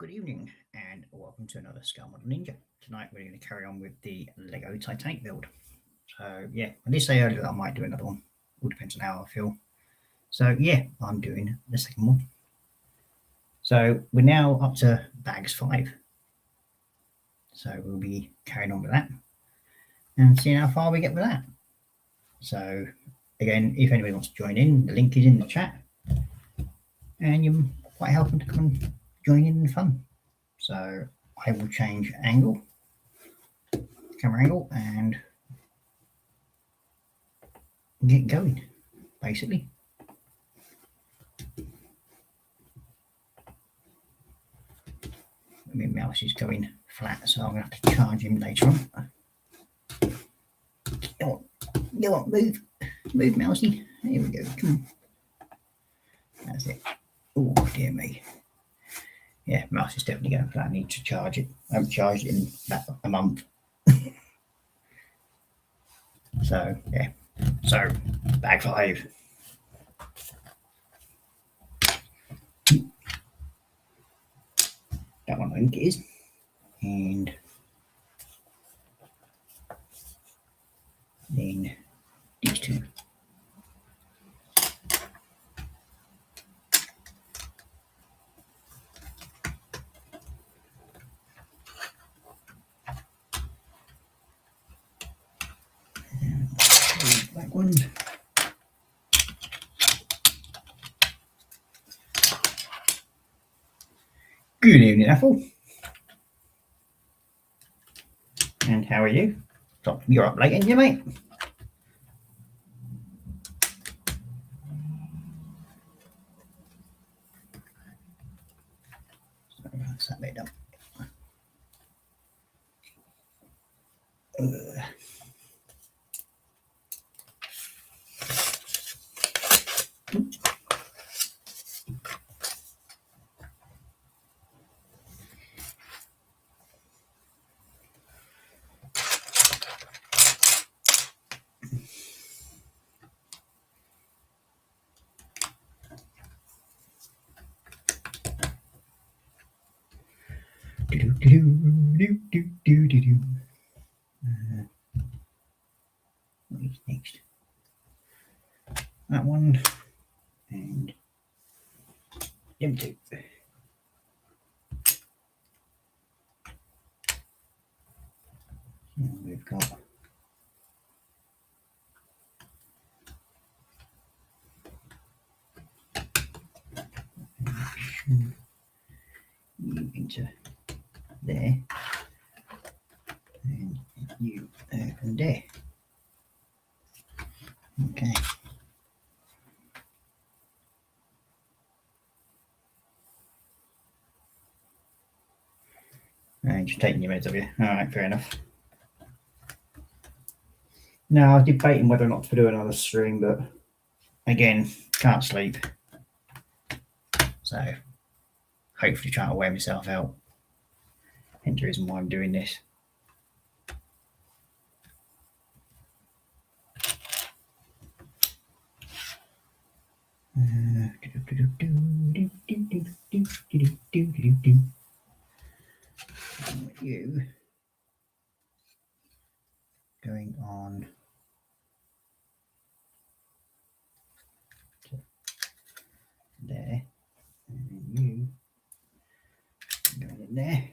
Good evening and welcome to another Scale Model Ninja. Tonight we're going to carry on with the Lego Titanic build. So yeah, I did say earlier that I might do another one. All depends on how I feel. So yeah, I'm doing the second one. So we're now up to bags 5. So we'll be carrying on with that and seeing how far we get with that. So again, if anybody wants to join in, the link is in the chat. And you're quite welcome to come and join in the fun. So I will change angle, camera angle, and get going, basically. My mouse is going flat, so I'm going to have to charge him later on. Go on, move, mousey. Here we go, come on. That's it. Oh, dear me. Yeah, mouse is definitely going flat. I need to charge it. I haven't charged it in about a month. So, yeah. So, bag 5. That one I think it is. And then these two. Back one. Good evening, Ethel. And how are you? You're up late, ain't you, mate? So that's that bit done. What is next? That one and them two. And we've got you into there and you there and there. Okay. And just taking your meds, have you? Alright, fair enough. Now, I was debating whether or not to do another stream, but again, can't sleep. So, hopefully trying to wear myself out. Hence the reason why I'm doing this. You going on to there, and you going in there.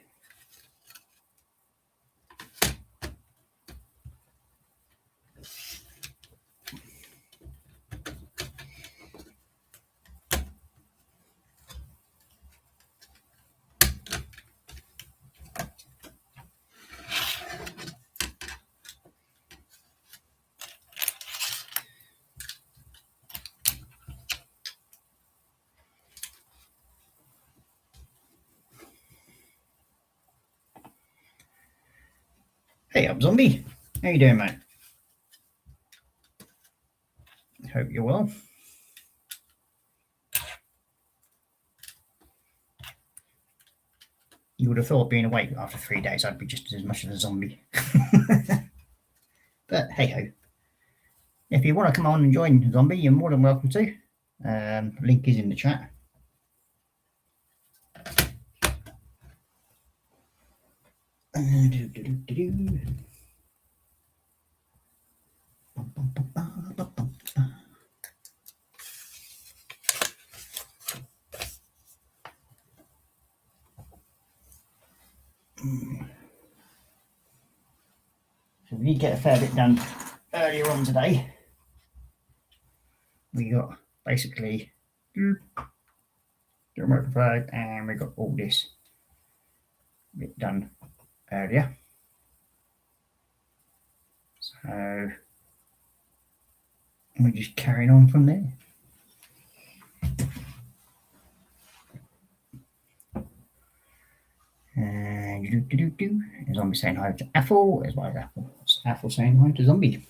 Hey up, zombie. How you doing, mate? Hope you're well. You would have thought being awake after 3 days I'd be just as much of a zombie. But hey ho. If you want to come on and join Zombie, you're more than welcome to. Link is in the chat. So we did get a fair bit done earlier on today. We got basically the American flag, and we got all this bit done earlier. So we're just carrying on from there. And Zombie saying hi to Apple as well as Apple. It's Apple saying hi to Zombie.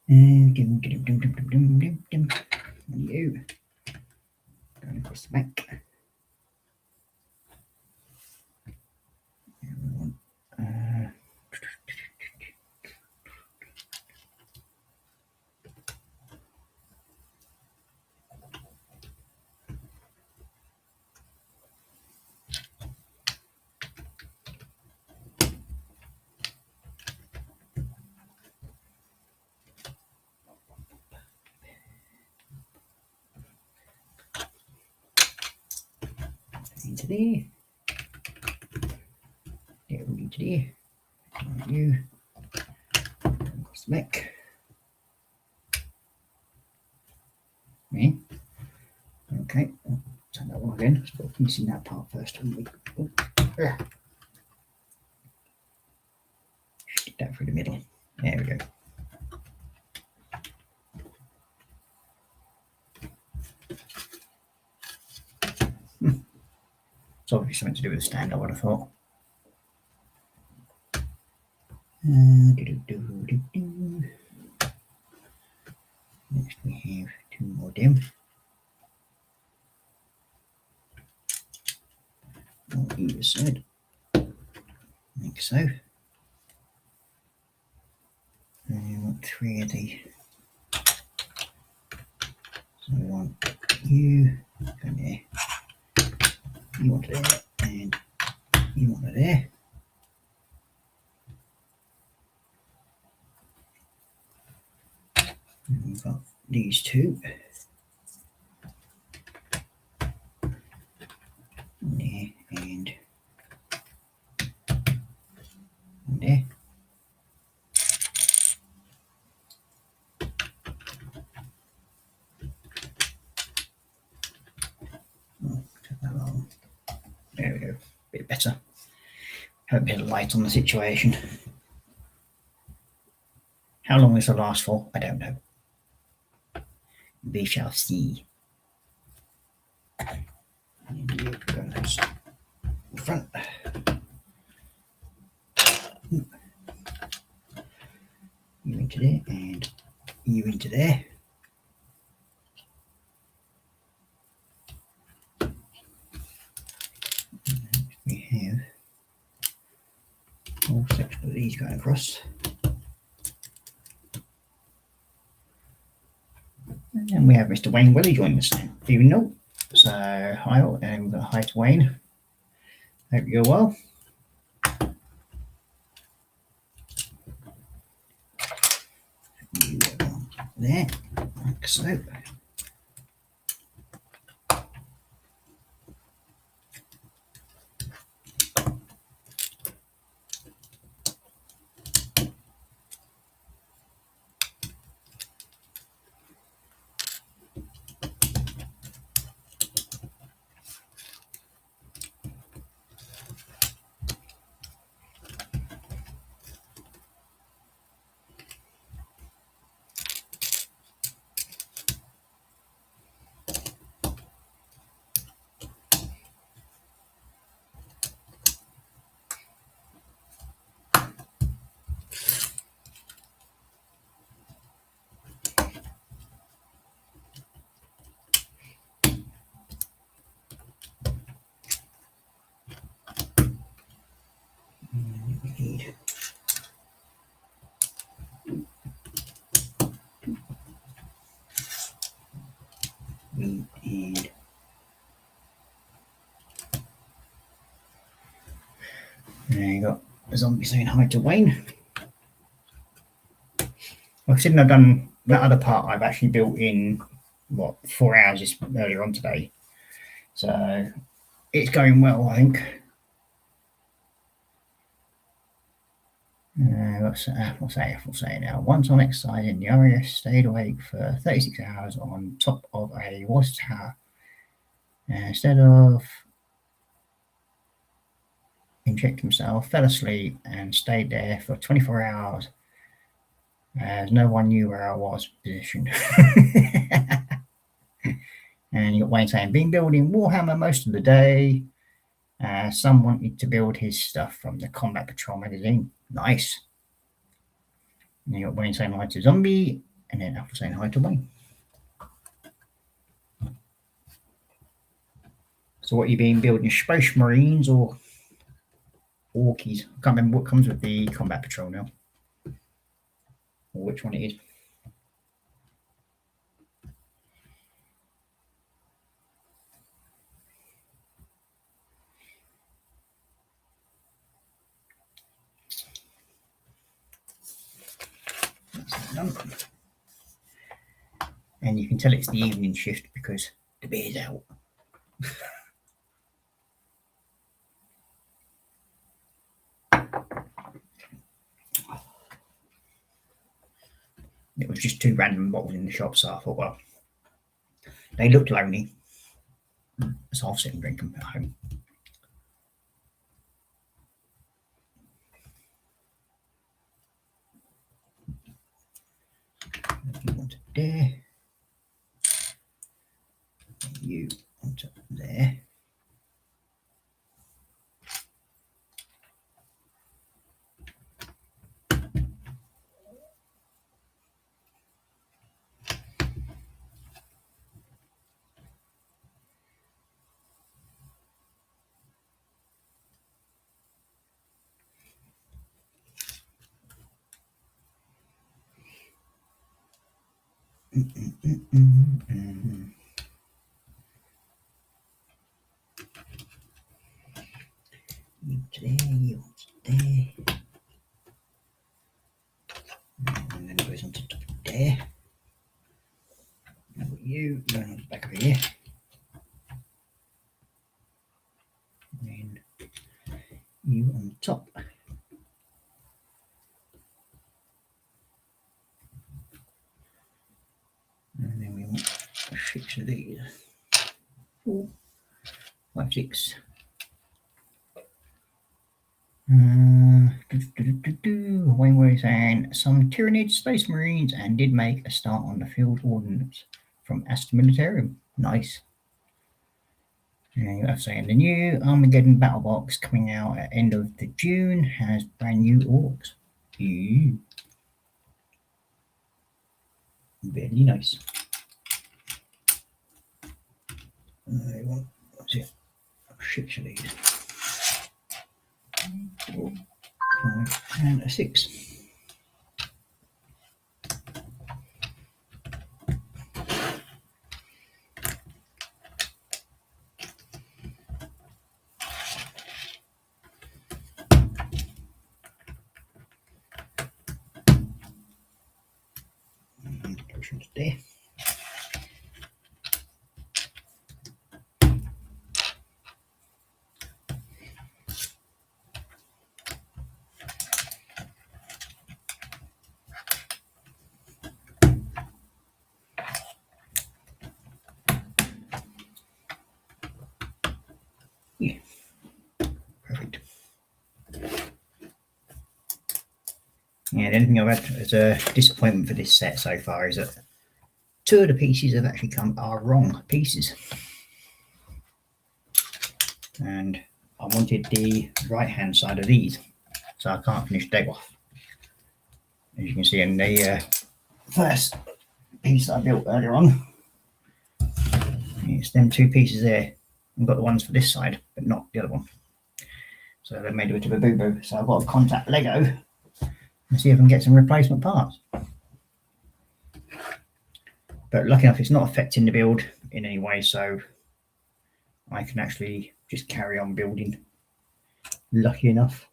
And you going across the back. Into there. Get all into there. You across the back. Me. Okay. Oh, turn that one again. Let's put missing that part first, haven't we? Oh, yeah. Stick that through the middle. There we go. It's obviously something to do with the stand, I would have thought. Next we have two more dim. On either side. Like so. And you want three of the. So we want you go there. You want it there, and you want it there. And we've got these two. There and there. Oh, turn that on. There we go. Bit better. Have a bit of light on the situation. How long this will last for, I don't know. We shall see. And you go in front. You into there and you into there. We have all sections of these going across. And we have Mr. Wayne Willie joining us now. Even though. So hi all, and we've got hi to Wayne. Hope you're well. You there, like so. And you got a zombie saying hi to Wayne. Considering I've done that other part, I've actually built in 4 hours earlier on today, so it's going well, I think. What's say now? Once on exercising, the RAF stayed awake for 36 hours on top of a water tower. Instead of inject himself, fell asleep and stayed there for 24 hours as no one knew where I was positioned. And you got Wayne saying, been building Warhammer most of the day. Some wanted to build his stuff from the Combat Patrol magazine. Nice. And you got Wayne saying hi to Zombie, and then Alpha saying hi to Wayne. So what you been building? Space Marines or Orkies? I can't remember what comes with the Combat Patrol now, or which one it is. That's done. And you can tell it's the evening shift because the beer's out. It was just 2 random bottles in the shop, so I thought, well, they looked lonely, so I'll sit and drink them at home. You want it there, you want it there. You there, you there. And then it goes on to top there. Now you going on the back of here. And then you on the top. And then we want 6 of these. 4, 5, 6. Wayne was saying some Tyranid Space Marines and did make a start on the field ordnance from Aston Militarum. Nice. And you have saying the new Armageddon battle box coming out at end of the June has brand new orcs. Ooh. Very nice. What's it? 6 of these. 4, 5, and a 6. Potions there. Yeah, perfect. Yeah, the only thing I've had as a disappointment for this set so far is that 2 of the pieces have actually are wrong pieces. And I wanted the right hand side of these, so I can't finish Deg off. As you can see in the first piece I built earlier on, it's them 2 pieces there. I've got the ones for this side, but not the other one. So they made a bit of a boo-boo. So I've got to contact Lego and see if I can get some replacement parts. But lucky enough, it's not affecting the build in any way, so I can actually just carry on building. Lucky enough.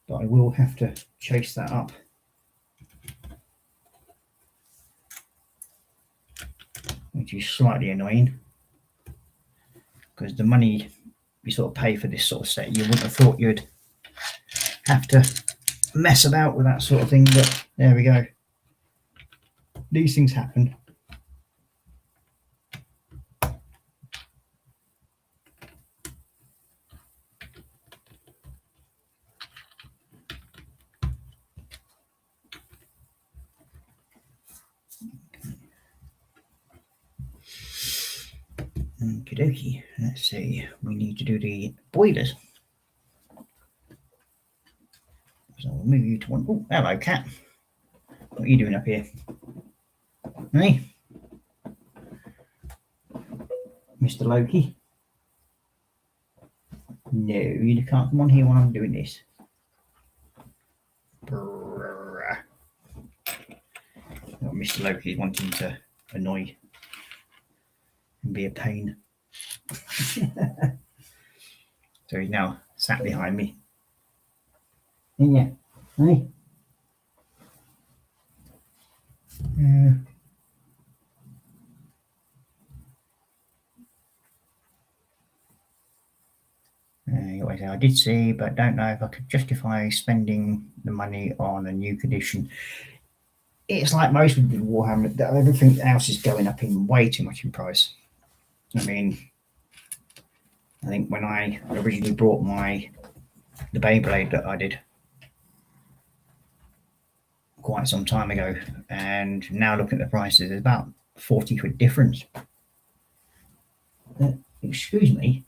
but I will have to chase that up. Which is slightly annoying, because the money you sort of pay for this sort of set, you wouldn't have thought you'd have to mess about with that sort of thing, but there we go. These things happen. Okie dokie. Let's see. We need to do the boilers. So we'll move you to one. Oh, hello, cat. What are you doing up here? Hey, Mr. Loki. No, you can't come on here while I'm doing this. Oh, Mr. Loki is wanting to annoy and be a pain. So he's now sat behind me. Yeah. Hey. I did see, but don't know if I could justify spending the money on a new condition. It's like most with Warhammer, everything else is going up in way too much in price. I mean, I think when I originally bought the Beyblade that I did quite some time ago, and now looking at the prices, there's about 40 quid difference. Excuse me,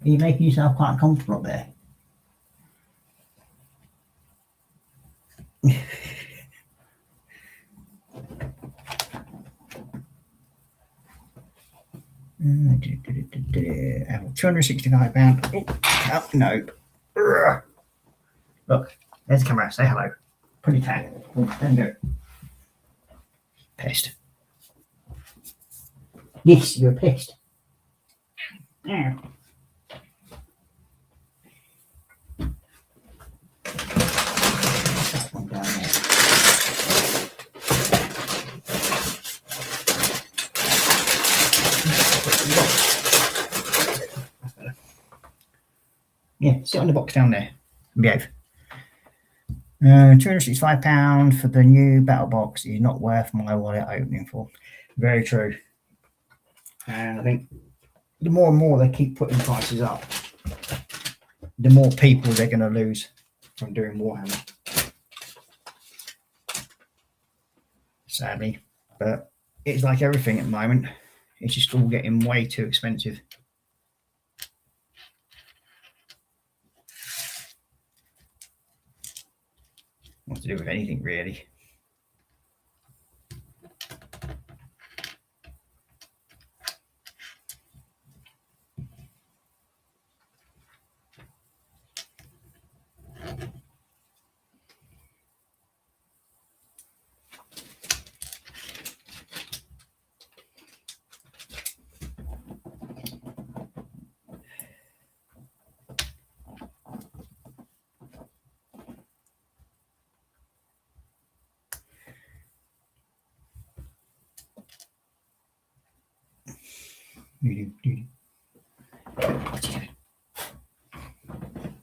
are you making yourself quite comfortable up there? £265. Oh, no. Look, there's the camera. Say hello. Pretty tag. There you go. Pissed. Yes, you're pissed. Yeah. That one down there. Yeah, sit on the box down there and behave. £265 for the new battle box is not worth my wallet opening for. Very true. And I think the more and more they keep putting prices up, the more people they're going to lose from doing Warhammer. Sadly. But it's like everything at the moment. It's just all getting way too expensive. What to do with anything, really.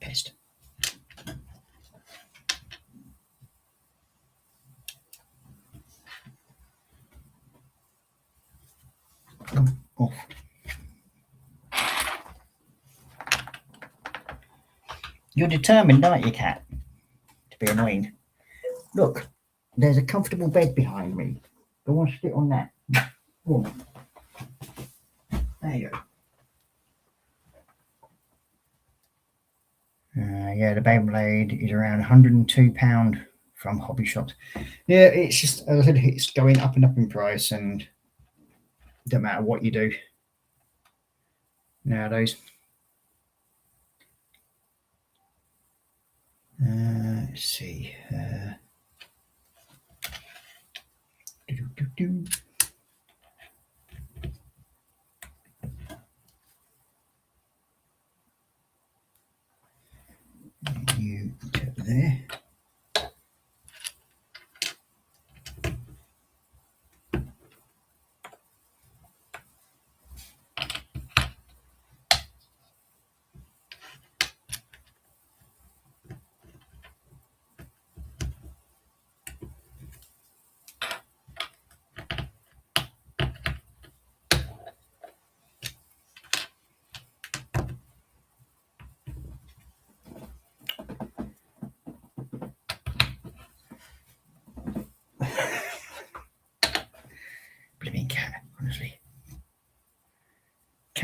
Pissed. Come off. You're determined, aren't you, cat? To be annoying. Look, there's a comfortable bed behind me. Go on, sit on that. Go on. There you go. Yeah, the Beyblade is around £102 from hobby shops. Yeah, it's just, as I said, it's going up and up in price, and it don't matter what you do nowadays. Let's see.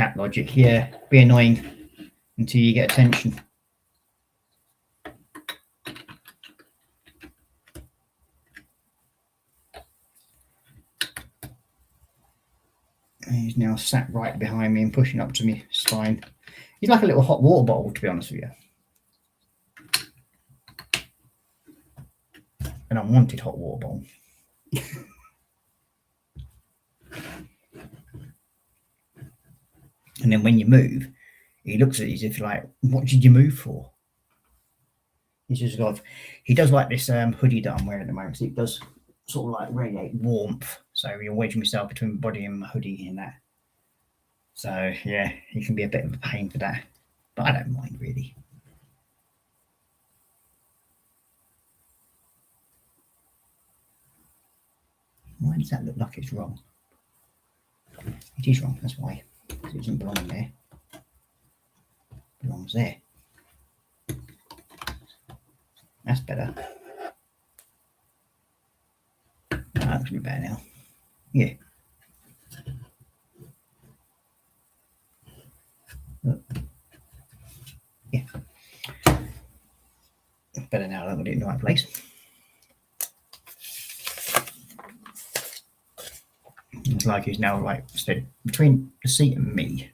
cat logic. Yeah, be annoying until you get attention. He's now sat right behind me and pushing up to me spine. He's like a little hot water bottle, to be honest with you. An unwanted hot water bottle. And then when you move, he looks at you as if like, what did you move for? He's just got, he does like this hoodie that I'm wearing at the moment. So it does sort of like radiate warmth. So you're wedging myself between my body and my hoodie and that. So yeah, he can be a bit of a pain for that. But I don't mind really. Why does that look like it's wrong? It is wrong, that's why. Because it doesn't belong there. It belongs there. That's better. Oh, that looks a bit better now. Yeah. Yeah. Better now that I've got it in the right place. It's like he's now right stood between the seat and me.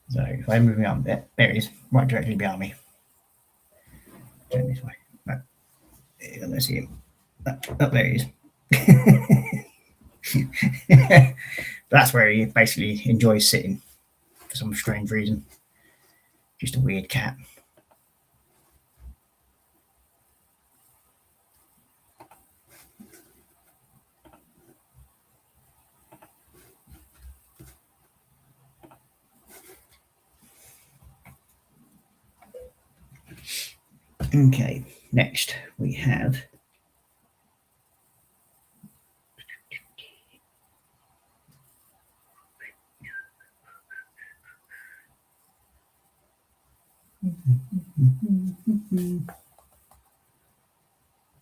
So if I move him up there, there he is, right directly behind me. Turn this way. No. I'm going to see him. Oh, there he is. That's where he basically enjoys sitting for some strange reason. Just a weird cat. Okay, next we have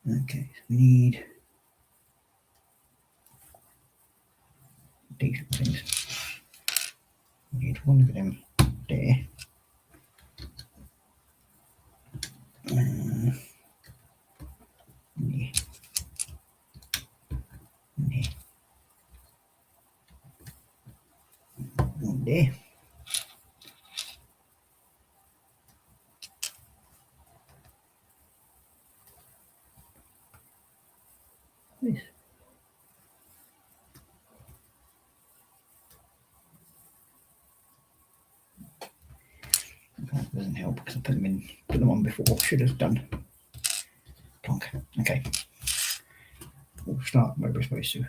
okay, so we need these things. We need one of them there. Yeah. One there. This. Okay, that doesn't help because I put them on before. Should have done. Plonk. Okay. We'll start where we're supposed to.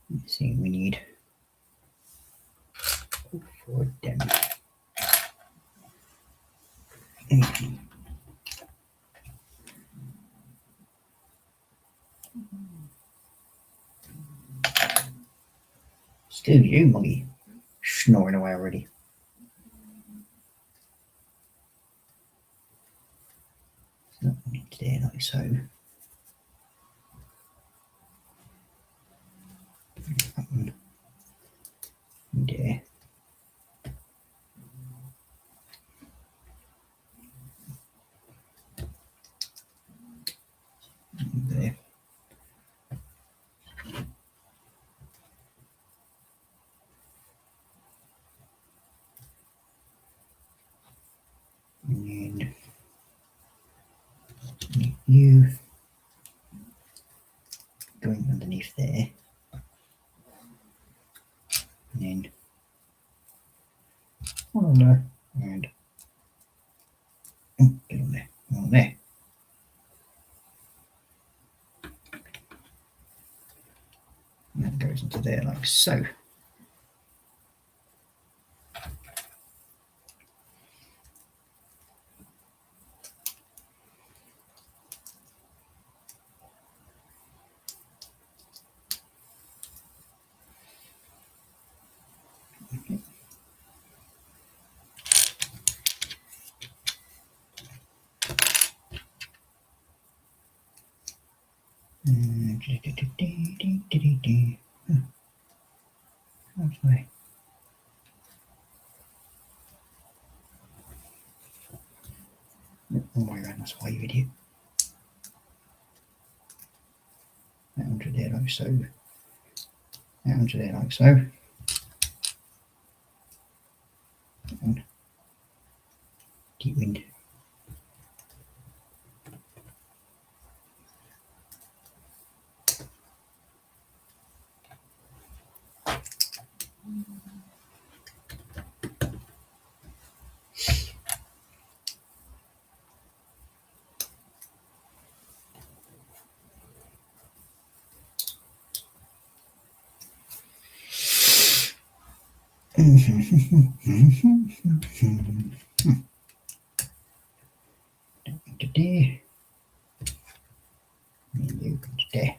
Let's see, we need 4 of them. Still you, monkey. Snoring away already. So we need to do like so. That one. There. There. And you going underneath there. And then one on there and get on there. One on there. And that goes into there like so. Sorry. All the way around, that's why, you idiot. That onto there like so. That onto there like so. And deep wind. Today, and you can stay.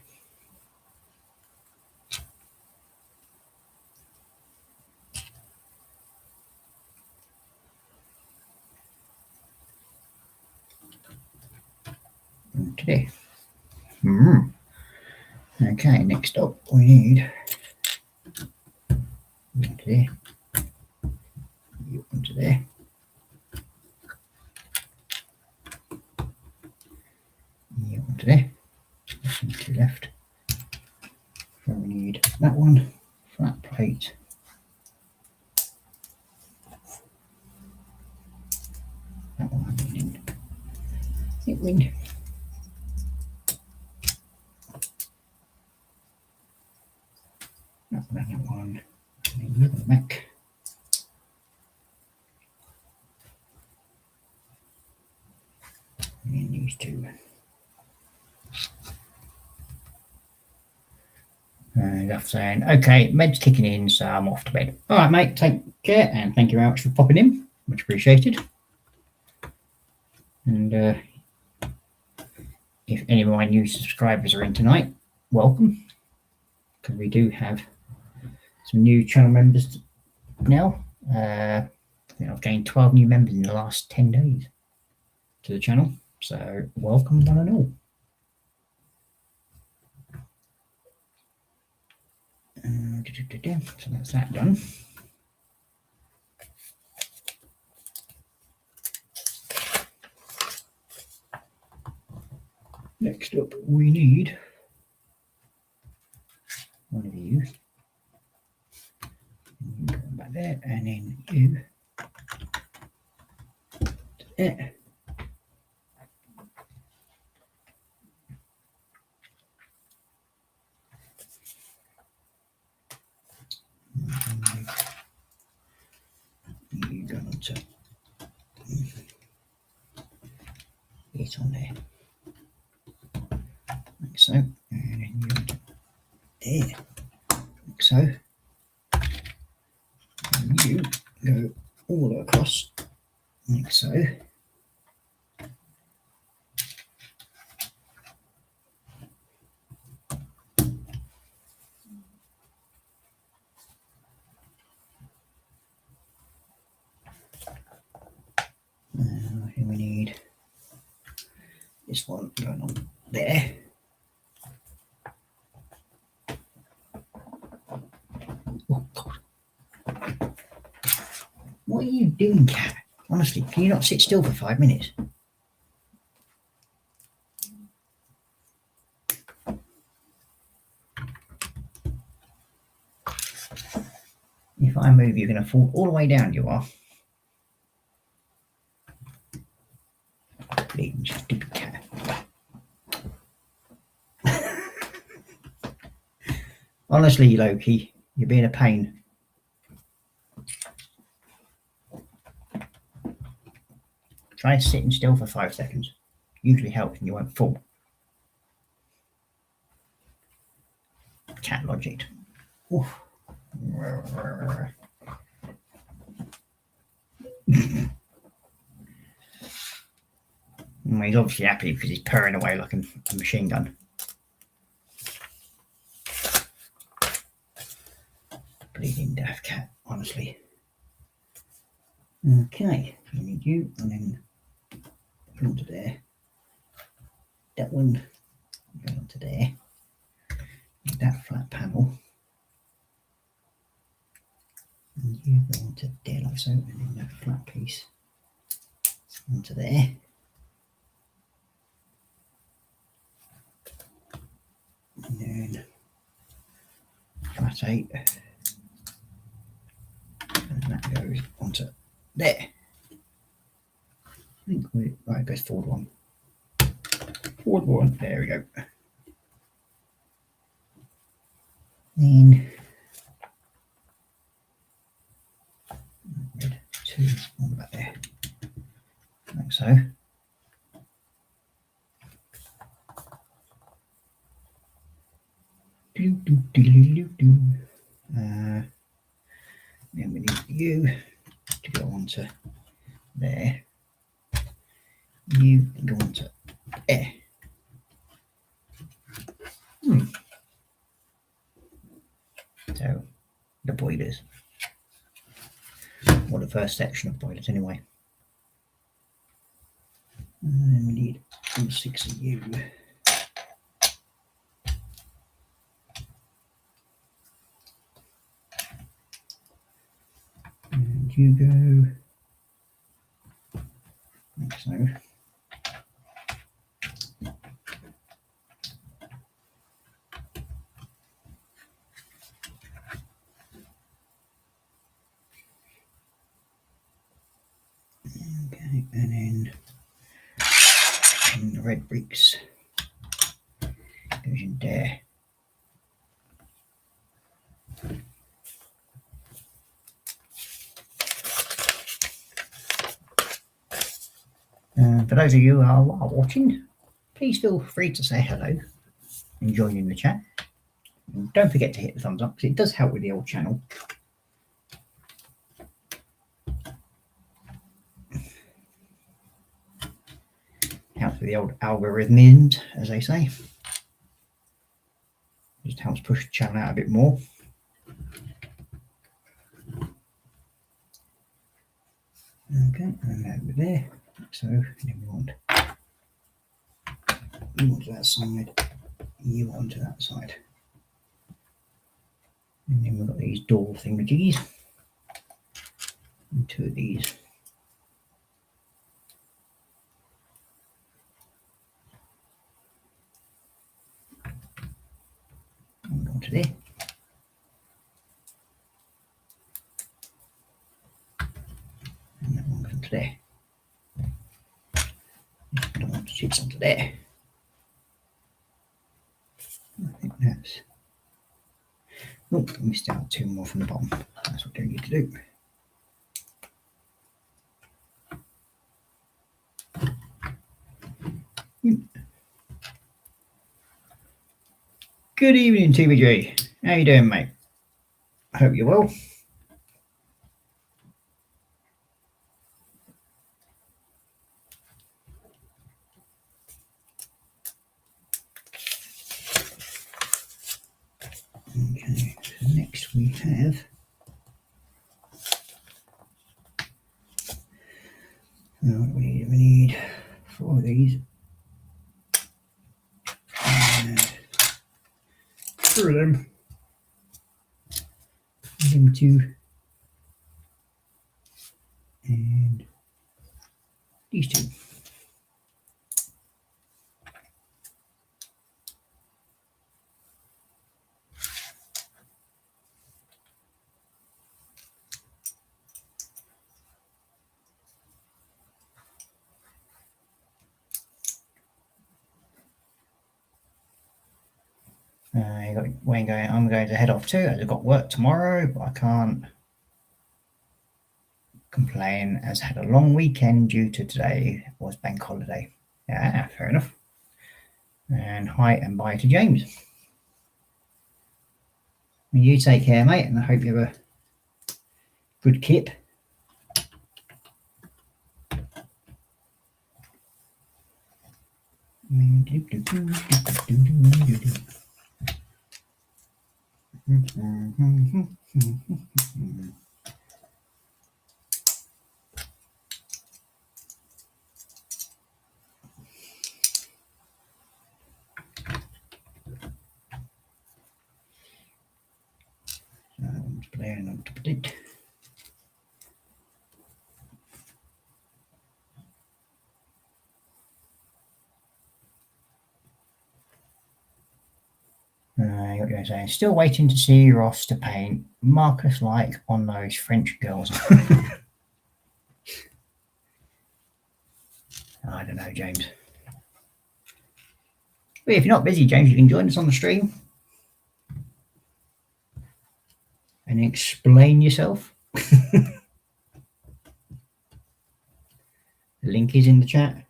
Today. Okay, next up we need there, you onto there. You onto there. To left. So we need that one, flat plate. That one in it wind. That one, and then you the back. And then these two. Enough saying, okay, med's kicking in, so I'm off to bed. All right, mate, take care, and thank you very much for popping in. Much appreciated. And if any of my new subscribers are in tonight, welcome, because we do have some new channel members now. I think I've gained 12 new members in the last 10 days to the channel, so welcome one and all. So that's that done. Next up, we need one of you. You go back there, and then you there. You go on to it on there, like so, and then you go there, like so. And you go all the way across, like so. Here we need this one going on there. Oh God! What are you doing, cat? Honestly, can you not sit still for 5 minutes? If I move, you're going to fall all the way down. You are. Bleeding stupid cat. Honestly, Loki, you're being a pain. Try sitting still for 5 seconds. Usually helps and you won't fall. Cat logic. Oof. He's obviously happy because he's purring away like a machine gun. Bleeding daft cat, honestly. Okay, we need you, and then put onto there. That one, go onto there. Make that flat panel. And you go onto there like so, and then that flat piece onto there. And then flat 8. And that goes onto there. I think right, it goes forward one. Forward one, there we go. Then red 2 on the back there. Like so. Then we need you to go onto there. You can go onto there. So the boilers, or the first section of boilers anyway. And then we need all 6 of you. And you go like so. Okay, and then the red bricks goes in there. For those of you who are watching, please feel free to say hello and join in the chat. And don't forget to hit the thumbs up because it does help with the old channel. Helps with the old algorithms, as they say. Just helps push the channel out a bit more. Okay, and over there. So then we want you onto that side, you onto that side. And then we've got these door thingamajiggies. And 2 of these. And onto there. And that one goes onto there. I don't want to chips onto there. I think that's. Oh, I missed out 2 more from the bottom. That's what I need to do. Good evening, TBG. How you doing, mate? I hope you're well. Okay, so next we have what do we need? We need 4 of these and 3 of them. Them 2 and these 2. You got Wayne going. I'm going to head off too. I've got work tomorrow, but I can't complain as I had a long weekend due to today was bank holiday. Yeah, fair enough. And hi and bye to James. You take care, mate, and I hope you have a good kip. layering on top of it. What you're saying? Still waiting to see Ross to paint Marcus like on those French girls. I don't know, James. But if you're not busy, James, you can join us on the stream and explain yourself. The link is in the chat.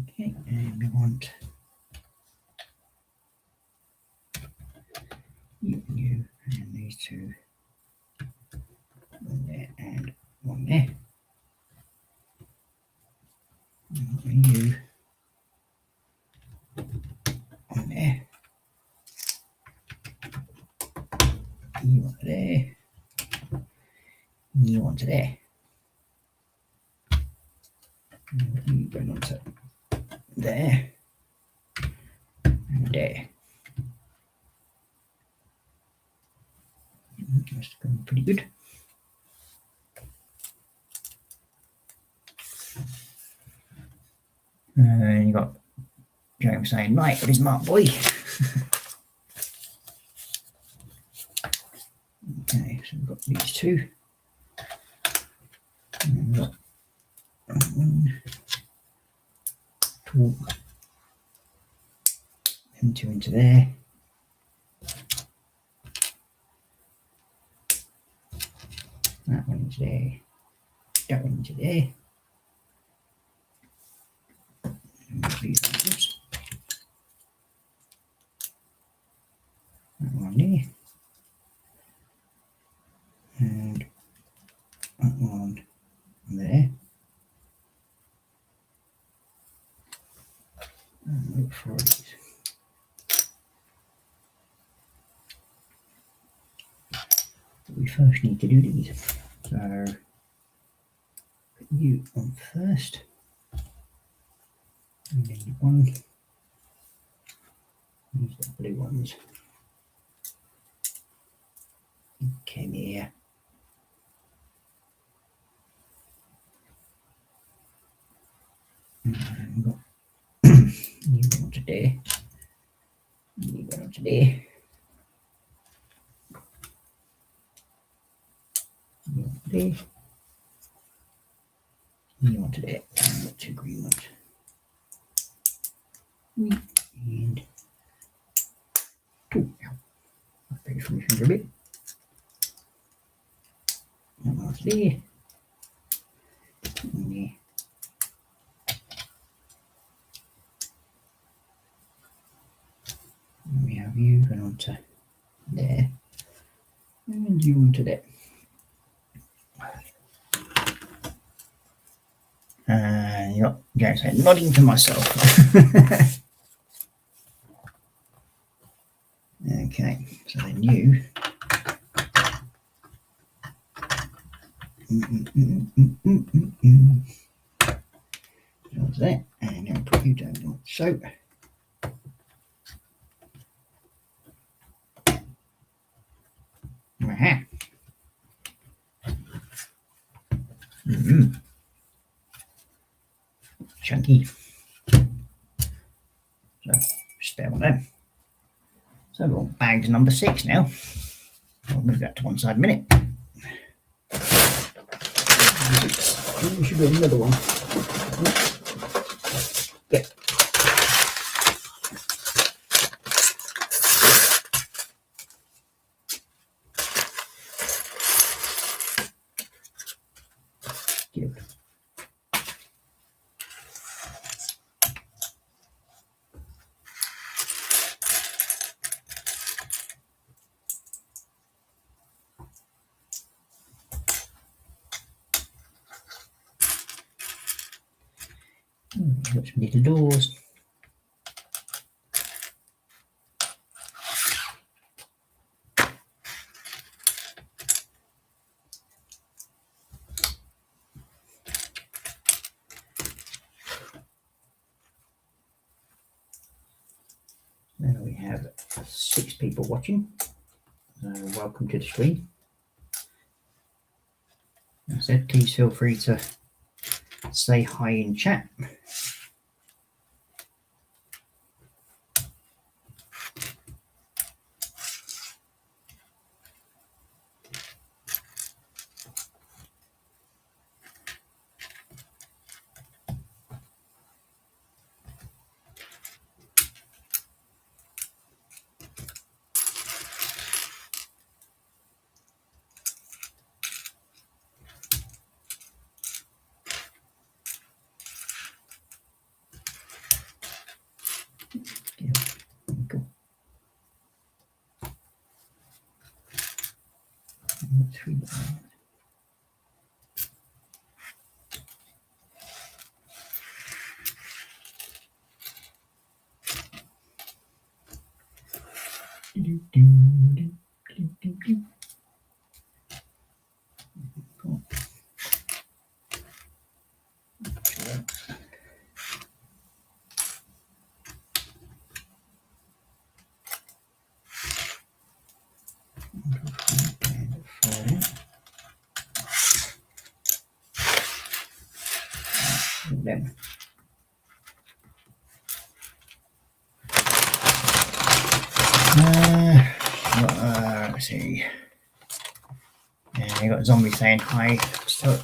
Okay, and we want you and these two, one there and one there. And you on there. You want there. You want to there. You going on to there and there. That's going pretty good. And you got James saying, right, what is Mark boy? Okay, so we've got these two. And we've got one, two, and two into there. That one into there. That one into there. And these ones. That one there. And that one there. And look for it. We first need to do these. So put you on first. And then one. These are the blue ones. Come here. And we've got you go to there. You go to there. You want to there. You want to there. And got two green ones. And two. I'll take it from your finger a bit. And one's there. And there. And we have you going on to there. And you on to there. And you got James saying, nodding to myself. Okay, so then you. That's that. And now put you down like so. Aha. Chunky. So, spare one there. So we're on bag number 6 now. I'll move that to one side in a minute. We should do another one. Yeah. Good. Got some little doors. have 6 people watching. Welcome to the stream. As I said, please feel free to say hi in chat. Them. Let's see. You got Zombie saying hi. So,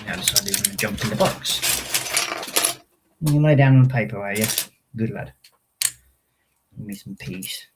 now decided he's going to jump in the box. You lay down on the paper, are you? Good lad. Give me some peace.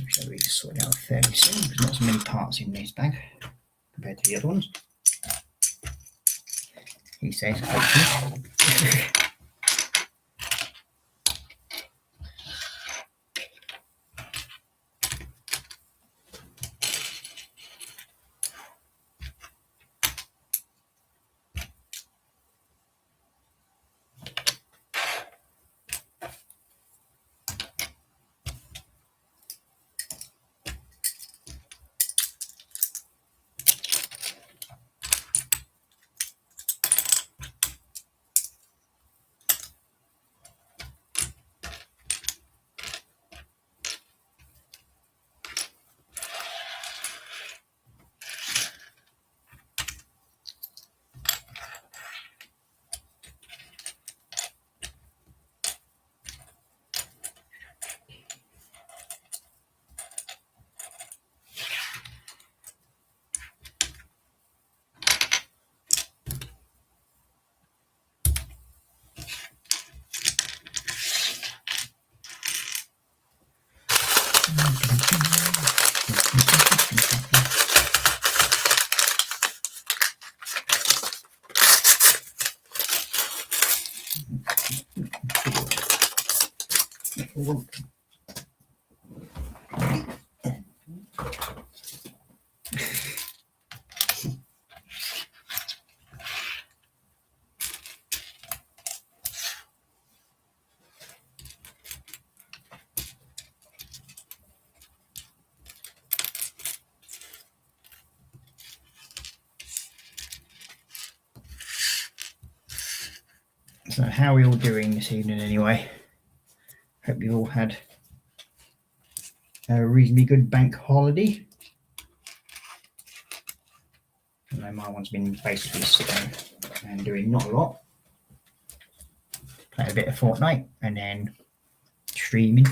Shall we sort it out fairly soon? There's not so many parts in this bag compared to the other ones. He says, hopefully. So how are we all doing this evening anyway? Hope you all had a reasonably good bank holiday. I know my one's been basically sitting and doing not a lot. Play a bit of Fortnite and then streaming.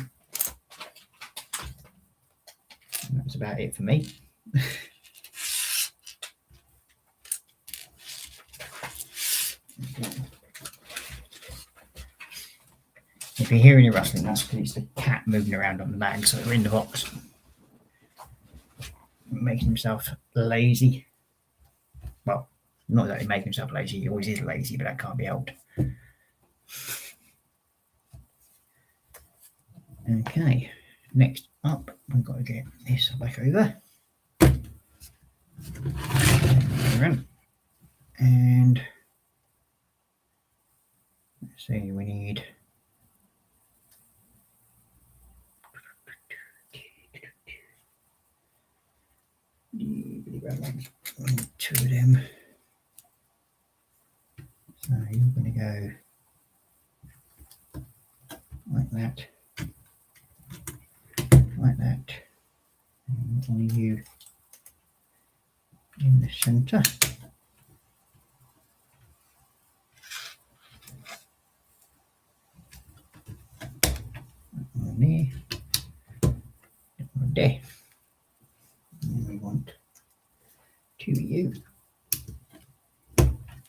And that's about it for me. If you hear any rustling, that's because it's the cat moving around on the bag, so we're in the box. Making himself lazy. Well, not that he makes himself lazy, he always is lazy, but that can't be helped. Okay, next up, I've got to get this back over. And let's see, we need two of them. So you're going to go like that, and one of you in the centre. One there, one there. And we want two of you.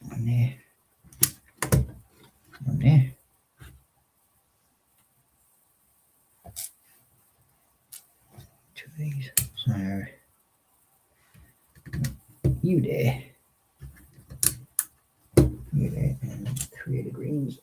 One there, one there. Two of these. So you there, and three of the greens.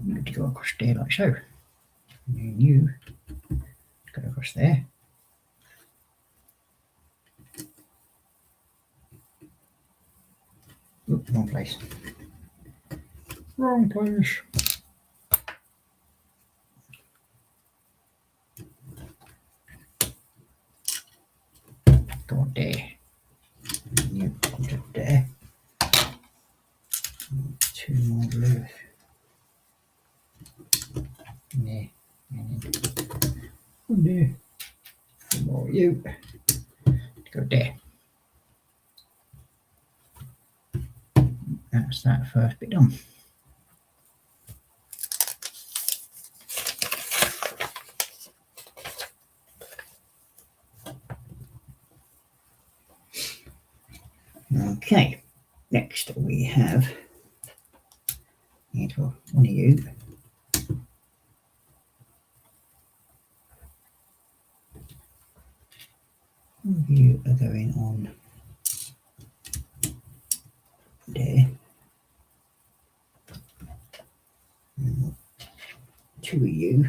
Need to go across there like so. And then you go across there. Oop, wrong place. Wrong place. Go on there. And you put it there. And two more blue. And there. And then one there. One more you. Go there. That's that first bit done. Okay, next we have one of you. One of you are going on there. And two of you.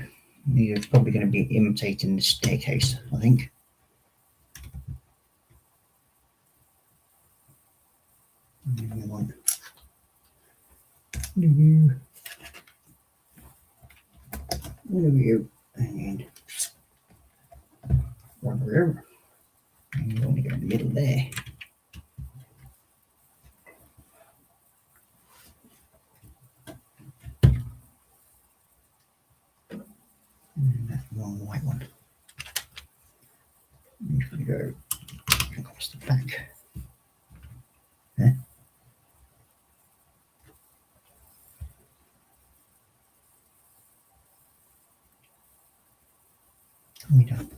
You're probably going to be imitating the staircase, I think. And then we want one of you, and one of you, and you want to go in the middle there. And that's the wrong white one. I'm just going to go across the back there.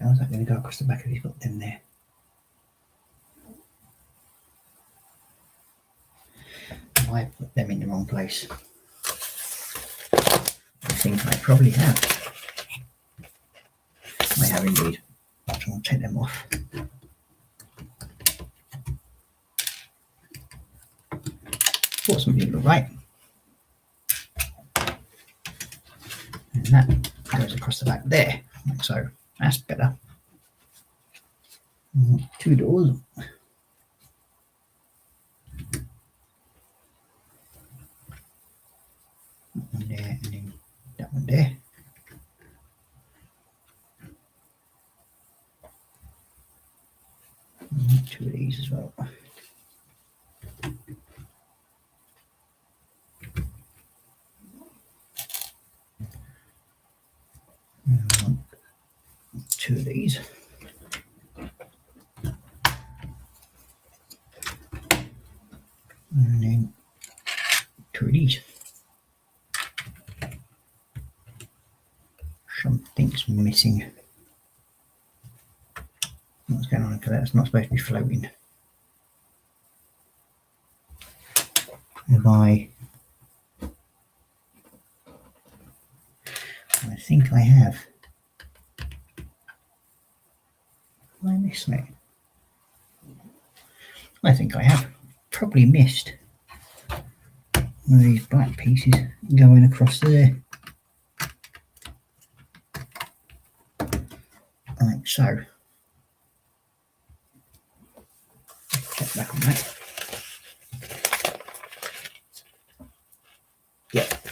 How's that going to go across the back if you've got them there? I put them in the wrong place. I think I probably have. I have indeed. So I'll take them off. Thought something looked right. And that goes across the back there, like so. That's better. Two doors. One there, and then that one there. these as well. Two of these. And then two of these. Something's missing. What's going on? Because that's not supposed to be floating. I think I have. Have I missed it? I think I have. Probably missed one of these black pieces going across there. Like so. Check back on that. Yep,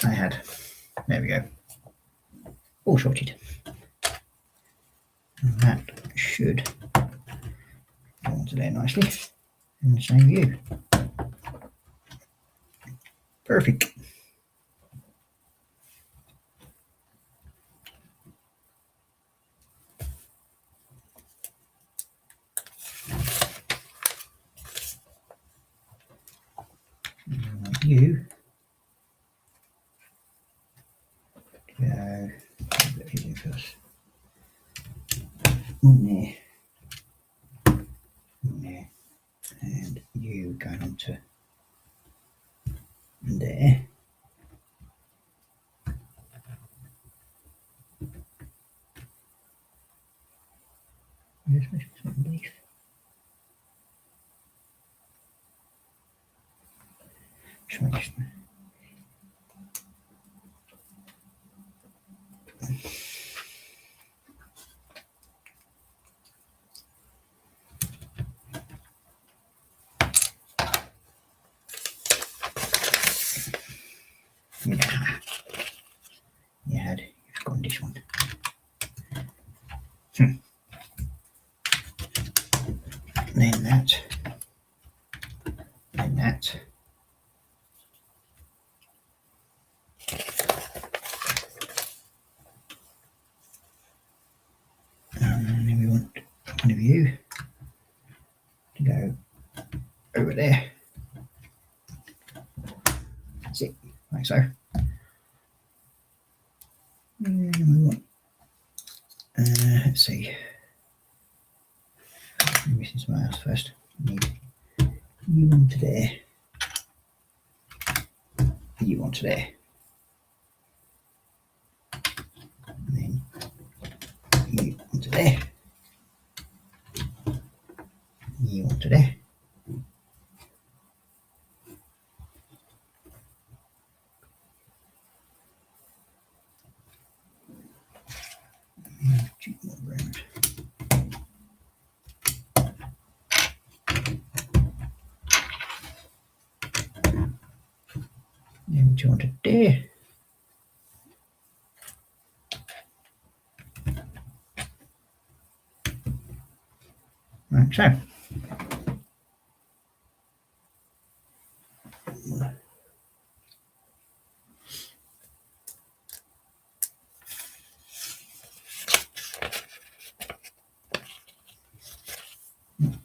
I had. There we go. All sorted. And that should go onto there nicely in the same view. Perfect. You go a bit here first. One there. One there. And you going on to there. There's supposed to be something beneath. Try this. Yeah. You've got this one. Then that. Then that. And then we want one of you to go over there. That's it, like so. And we want, let's see, I'm missing something else first. Need you onto there, you onto there, and then you onto there, you onto there. Then you onto there. Like so.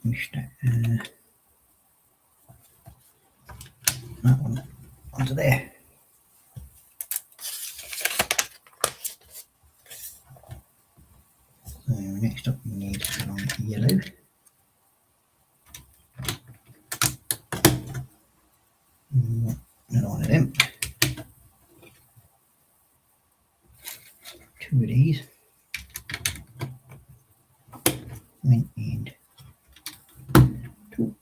Push that one onto there. So next up we need some yellow. Another one of them. Two of these. And two.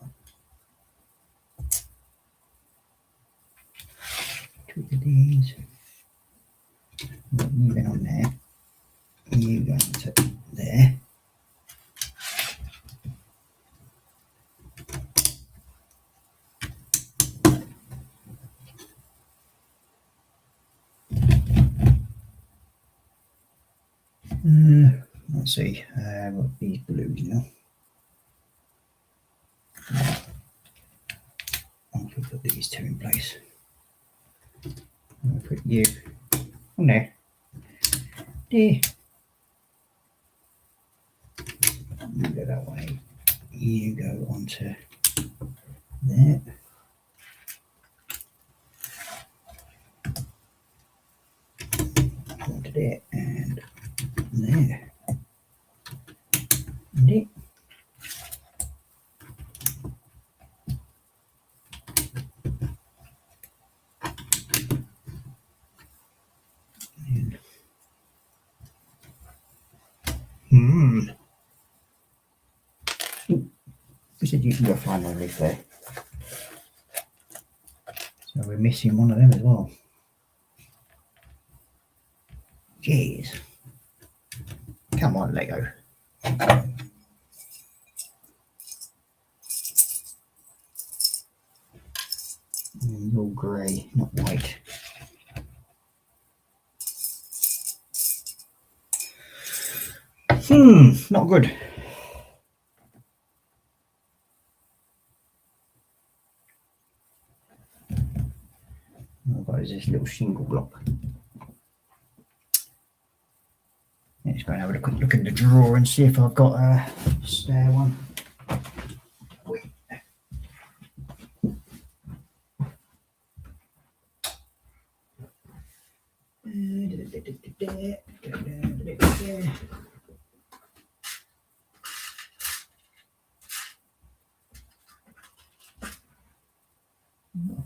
Two of these. Moving on there. You go to there. Let's see, what these blues now. two in place. I'll put you on there. There. You go that way. You go onto there. Onto there and there. And there. We said you can go find one leaf there. So we're missing one of them as well. Jeez. Come on, Lego. You're grey, not white. Not good. I've got this little shingle block. Let's go and have a quick look in the drawer and see if I've got a spare one.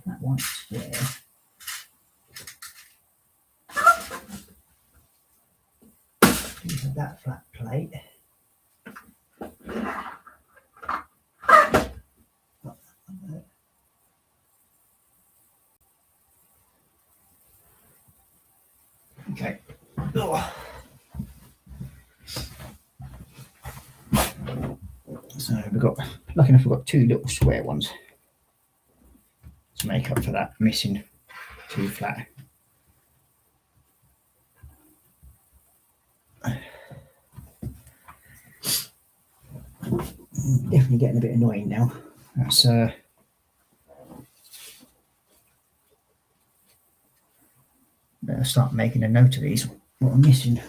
That one's there. That flat plate. Okay. Oh. So we've got, lucky enough, we've got two little square ones to make up for that missing two flat. Definitely getting a bit annoying now. That's better start making a note of these. What I'm missing.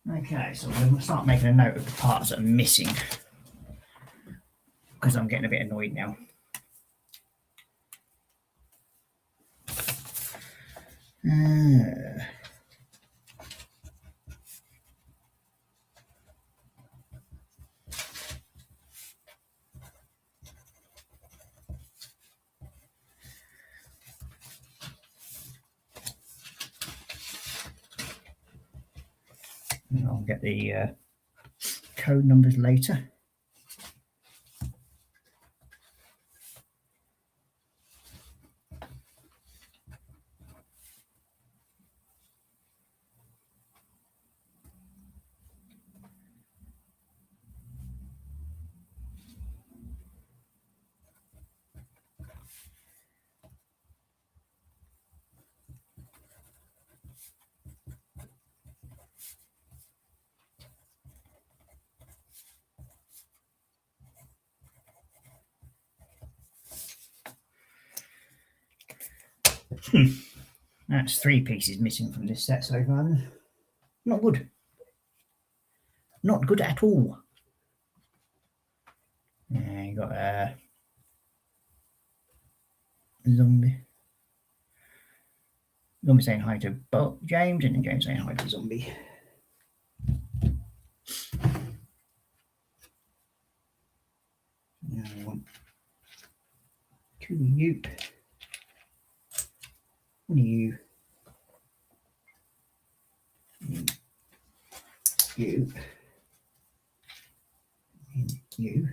Okay, so I'm going to start making a note of the parts that are missing because I'm getting a bit annoyed now. I'll get the code numbers later. That's 3 pieces missing from this set so far. Not good. Not good at all. Yeah, you got a zombie. Zombie saying hi to James, and then James saying hi to Zombie. Now I want 2 you. 1 you. You. And you.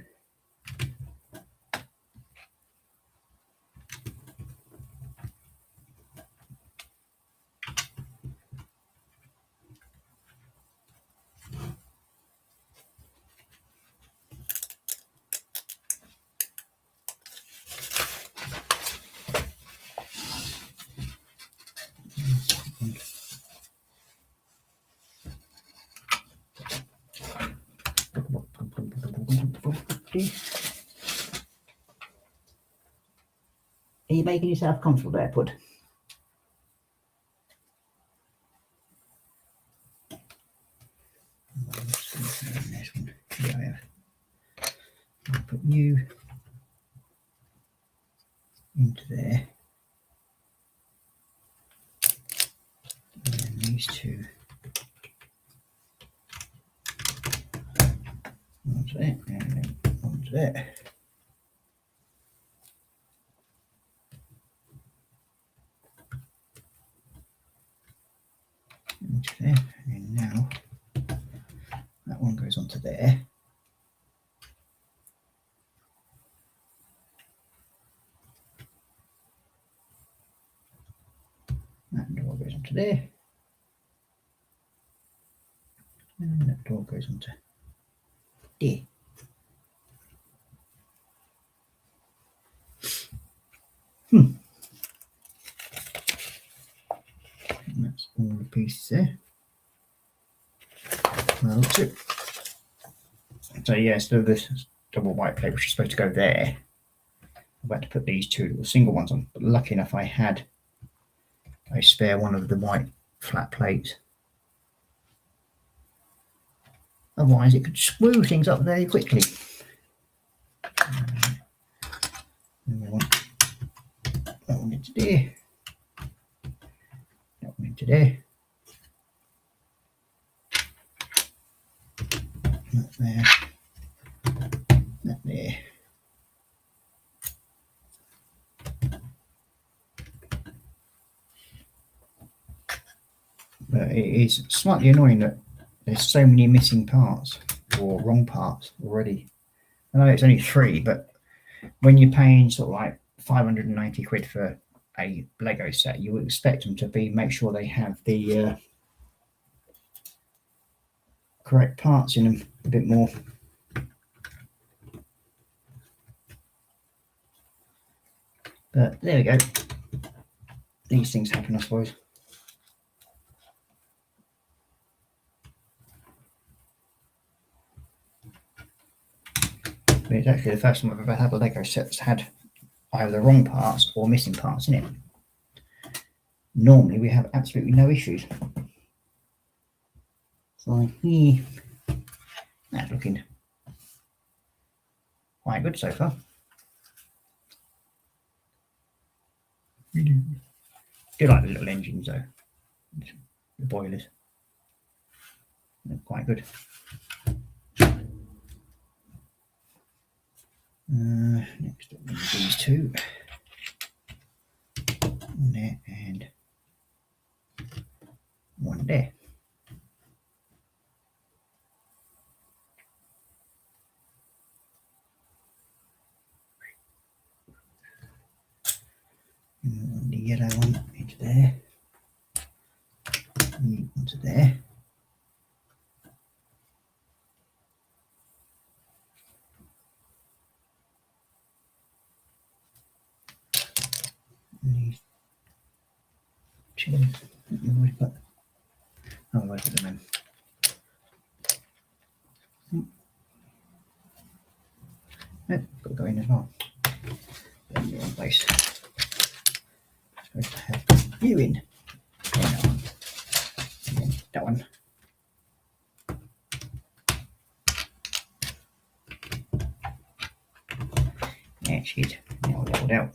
Are you making yourself comfortable there, Pud? Yeah, I'll put you into there. And then these 2 onto there, and then onto there. Into there, and now that one goes onto there. That door goes onto there. And that door goes onto there. And that's all the pieces there. Well, that's it. So yeah, so this double white plate, which is supposed to go there, I've had to put these 2 little single ones on. But lucky enough, I had a spare one of the white flat plates. Otherwise, it could screw things up very quickly. And we want that one into there. That one into there. That there. That there. But it is slightly annoying that there's so many missing parts or wrong parts already. I know it's only 3, but when you're paying sort of like 590 quid for a Lego set, you would expect them to make sure they have the correct parts in them a bit more. But there we go. These things happen, I suppose. But it's actually the first time I've ever had a Lego set that's had either the wrong parts or missing parts in it. Normally we have absolutely no issues. So that's looking quite good so far. Do like the little engines though, the boilers. They're quite good. Next up, these 2. One there and one there. And the yellow one into there. And onto there. And these 2. Oh, where's the man? Nope, got to go in as well. In the wrong place. supposed to have you in. And then that one. That's it. Now leveled out.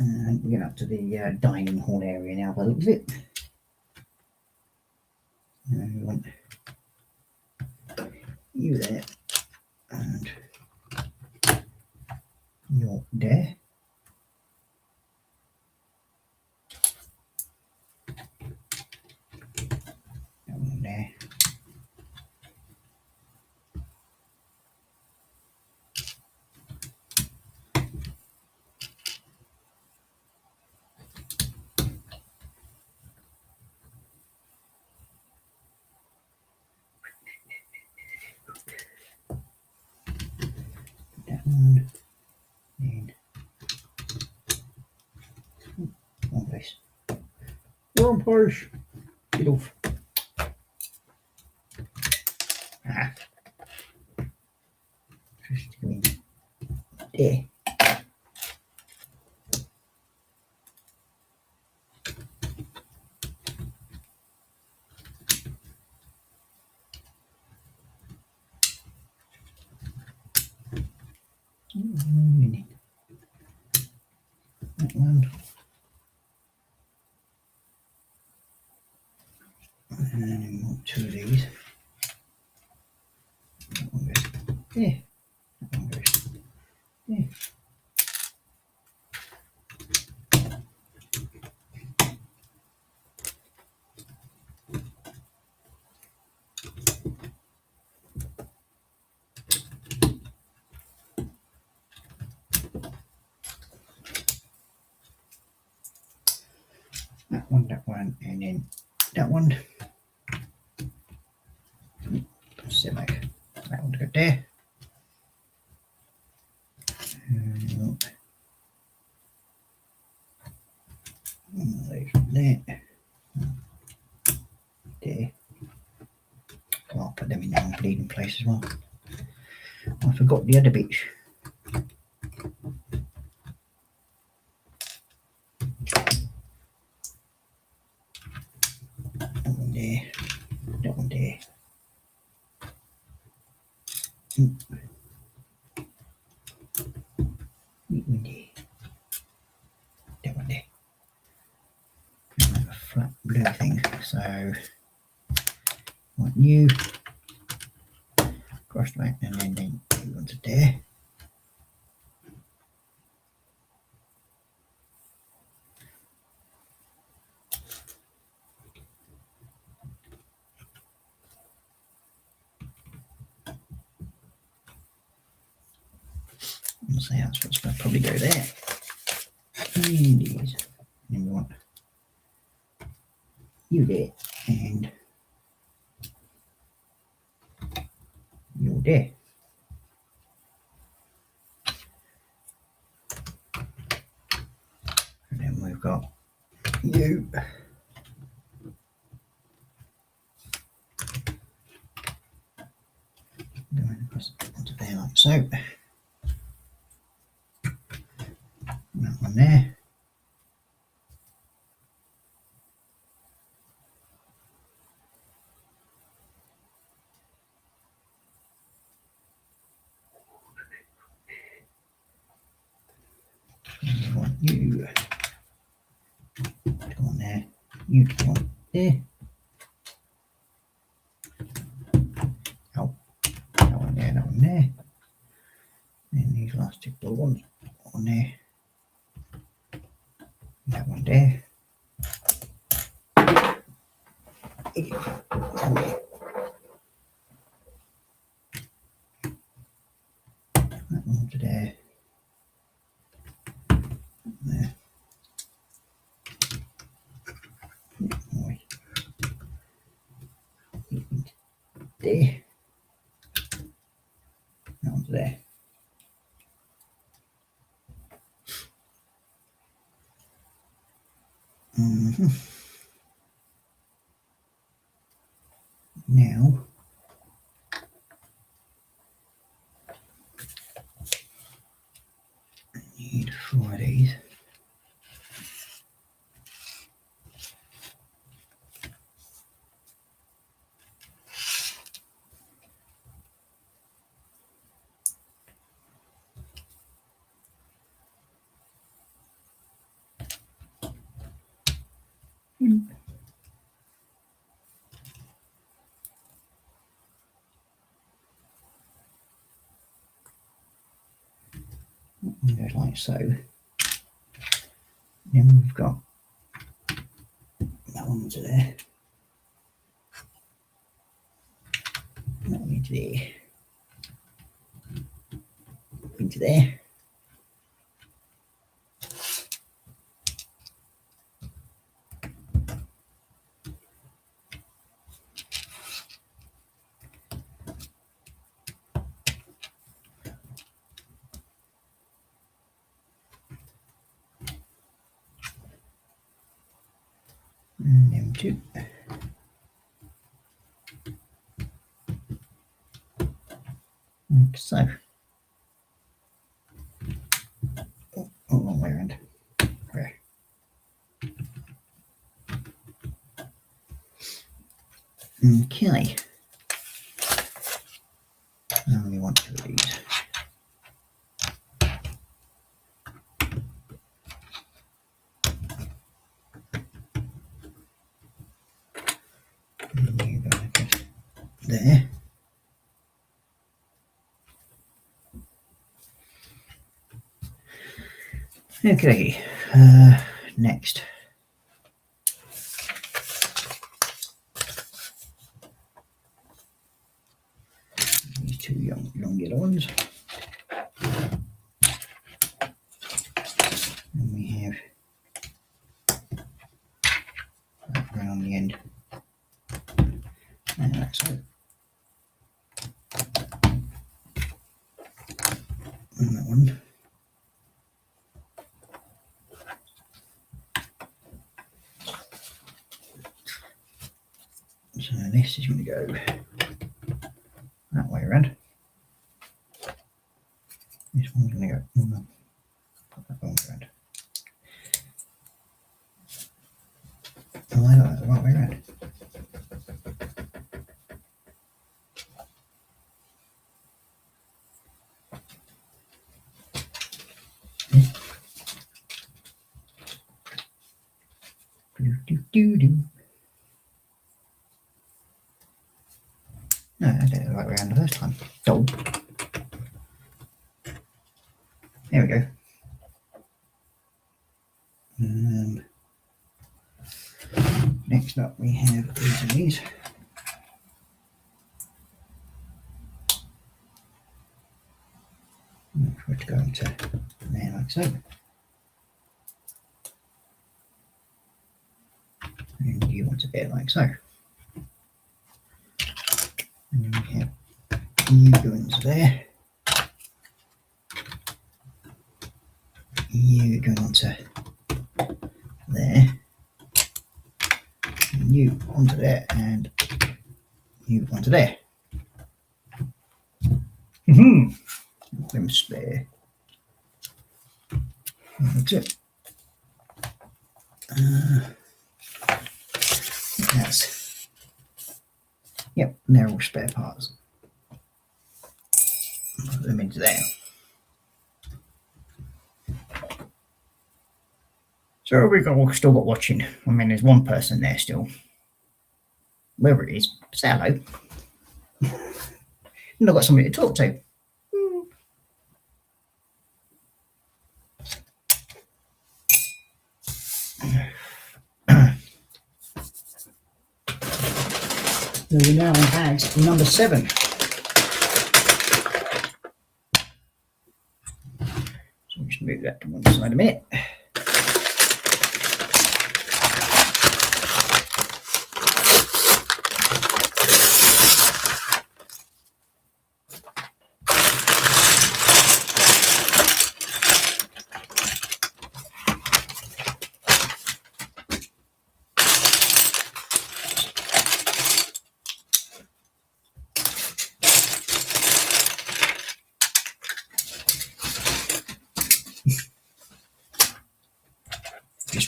And we're going up to the dining hall area now by the looks of it. And we want you there, and you're there. That one there. That one. And wrong place. Wrong place. Get off. Ah. Just go in there. That one. And then we'll 2 of these. That one goes there. That one goes there. That one, and then that one. Sit back. That one to go there. And there. There. Oh, I'll put them in their bleeding place as well. I forgot the other bits. That one there. That one there. That one there. That one there. And like a flat blue thing. So, want you. Cross that, and then you want it there. So that's what's going to probably go there. And then we want you there, and you're there. And then we've got you. Going across onto there like so. That one there. And we want you to go on there. You to go on there. Oh, that one there, that one there. And these last two little ones on there. That one there. And there. That one to there. There. There. That one's there. Now these. Go like so. Then we've got that one to there. That one into there. Into there. And then 2. Like so. Oh, wrong way around. There. Okay. I only want 2 of these. There. Okay, next. These 2 long yellow ones. And we have that brown on the end. And that's it. And that one. So this is going to go that way around. This one's going to go put that one around. Oh, I got that the right way around. Do. No, I did it the right way around the first time. Oh. There we go. Next up we have these and these. For it to go into there like so. And you want a bit like so. And then we have you go into there. You going onto there. And you onto there, and you onto there. Them spare. That's it. That's, yep, they're all spare parts. Put them into there. So we've still got watching. I mean, there's one person there still. Wherever it is, say hello. And I've got somebody to talk to. So we're now on bags number 7. So we'll just move that to one side a minute.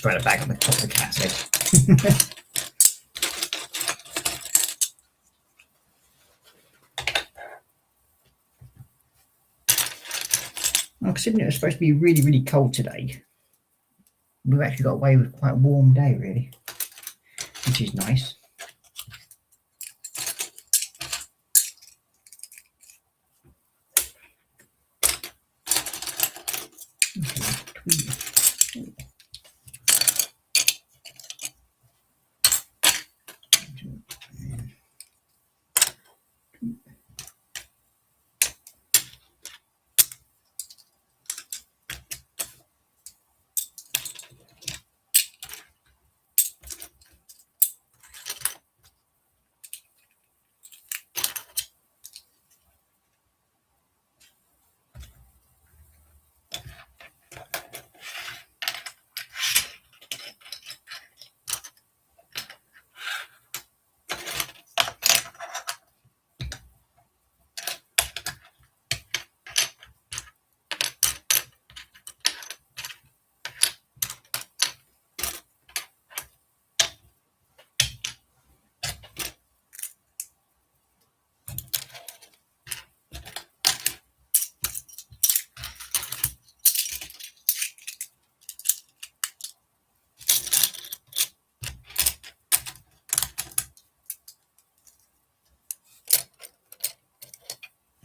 spread a bag on the top of the cat's head. Well, considering it was supposed to be really, really cold today, we've actually got away with quite a warm day, really, which is nice.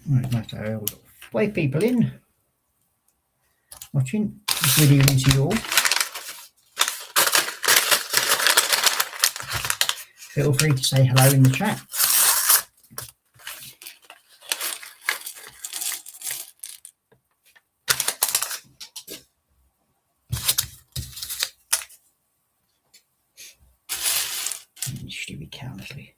Right, nice to have 5 people in watching. Good evening to you all. Feel free to say hello in the chat. Stupid cow, honestly.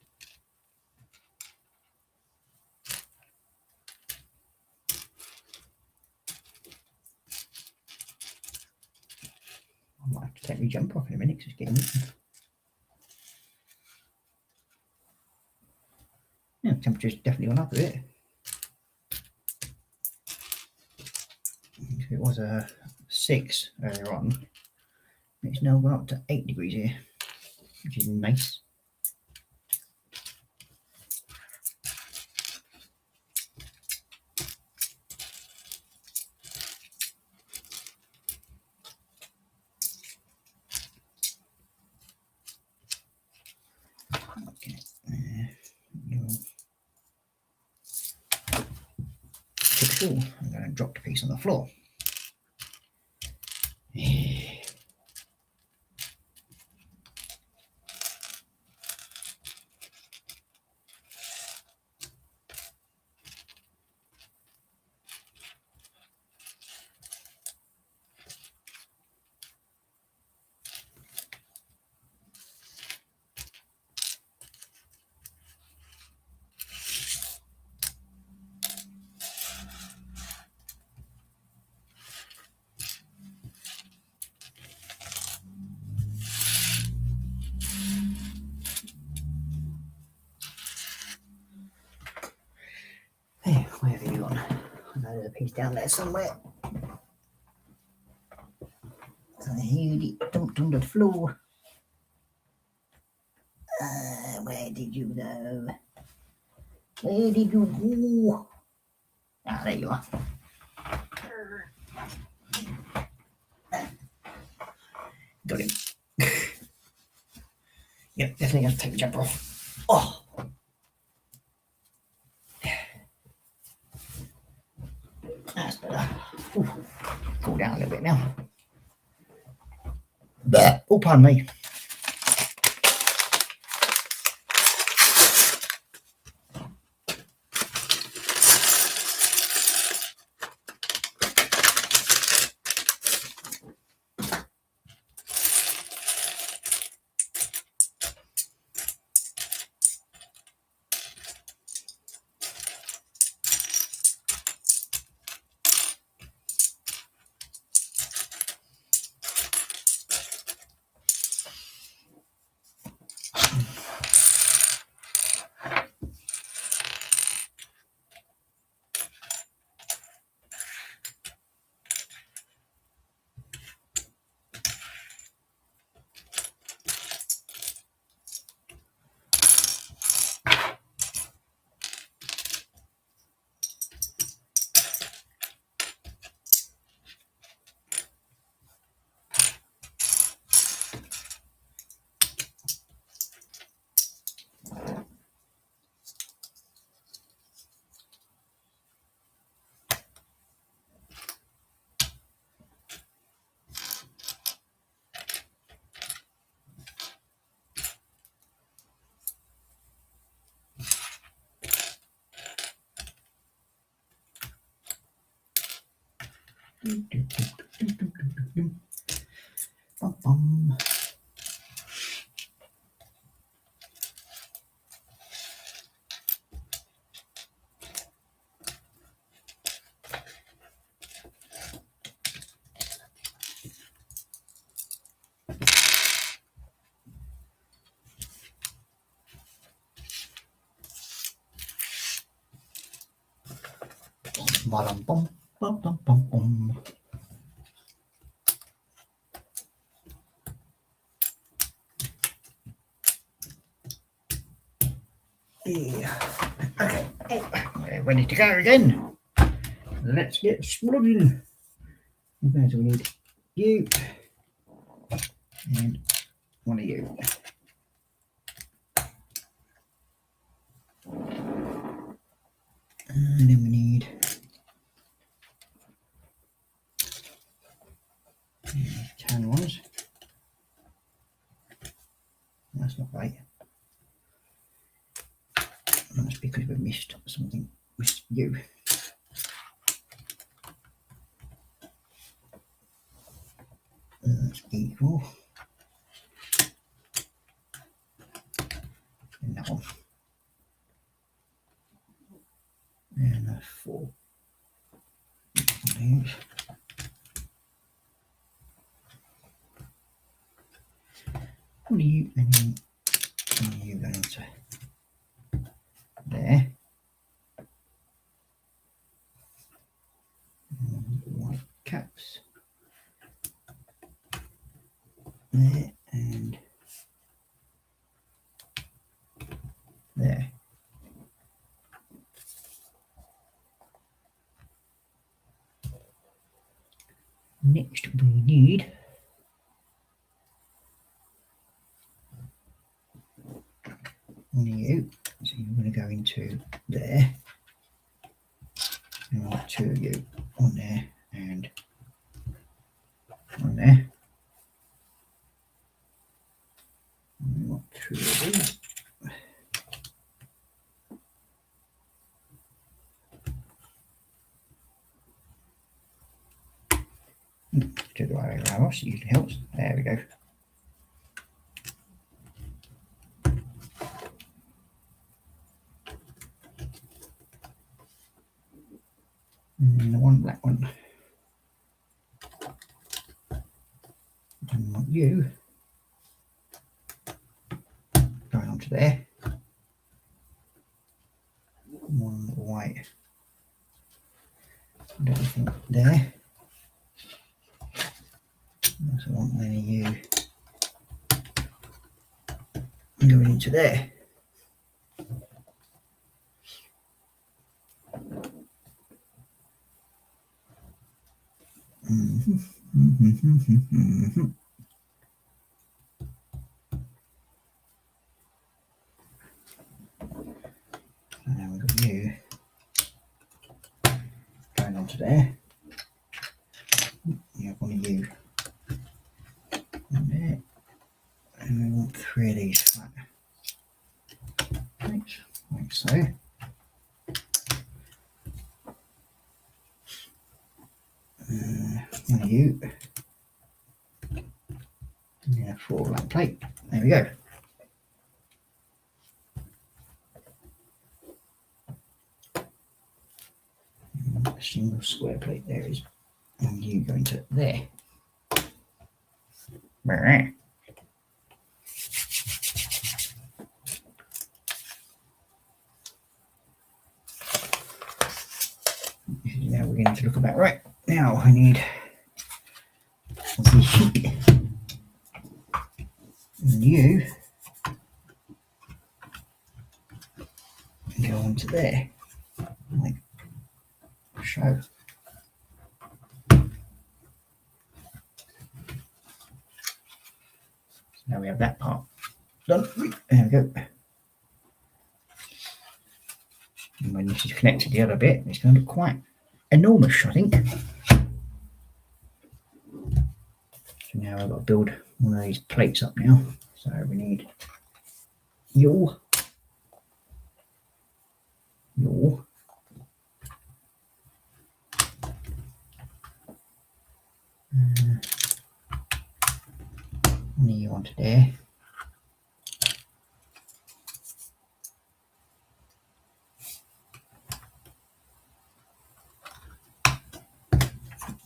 I might have to take my jump off in a minute because it's getting eaten. Yeah, temperature's definitely gone up a bit. It was a 6 earlier on. It's now gone up to 8 degrees here, which is nice. Okay. Typical. I'm going to drop the piece on the floor. Hey, where have you gone? I know there's a piece down there somewhere. I heard it dumped on the floor. Where did you go? Where did you go? Ah, there you are. Got him. Yep, definitely going to take the jumper off. Oh! That's better. Ooh, cool down a little bit now. But, oh, pardon me. Bum, bum. Bum, bum, bum, bum, bum, bum. Yeah. Okay, we're ready to go again. Let's get smoldering. Okay, so we need you and one of you. And then we need tan ones. That's not right. That's because we missed something. Missed you. That's equal. And that one. And that's 4. What are you, and then what are you going to there? And white caps there and there. Next we need one of you, so you're going to go into there, and I want 2 of you on there and on there, and we want 3 of these. Do the right way around, it usually helps. There we go. And the one black one. And want you going onto there. One white. And everything there. So I want many of you going into there. And now we've got you going onto there. You have one of you on there. And we want 3 of these flat. Thanks. Like so. One of you. Yeah, 4 on that plate. There we go. A single square plate there is. And you go into there. Now we're going to look about right. Now I need the sheet. And you go onto there. Like so. Now we have that part done. There we go. And when this is connected to the other bit, it's going to look quite enormous, I think. So now I've got to build one of these plates up now. So we need your You onto there.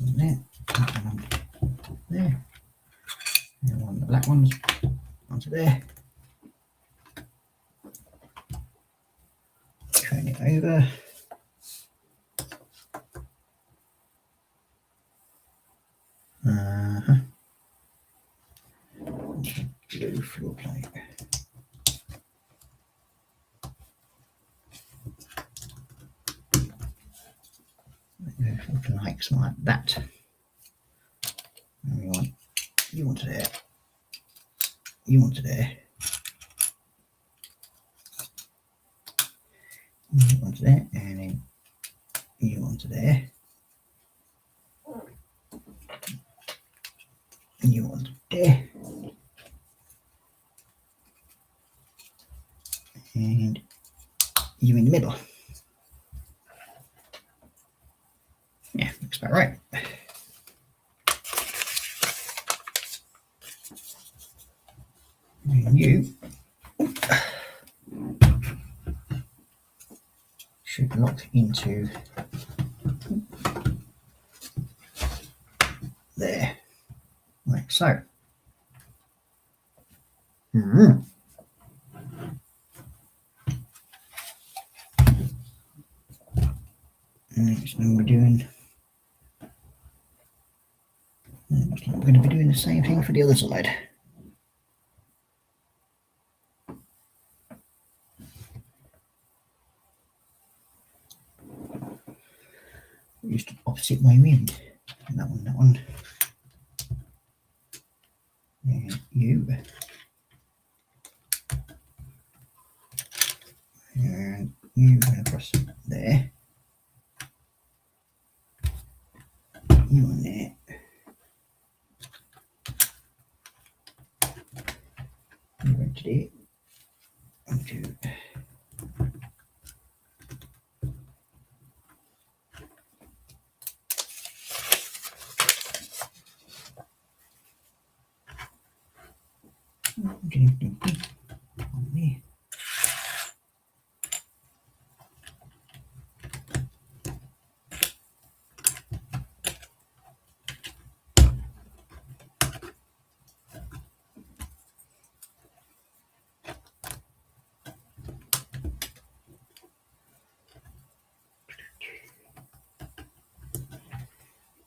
There. There. And one of the black ones onto there. Turn it over. Blue floor plate. Like something like that. And we want you onto there. You onto there. You onto there, and then you onto there. And you onto there. And you in the middle. Yeah, looks about right. And you should lock into there, like so. Next thing we're doing, looks like we're going to be doing the same thing for the other side. Just opposite way round. And that one. And you. And you going across there. You on there. You going to there. Onto on there.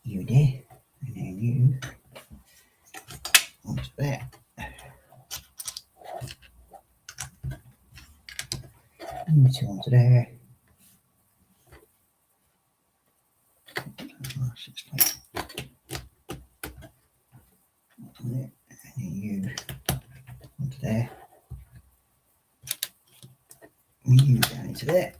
You there, and then you onto there. You two onto there. There, and then you onto there. And you down into there.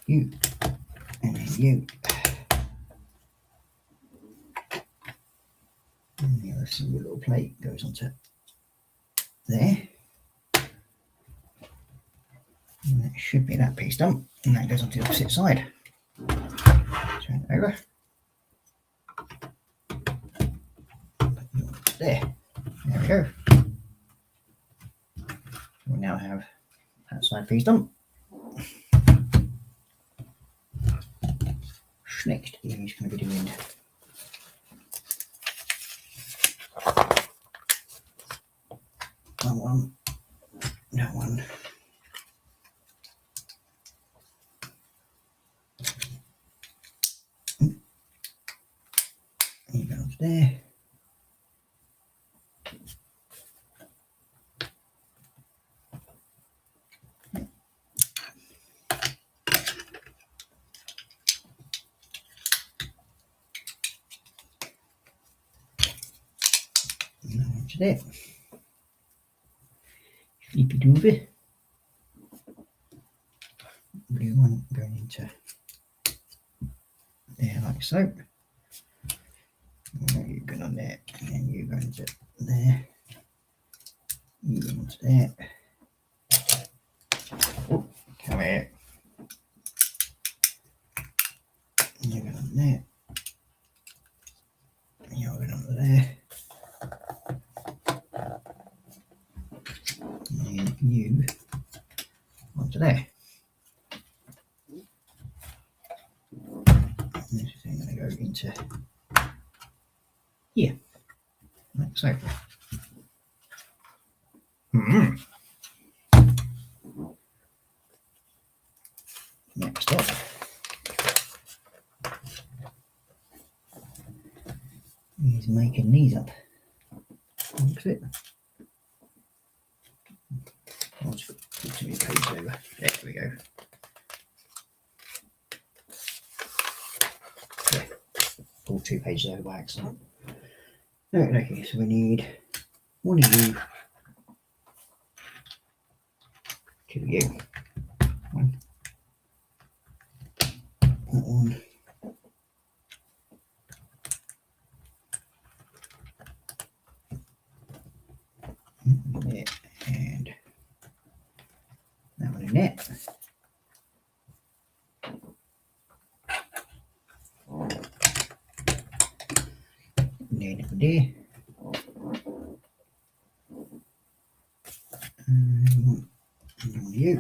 You, and then you. And the other single little plate goes onto there. And that should be that piece done. And that goes onto the opposite side. Turn it over. There. There we go. We now have that side piece done. Next, he's going to be doing that one, that one. And you go up there. Onto there. Flippy doovy. Blue one going into there like so. And you go on there, and then you go into there. You go onto there. Oh, come here. You go on there. You go on there. And you onto there. And this is going to go into here, like so. Next up is making these up. Looks it. I'll just put too many pages over. There we go. Yeah, pull 2 pages over by accident. Okay, so we need one of you, 2 of you, one, that one, there, and that one in there. And then over there. And you.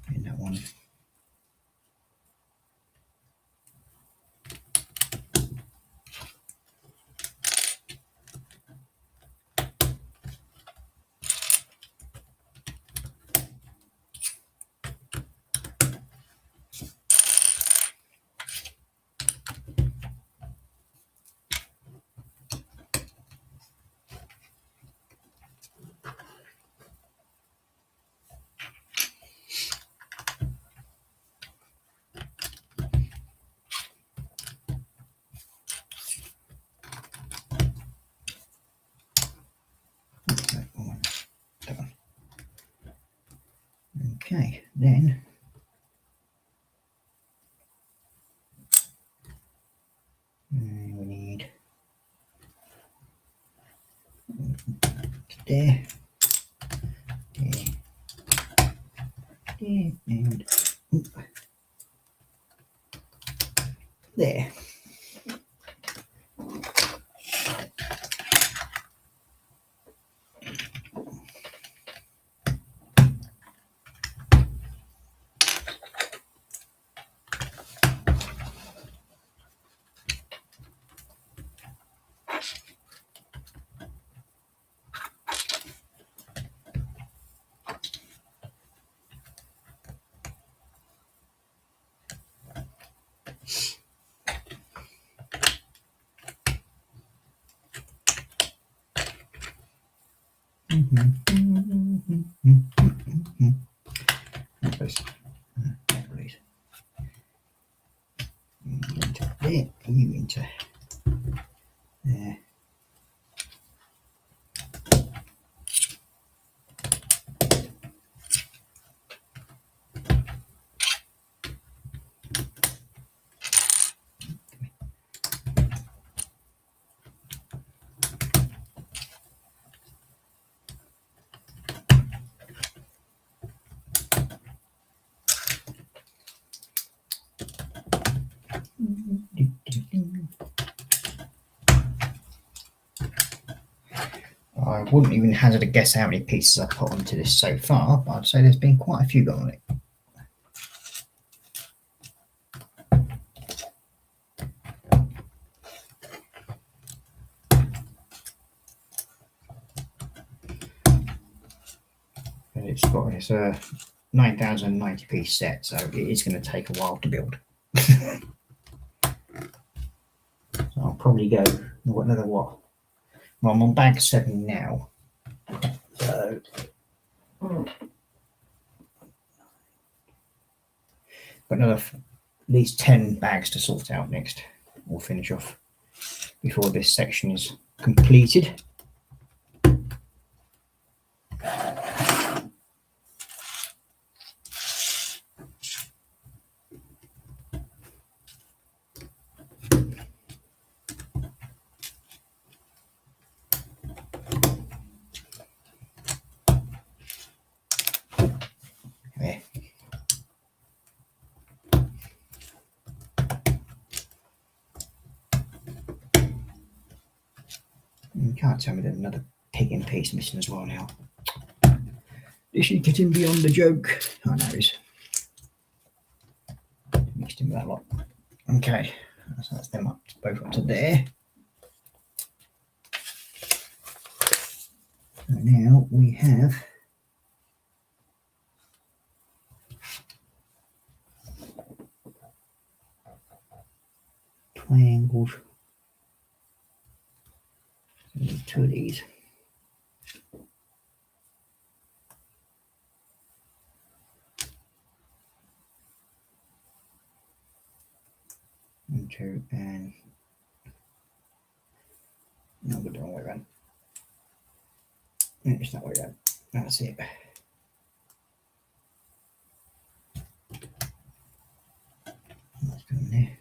And that one. Okay, then we need there, and there. Into there, you into there. I wouldn't even hazard a guess how many pieces I've put onto this so far, but I'd say there's been quite a few got on it. And it's a 9,090 piece set, so it is going to take a while to build. So I'll probably go another what? Well, I'm on bag 7 now, so got another at least 10 bags to sort out next. We'll finish off before this section is completed. can't tell me there's another pig in piece missing as well now. This is getting beyond the joke. I know it's mixed in with that lot. Okay, so that's them up, both up to there. So now we have triangles. So we need 2 of these. And 2, and no, we're the wrong way around. It's that way around. That's it. Let's go in there.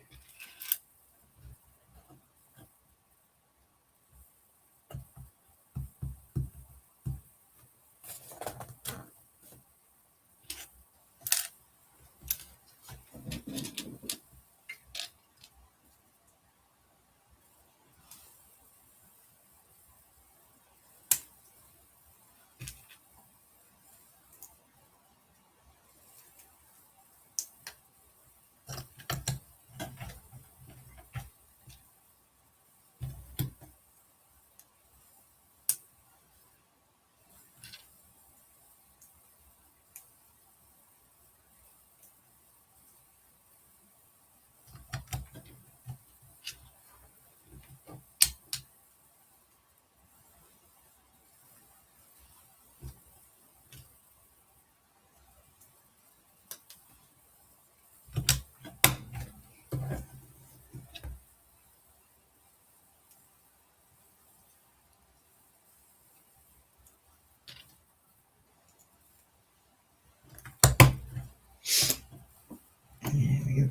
There we go.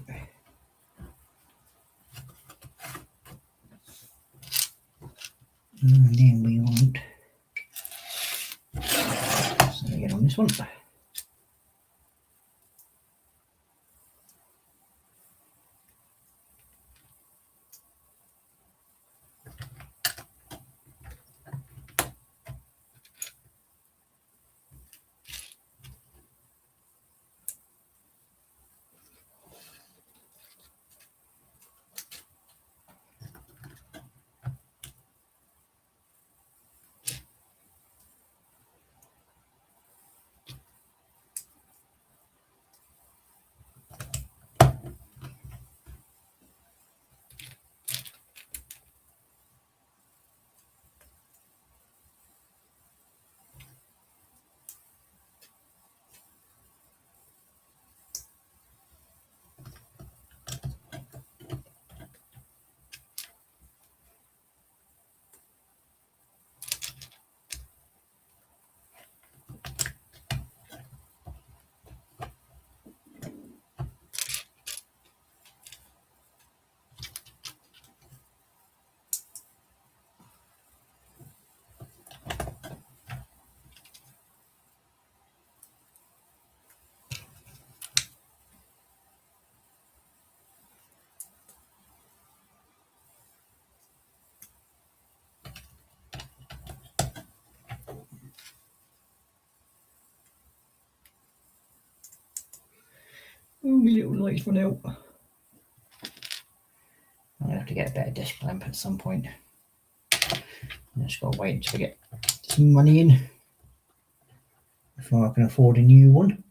And then we want, so we get on this one. Oh, my little lights run out. I'll have to get a better desk lamp at some point. I just got to wait until I get some money in before I can afford a new one.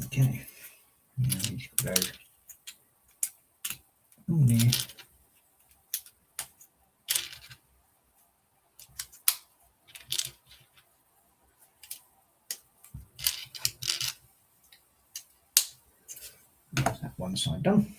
Okay, now we just go on there. That's that one side done.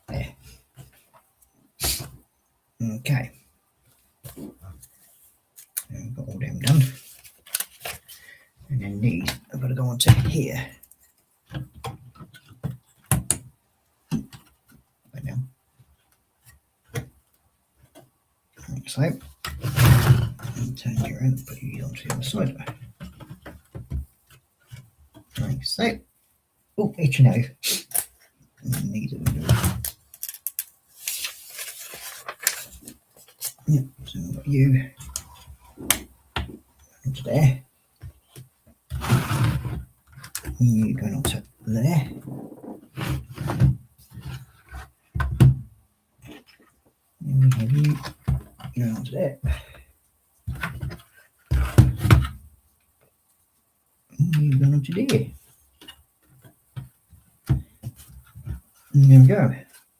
There. Okay. We've got all them done. And then these, I've got to go on to here. Right now. Like so. And turn you around and put you onto the other side. Like so. Oh, itchy nose. And then these are going to do. Yep, so I've got you onto there. You going onto there. And we have you going onto there. And you going onto there. And there we go.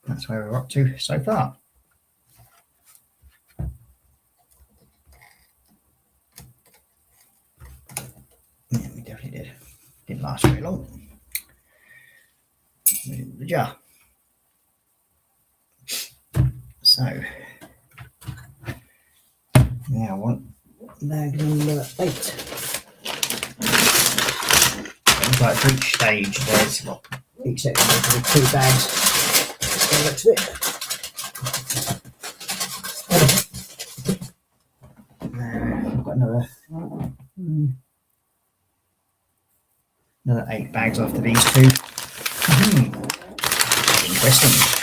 That's where we're up to so far. Yeah, we definitely did. Didn't last very long. Put it in the jar. So now I want bag number 8. Looks like for each stage there's what each section has 2 bags. Let's go back to it. I've got another 8 bags after these 2. Interesting.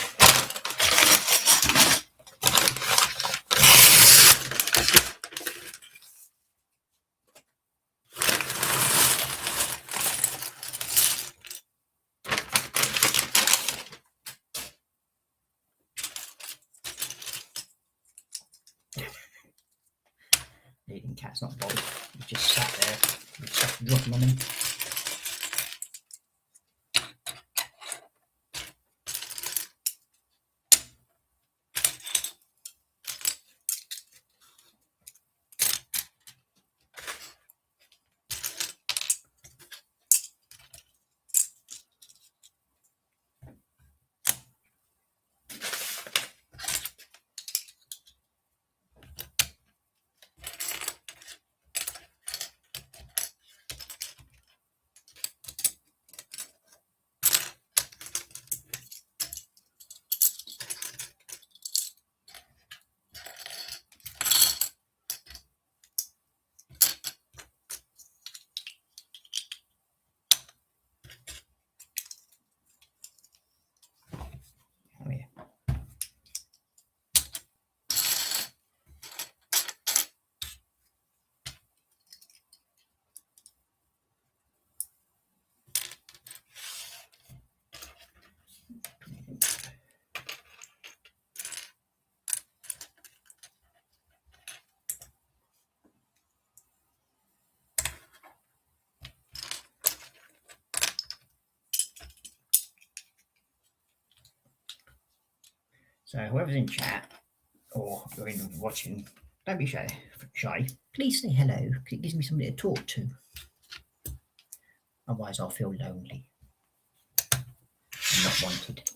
Eating cat's not bothered. He just sat there with stuff dropping on him. Oh yeah. So whoever's in chat or you're even watching, don't be shy. Please say hello, because it gives me somebody to talk to. Otherwise I'll feel lonely and not wanted.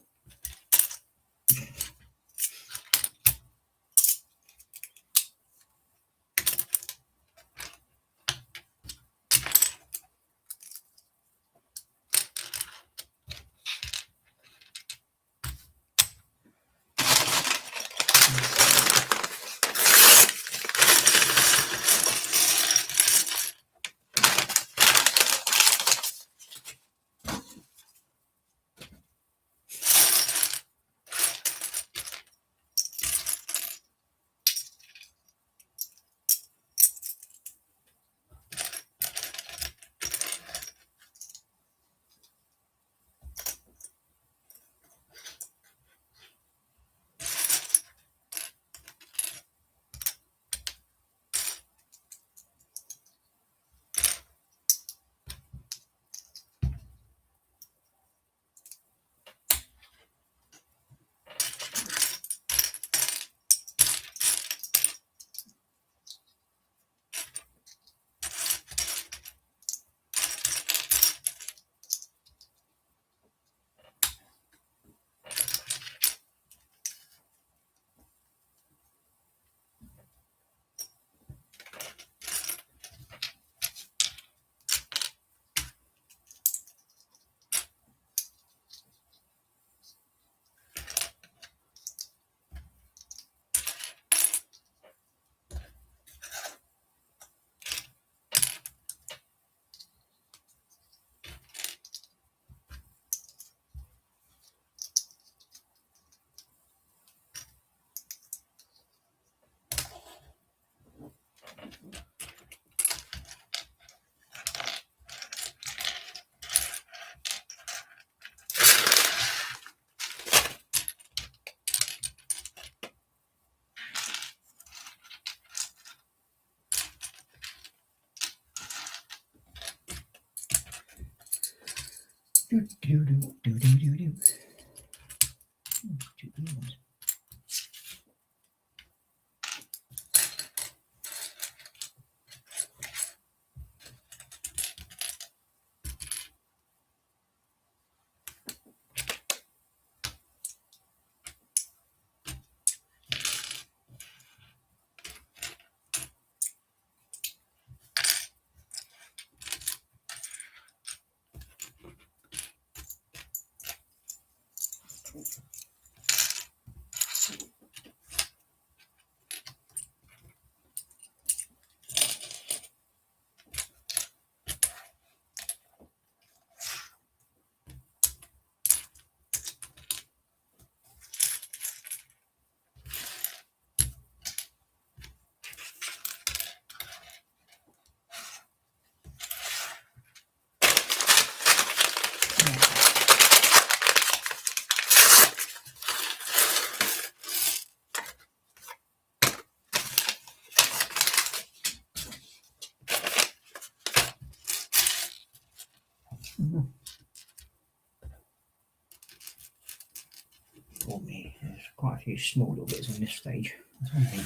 For me, there's quite a few small little bits on this stage. That's one thing.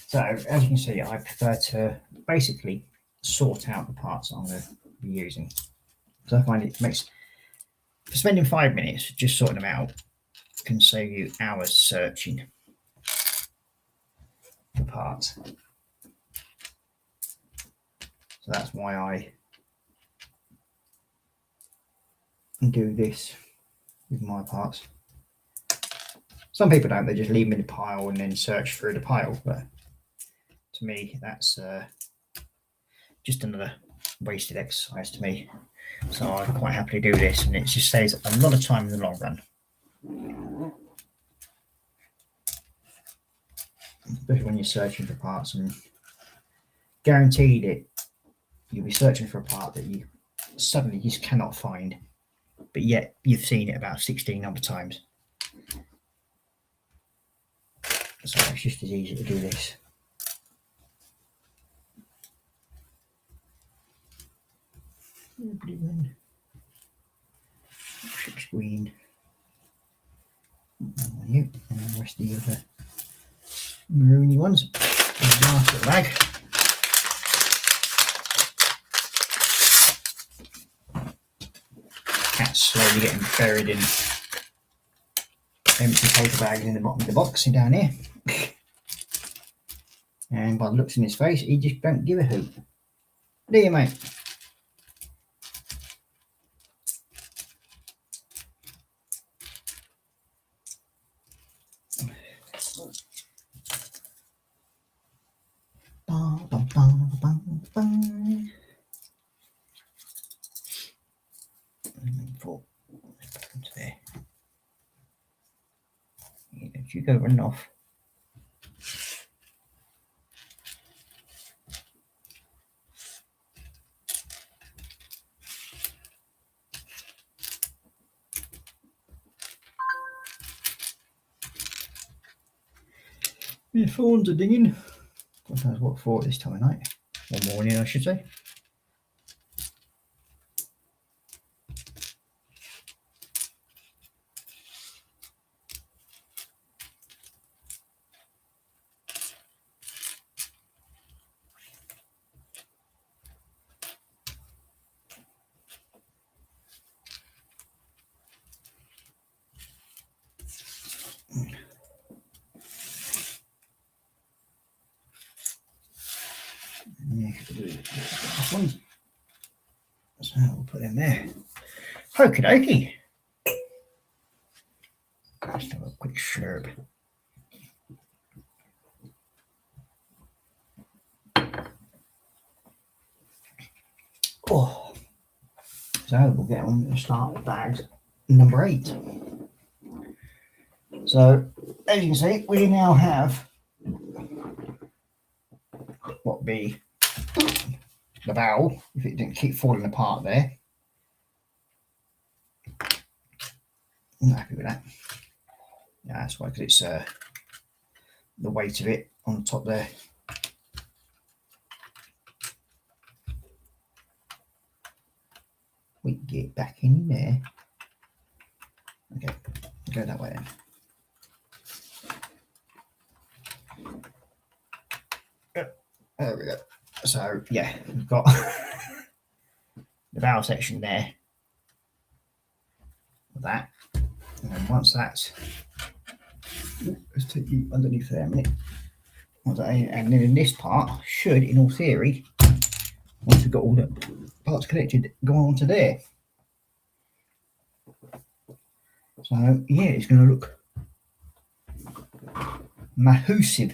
So as you can see, I prefer to basically sort out the parts I'm going to be using. So I find it makes spending 5 minutes just sorting them out can save you hours searching for parts. So that's why I do this with my parts. Some people don't, they just leave them in a pile and then search through the pile, but to me that's just another wasted exercise to me. So I quite happily do this, and it just saves a lot of time in the long run. Especially when you're searching for parts, and guaranteed it, you'll be searching for a part that you suddenly just cannot find, but yet you've seen it about 16 other times. So it's just as easy to do this. Ship's green. And the rest of the other maroony ones. Last little bag. Cat's slowly getting buried in empty paper bags in the bottom of the box down here. And by the looks in his face, he just don't give a hoot. Do you, mate? There. You go running off. My phones are dinging. God knows what for this time of night. Or morning, I should say. So we'll put them there. Okie dokie. Just have a quick slurp. So we'll get on and start bags number 8. So as you can see, we now have what would be the valve if it didn't keep falling apart there. I'm not happy with that. Yeah, that's why, because it's the weight of it on the top there. We can get back in there. Okay, go that way then. There we go. So yeah, we've got the valve section there. That, and then once that's, let's take you underneath there a minute. And then in this part should, in all theory, once we've got all the parts connected, go on to there. So yeah, it's going to look massive.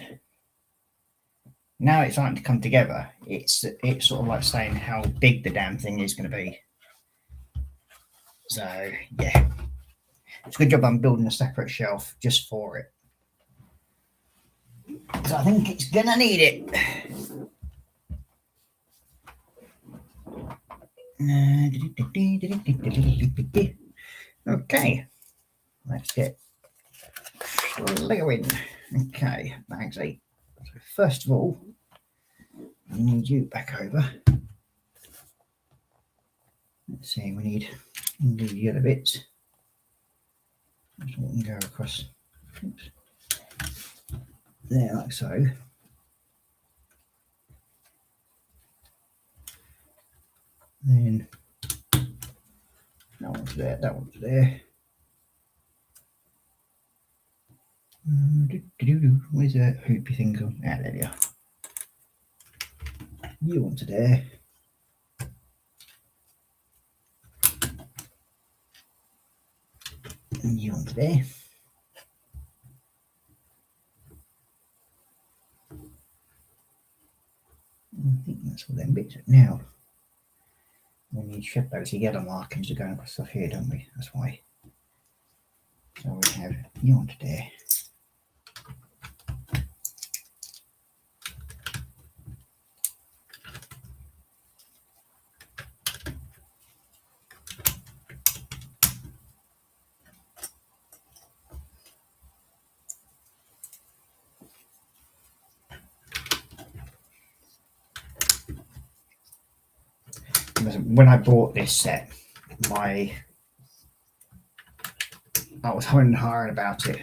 Now it's starting to come together. It's sort of like saying how big the damn thing is going to be. So yeah, it's a good job I'm building a separate shelf just for it. So I think it's gonna need it. Okay, let's get Legoing. Okay, bags 8. So first of all, I need you back over. Let's see, we need the other bits. So we can go across. Oops. There, like so. Then that one's there, that one's there. Where's that hoopy thing gone? Ah, there we are. You onto there. And you onto there. I think that's all them bits. Now, we need to ship those together markings to go across stuff here, don't we? That's why. So we have you onto there. When I bought this set, I was humming and hawing about it,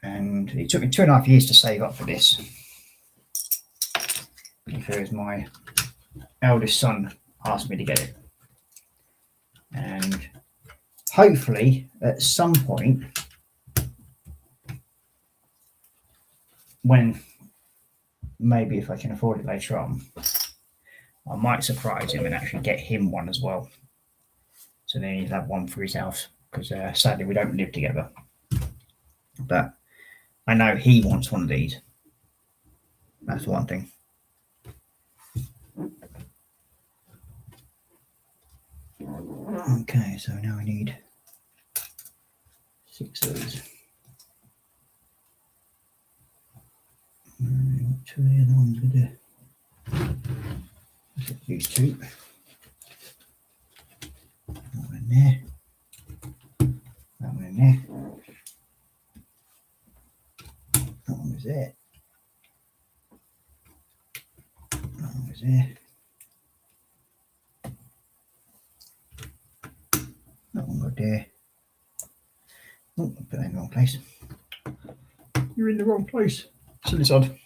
and it took me 2.5 years to save up for this because my eldest son asked me to get it, and hopefully at some point when maybe if I can afford it later on, I might surprise him and actually get him one as well. So then he'll have one for his house, because sadly we don't live together. But I know he wants one of these. That's the one thing. Okay, so now I need 6 of those. Two of the other ones we do. These 2. That one in there. That one in there. That one was there. That one was there. That one got there. Oh, I put that in the wrong place. You're in the wrong place. Silly sod.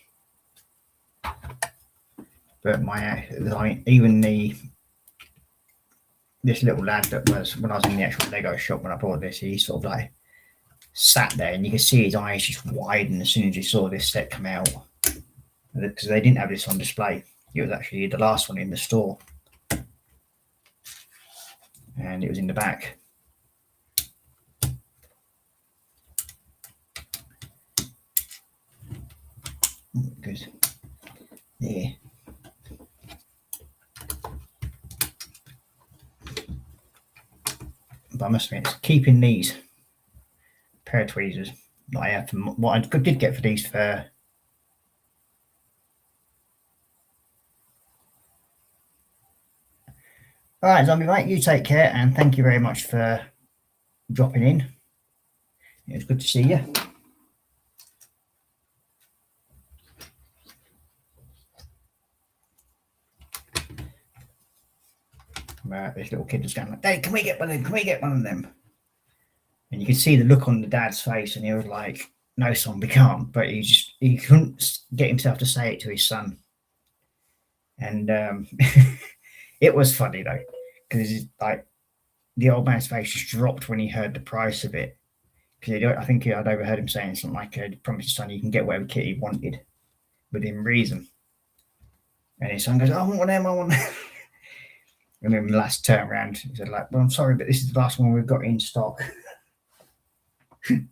But even this little lad that was, when I was in the actual Lego shop when I bought this, he sort of like sat there and you could see his eyes just widen as soon as he saw this set come out, because they didn't have this on display. It was actually the last one in the store, and it was in the back. Good. There. I must admit, it's keeping these pair of tweezers that I had from what I did get for these for. All right, Zombie Mate, you take care, and thank you very much for dropping in. It was good to see you. This little kid was going like, "Dad, can we get one of them? Can we get one of them?" And you could see the look on the dad's face, and he was like, "No, son, we can't." But he couldn't get himself to say it to his son. And it was funny though, because like the old man's face just dropped when he heard the price of it. Because I think I'd overheard him saying something like, "He promised his son you can get whatever kit he wanted within reason." And his son goes, "I want one of them, I want them." And then the last turn around, he said, like, "Well, I'm sorry, but this is the last one we've got in stock." And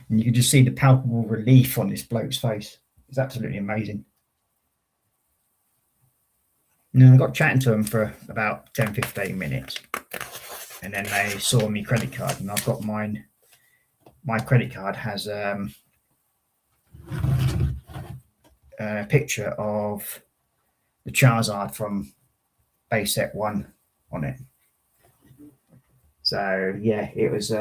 you could just see the palpable relief on this bloke's face. It's absolutely amazing. And then I got chatting to him for about 10-15 minutes. And then they saw my credit card, and I've got mine. My credit card has a picture of the Charizard from base set 1 on it. So yeah, it was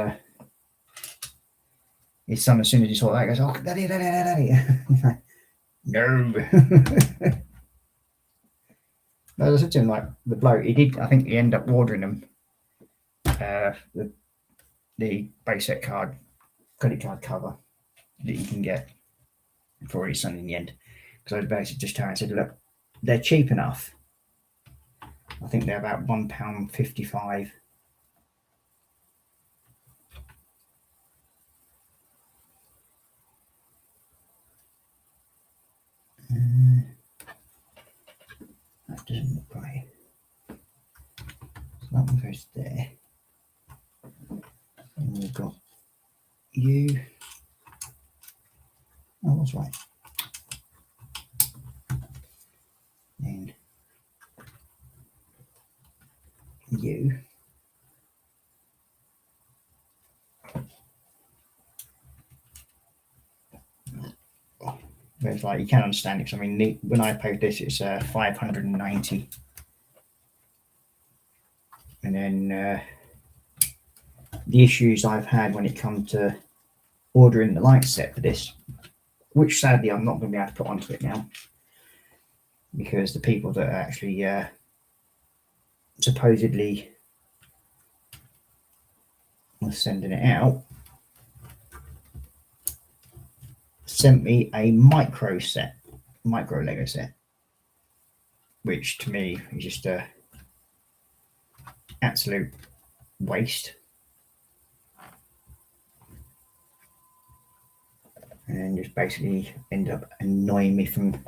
his son, as soon as he saw that, goes, "Oh, daddy, daddy, daddy." No. As I said to him, like, the bloke, I think he ended up ordering them the base set credit card cover that you can get for his son in the end. Because I basically just turned and said, "Look, they're cheap enough. I think they're about £1.55. That doesn't look right. So that one goes there. And we've got you. Oh, that's right. And you. But it's like, you can't understand it, because I mean, when I paid this, it's 590. And then the issues I've had when it comes to ordering the light set for this, which sadly I'm not going to be able to put onto it now, because the people that are actually supposedly are sending it out sent me a micro Lego set, which to me is just a absolute waste. And just basically ended up annoying me from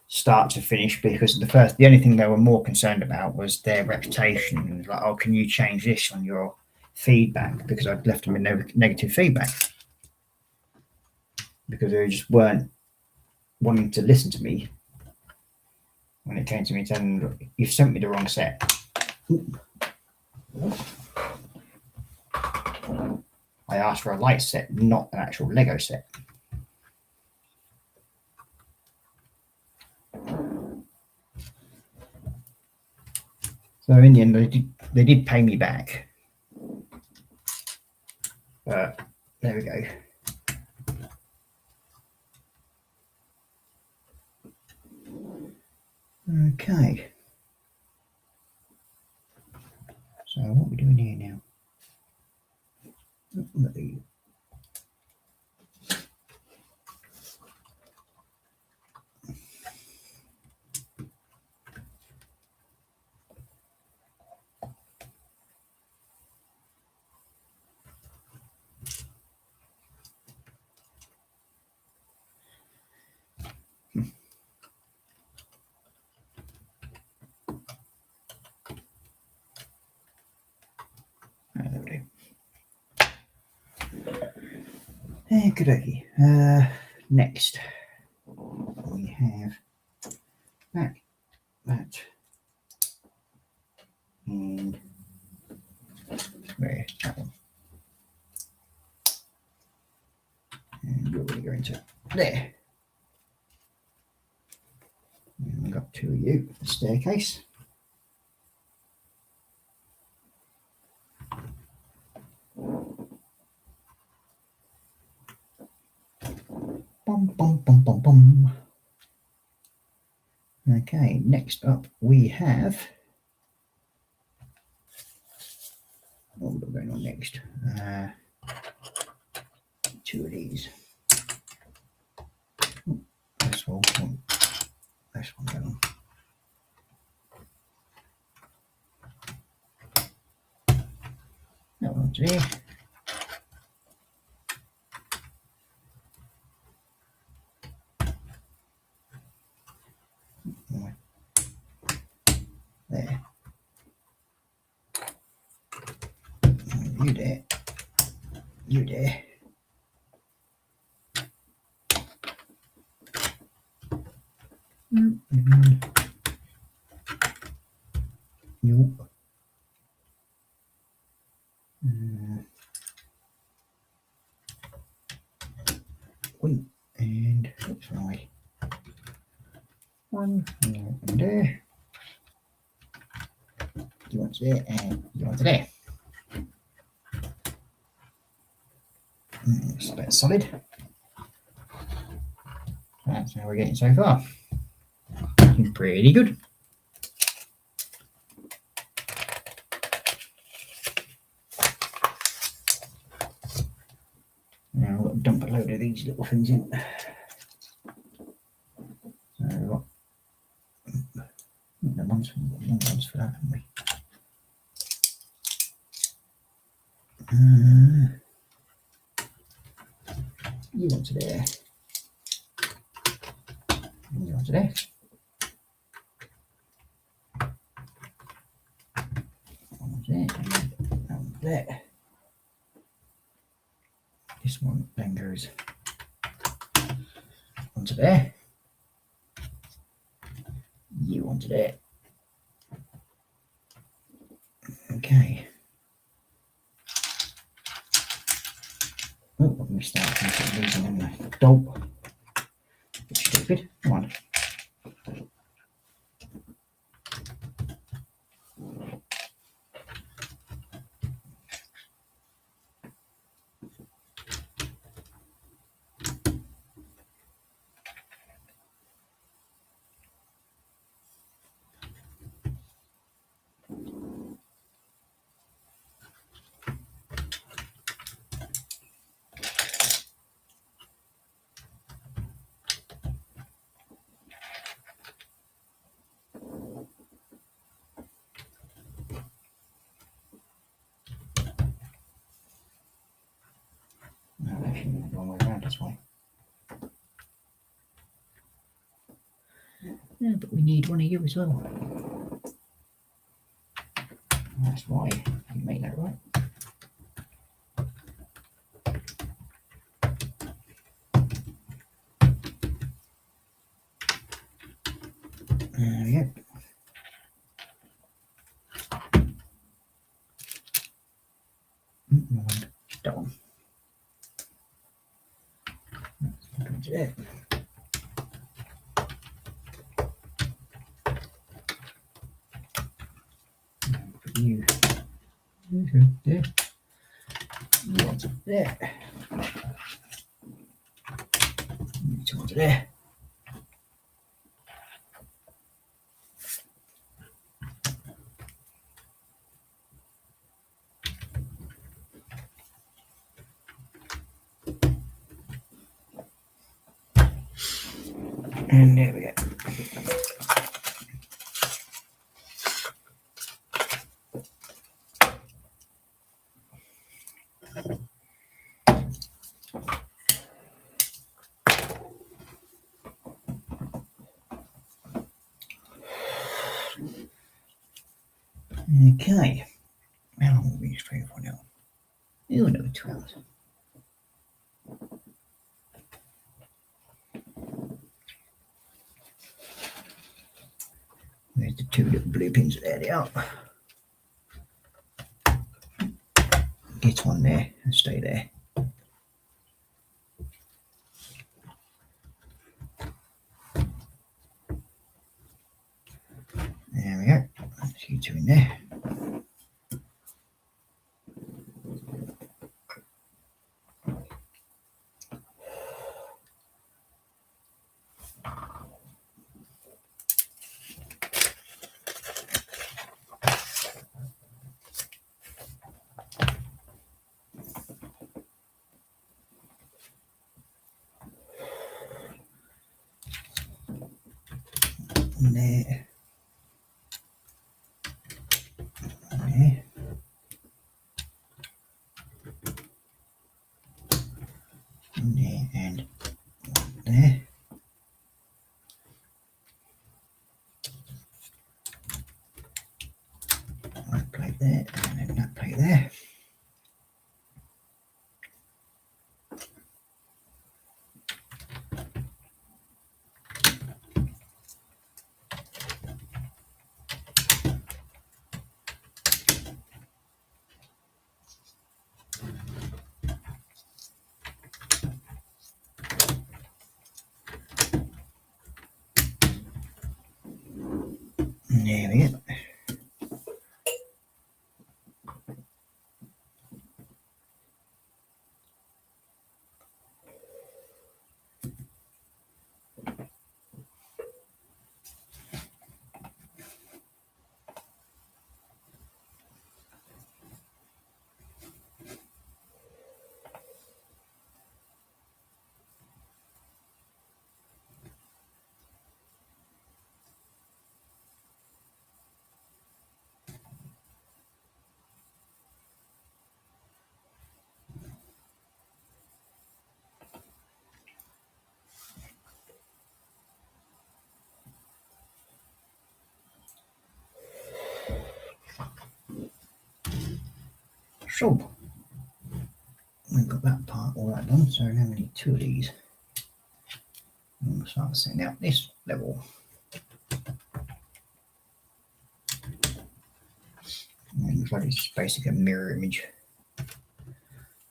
start to finish, because the only thing they were more concerned about was their reputation. Like, "Oh, can you change this on your feedback?" Because I'd left them with negative feedback, because they just weren't wanting to listen to me when it came to me telling them, "You've sent me the wrong set." I asked for a light set, not an actual Lego set. So in the end, they did pay me back. But there we go. Okay. So what are we doing here now? Good okay. Next, we have that, and into there. And I've got 2 of you for the staircase. Bum, bum, bum, bum, bum. Okay, next up we have, what we're going on next? 2 of these. This one going on. That one's there. There. You there. You there. You. One and oops, wrong way. One and there. You want to there and you want to there. So that's solid. That's how we're getting so far. Looking pretty good. Now I've got to dump a load of these little things in. So the ones for that, haven't we? You want to there. You want to there. One there and there. This one then goes onto there. You onto there. Okay. Oh, I've missed out on losing in the dope. It's stupid. Come on. No, actually, the wrong way around this way. Yeah, but we need one of you as well. That's why you made that right. There we go. That one. There. You. Okay. There. You want it there. You want it there. And there we go. Okay. How long will we use training for now? Oh, no, 2 hours. There's the 2 little blue pins. There they are. Get on there and stay there. And there. And there. And there and there. That plate there, and then that plate there. And there we go. So we've got that part all that done, so now we need two of these. And we'll start setting out this level. And it looks like it's basically a mirror image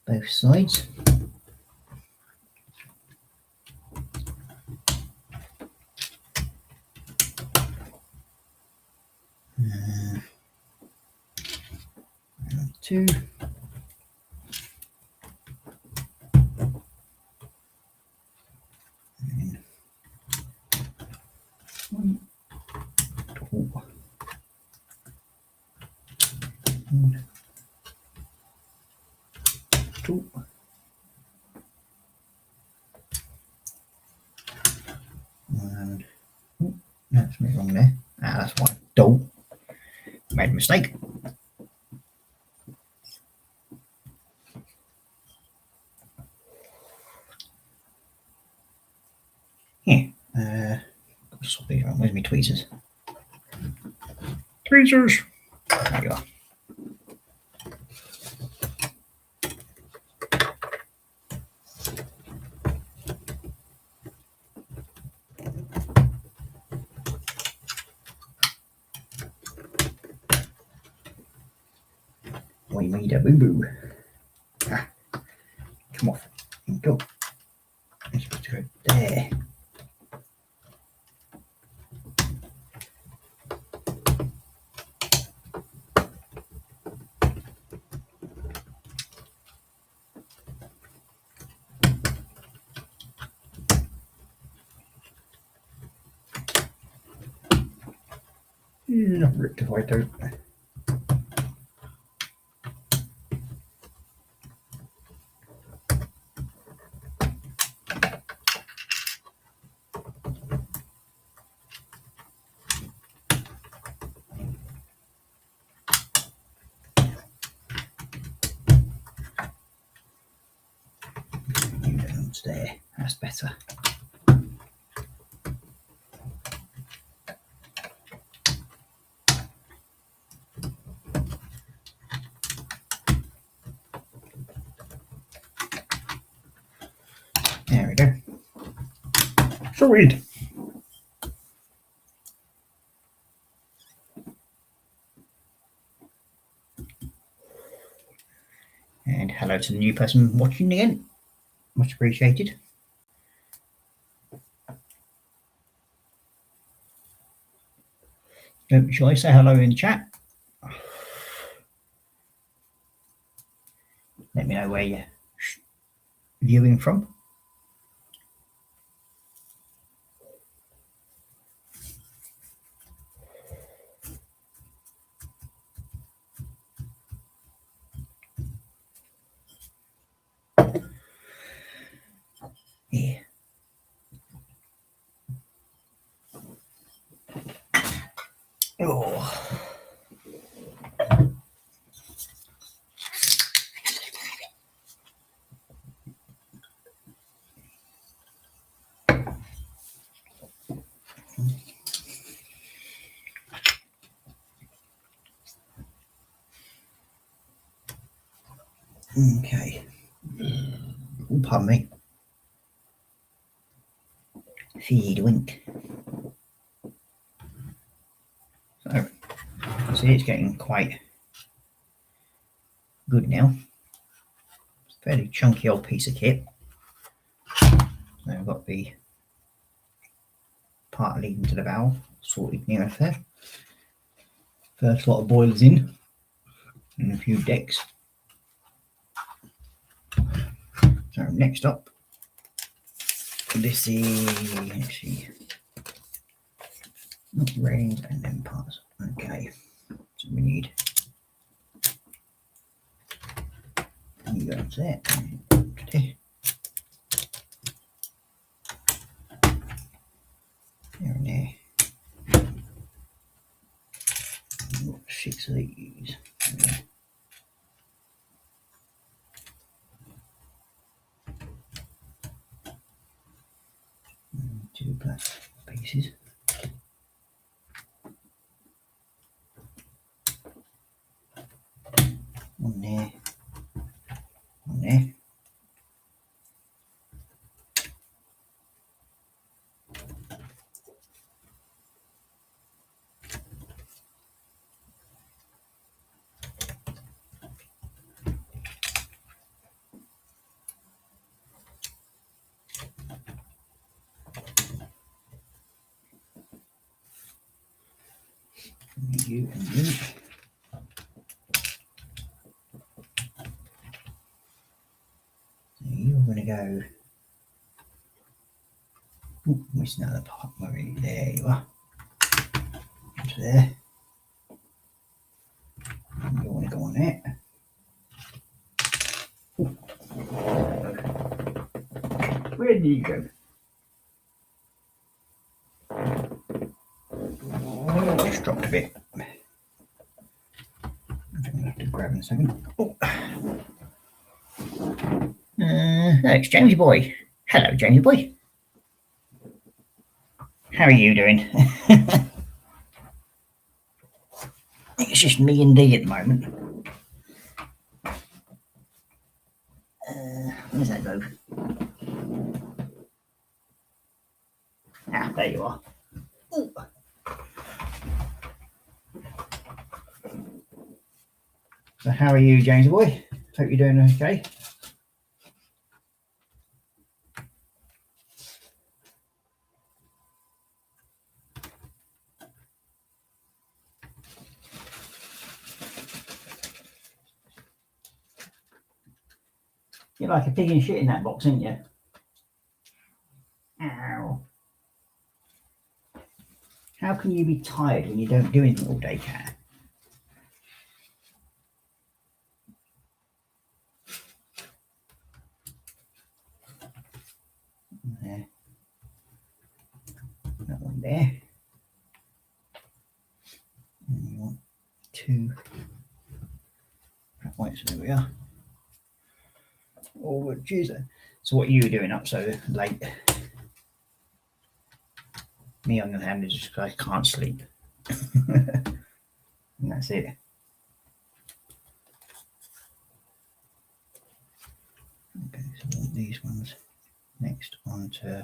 both sides. Two. And one, two, one, two. And oh, that's something wrong there. That's why. Don't. Made a mistake. Yeah. Got to swap these around. Where's my tweezers? Tweezers. There you are. We made a boo-boo. Ah, come off. There you go. It's supposed to go there. Not rectified though. There, that's better. There we go. Sorted. And hello to the new person watching again. Much appreciated. Shall I say hello in the chat? Let me know where you're viewing from. Yeah. Okay. Oh, pardon me. Feed wink. So, see, it's getting quite good now. It's a fairly chunky old piece of kit. So I've got the part leading to the valve sorted near enough there. First lot of boilers in, and a few decks. So next up, this is actually not range and then parts. Okay, so we need you go to there. Okay. There and there. We've got 6 of these. And 2 black pieces. One there. One there. You and you. So you're going to go. Ooh, missing another part. Marie. There you are. Into there. And you want to go on there. Ooh. Where did you go? Just dropped a bit. I'm going to have to grab in a second. Oh. It's Jamesy Boy. Hello, Jamesy Boy. How are you doing? It's just me and Dee at the moment. Where's that go? Ah, there you are. Ooh. So how are you, Jamesy Boy? Hope you're doing okay. You're like a pig in shit in that box, aren't you? Ow. How can you be tired when you don't do anything all day, cat? There. That one there. And you want 2 whites. There we are. Oh, Jesus. So what are you doing up so late? Me, on the other hand, is just I can't sleep. And that's it. Okay, so we want these ones next onto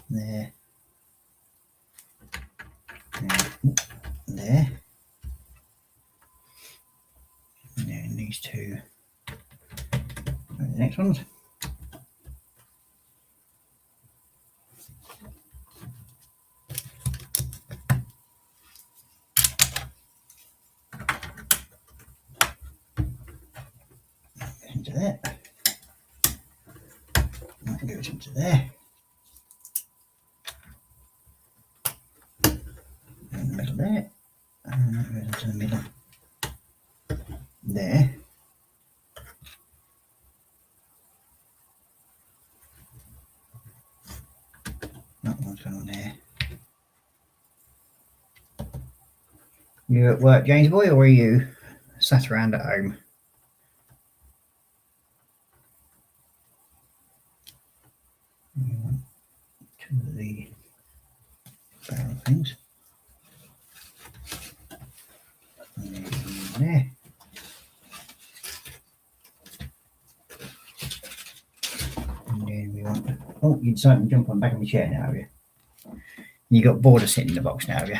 there. And there. And then these 2. And the next ones. Into there. That goes into there. In the middle there. And that goes into the middle there. That one's going on there. You at work, James Boy, or are you sat around at home? You want 2 of the barrel things. there. And then we want. Oh, you decided to jump on the back of my chair now, have you? You got bored of sitting in the box now, have you?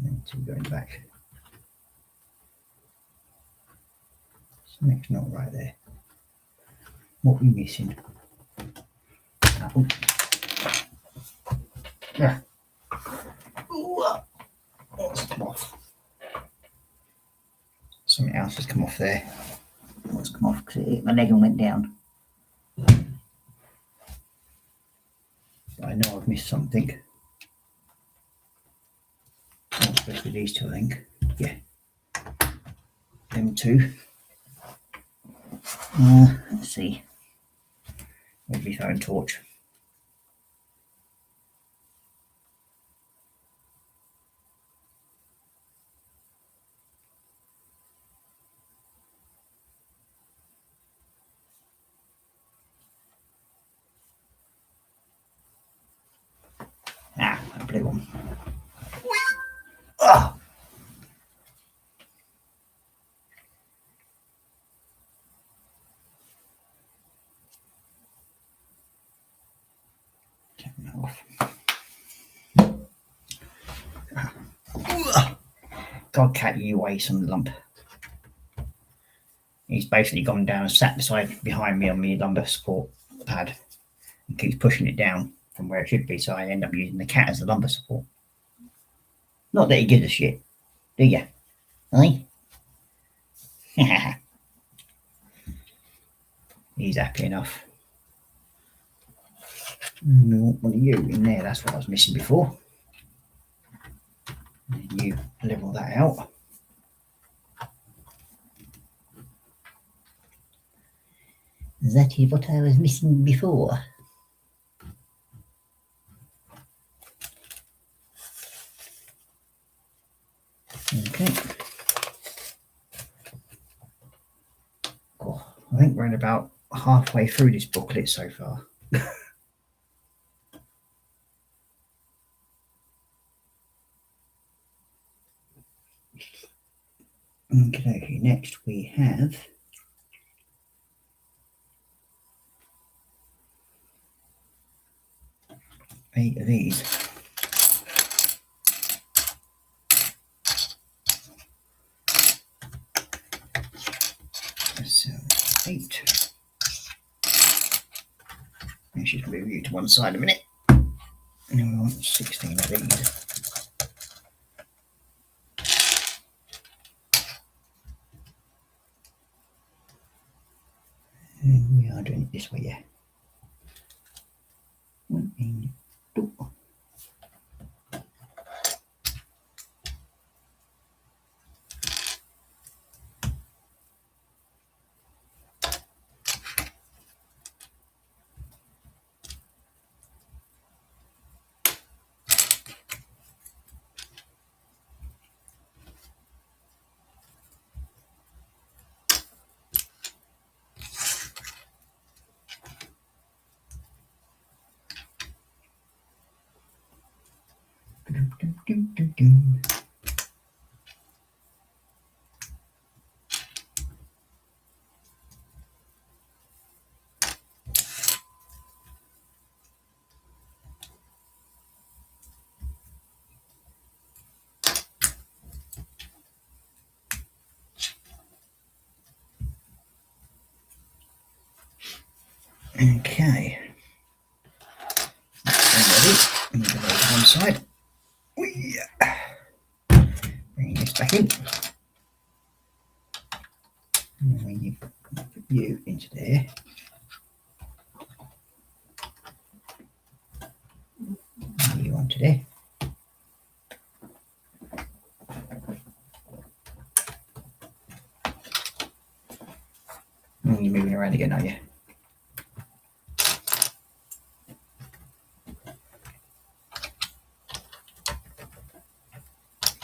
And so we go in the back. Something's not right there. What are we missing? Oh. Yeah. What's come off? Something else has come off there. What's come off? Because it hit my leg and went down. But I know I've missed something. Oh, especially these two, I think. Yeah. Them two. Let's see. With my phone torch. Ah, that blue one. Ah! Take that off. God, cat, you weigh some lump. He's basically gone down and sat beside behind me on my lumbar support pad and keeps pushing it down from where it should be, so I end up using the cat as the lumbar support. Not that he gives a shit, do you? Eh? He's happy enough. We want one of you in there, that's what I was missing before. And you level that out. Is that what I was missing before? Okay. Oh, I think we're in about halfway through this booklet so far. Okay, next we have eight of these. So 8. Let's just move you to one side a minute. And then we want 16 of these. And we are doing it this way, yeah. 1 and 2. Okay. Ready? I'm going to go to one side. Bring this back in. And when you put you into there. And you onto there. And you're moving around again, are you?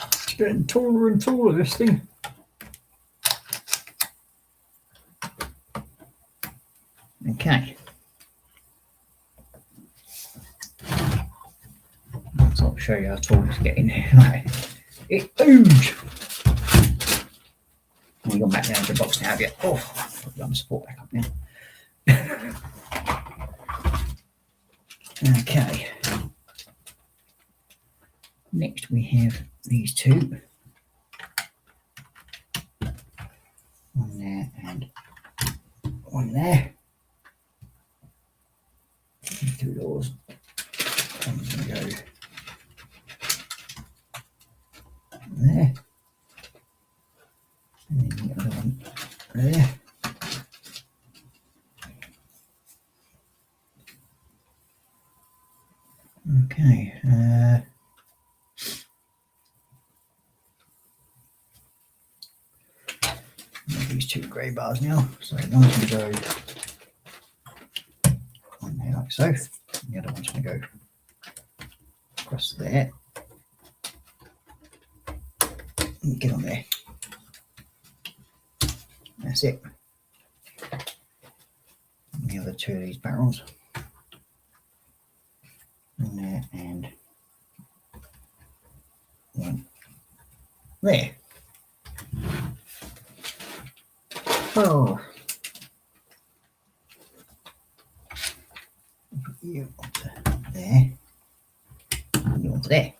It's getting taller and taller, this thing. Okay. I'll show you how tall it's getting. Right. It's huge. You've gone back down to the box now, have you? Oh, I've got the support back up now. Okay. Next we have these two. One there and one there. Two doors. One's going to go there. And then the other one there. Okay. These two grey bars now. So one's going to go on there like so. And the other one's going to go across there. And get on there. That's it. And the other two of these barrels. In there and one there. Oh, put you onto there, and you onto there.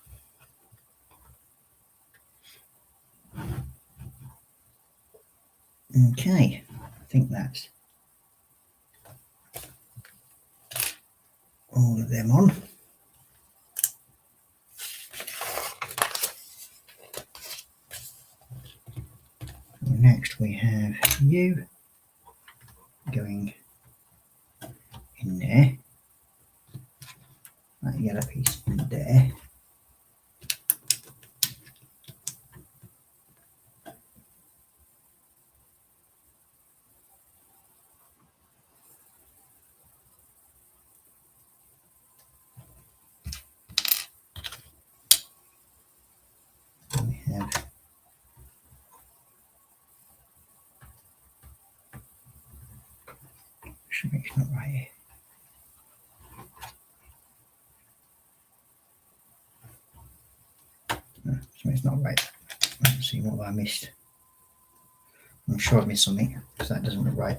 Okay, I think that's all of them on. Next we have you going in there, that yellow piece in there. And we have it's not right here. No, something's not right. Let's see what I missed. I'm sure I missed something because that doesn't look right.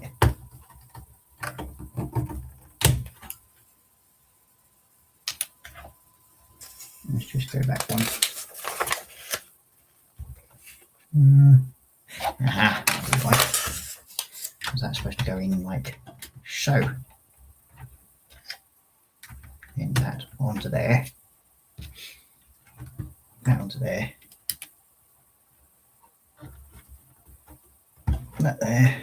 Let's just go back one. Aha, right. Is that supposed to go in like so? In that onto there, that onto there, that there,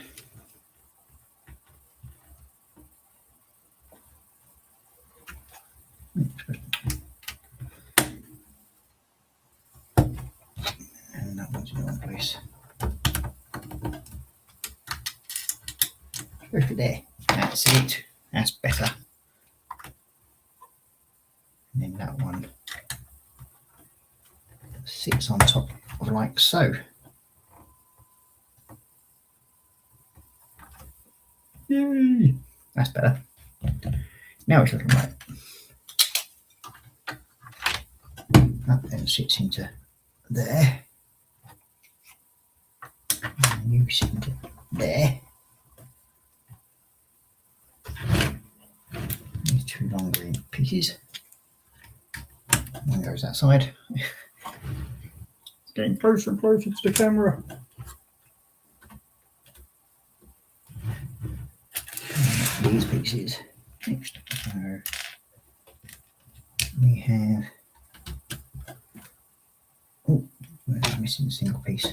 and that one's in the wrong place. Go for there. That's it. That's better. And then that one sits on top of like so. Yay! That's better. Now it's looking right. That then sits into there. And you sit into there. These two long green pieces. One goes that side. It's getting closer and closer to the camera. And these pieces next. So we have. Oh, we're missing a single piece.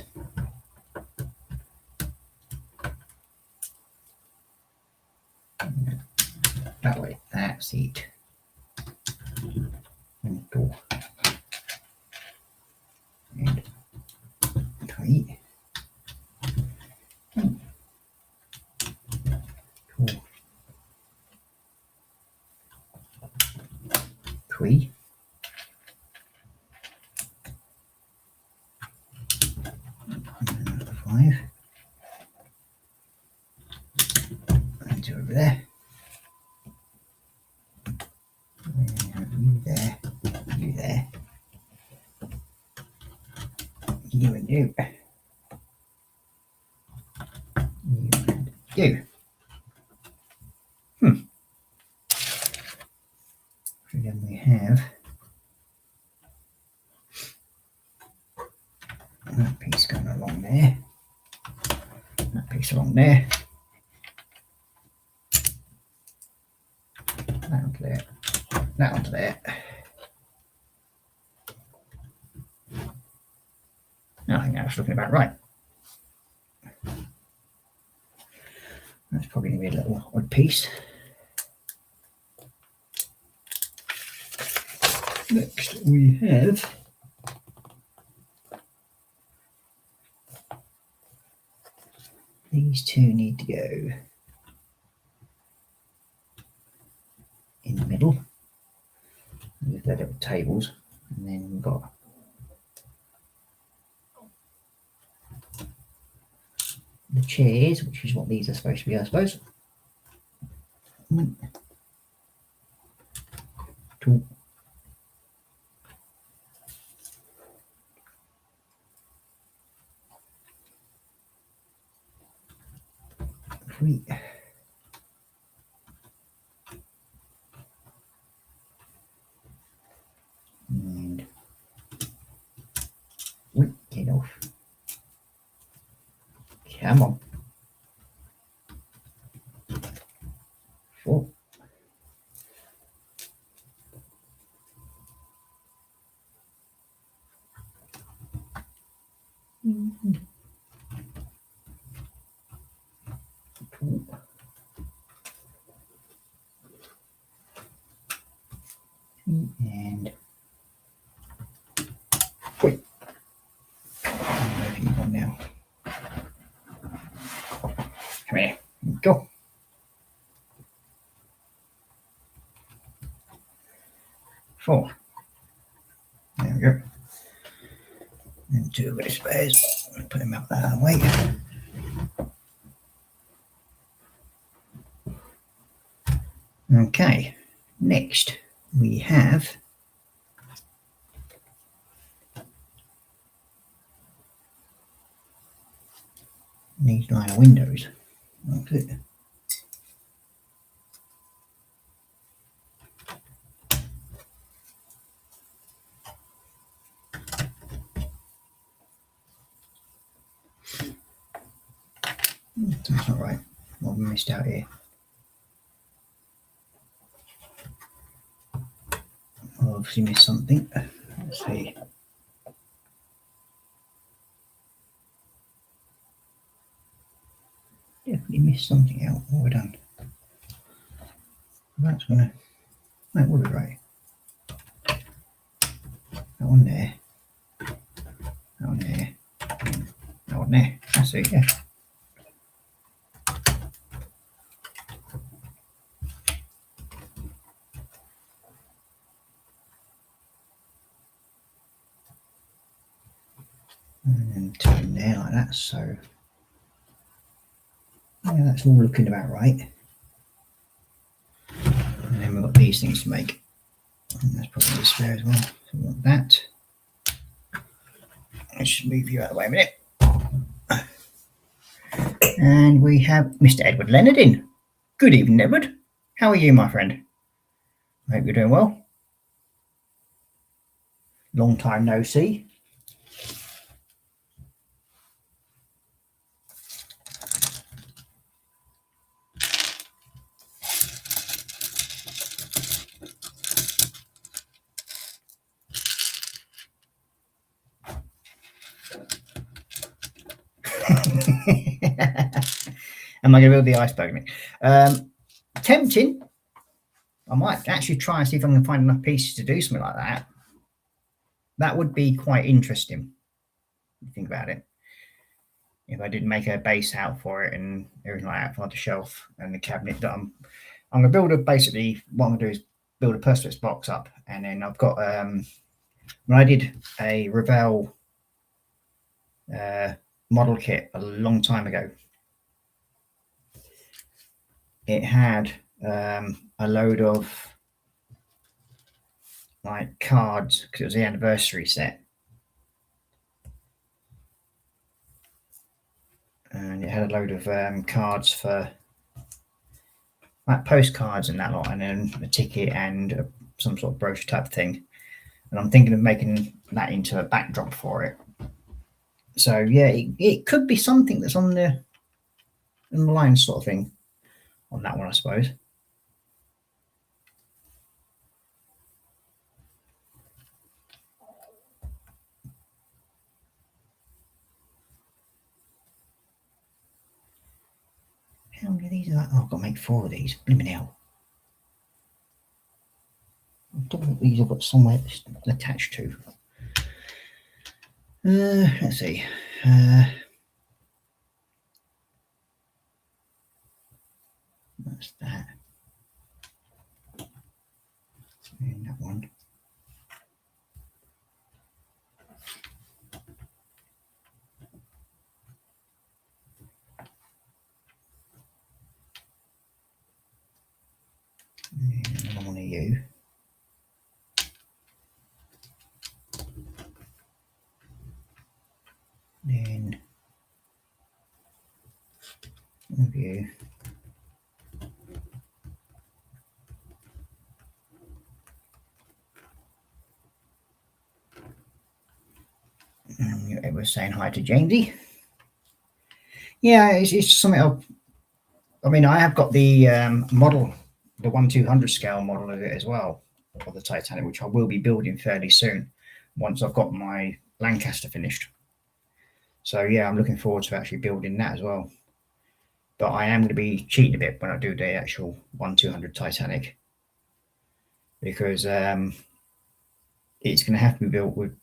That way, that's it. And door. And three. Four. Three. And 5. And 2 over there. You there, you there. You. You. So then we have that piece going along there, that piece along there, that onto there, that onto there. I think that's looking about right. That's probably going to be a little odd piece. Next we have these two need to go in the middle with their little tables, and then we've got the chairs, which is what these are supposed to be, I suppose. Two. 3. And get off. Come on. 4. And 2. And 3. Where have you gone now? Come here. Go. 4. There we go. And 2 of those spares. Put them out that way. Okay. Next we have these line of windows. That's it. That's not right. What have we missed out here? I've obviously missed something. Let's see. Definitely missed something out. What have we done? That's gonna. That would be right. That one there. That one there. That one there. That's it. Yeah. And then 2 in there like that. So yeah, that's all looking about right. And then we've got these things to make. And that's probably the spare as well. So we want that. Let's just move you out of the way a minute. And we have Mr. Edward Leonard in. Good evening, Edward. How are you, my friend? I hope you're doing well. Long time no see. Am I going to build the iceberg? Tempting. I might actually try and see if I can find enough pieces to do something like that. That would be quite interesting. If you think about it. If I did make a base out for it and everything like that for the shelf and the cabinet that I'm going to build basically what I'm going to do is build a Perspex box up, and then I've got when I did a Revell model kit a long time ago, it had a load of like cards because it was the anniversary set, and it had a load of cards for like postcards and that lot, and then a ticket and some sort of brochure type thing. And I'm thinking of making that into a backdrop for it. So yeah, it could be something that's on the line sort of thing on that one, I suppose. How many of these are that? Oh, I've got to make 4 of these. Blimmin' hell. I don't think these have got somewhere attached to. Let's see. That's that. And that one. And another one of you. Then of you. It was saying hi to Jamesy. Yeah, it's something. I mean, I have got the model, the 1/200 scale model of it as well, of the Titanic, which I will be building fairly soon once I've got my Lancaster finished. So yeah, I'm looking forward to actually building that as well. But I am going to be cheating a bit when I do the actual 1/200 Titanic, because it's going to have to be built with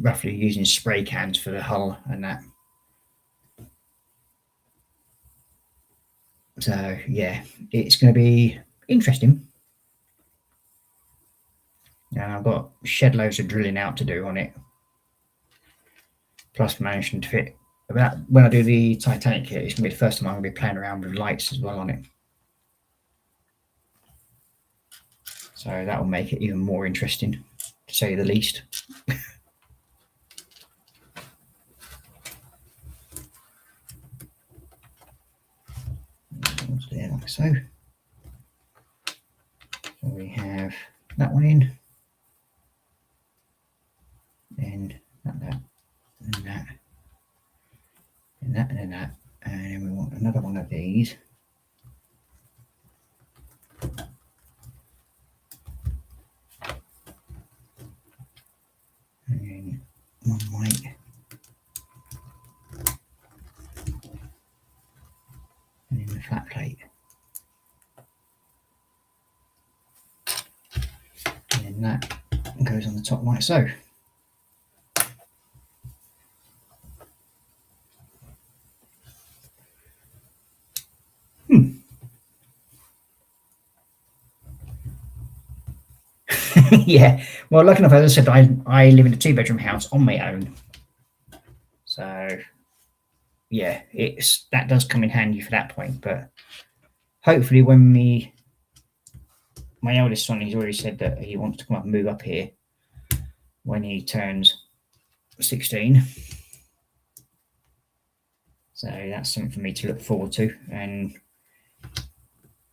roughly using spray cans for the hull and that. So yeah, it's going to be interesting. And I've got shed loads of drilling out to do on it, plus managing to fit. About when I do the Titanic kit, it's going to be the first time I'm going to be playing around with lights as well on it. So that will make it even more interesting, to say the least. There, like so. So we have that one in, and that, and that, and that, and that, and then we want another one of these. And then one white. And then the flat plate. And then that goes on the top like so. Yeah, well, lucky enough, as I said, I live in a 2-bedroom house on my own. So yeah, that does come in handy for that point. But hopefully when my eldest son, he's already said that he wants to come up and move up here when he turns 16. So that's something for me to look forward to. And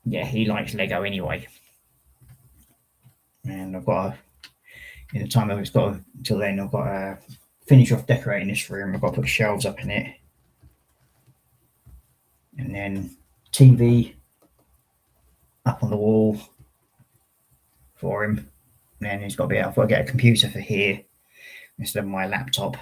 yeah, he likes Lego anyway. And I've got in the time I've got until then, I've got to finish off decorating this room. I've got to put shelves up in it, and then TV up on the wall for him. And then he's got to be able to get a computer for here instead of my laptop.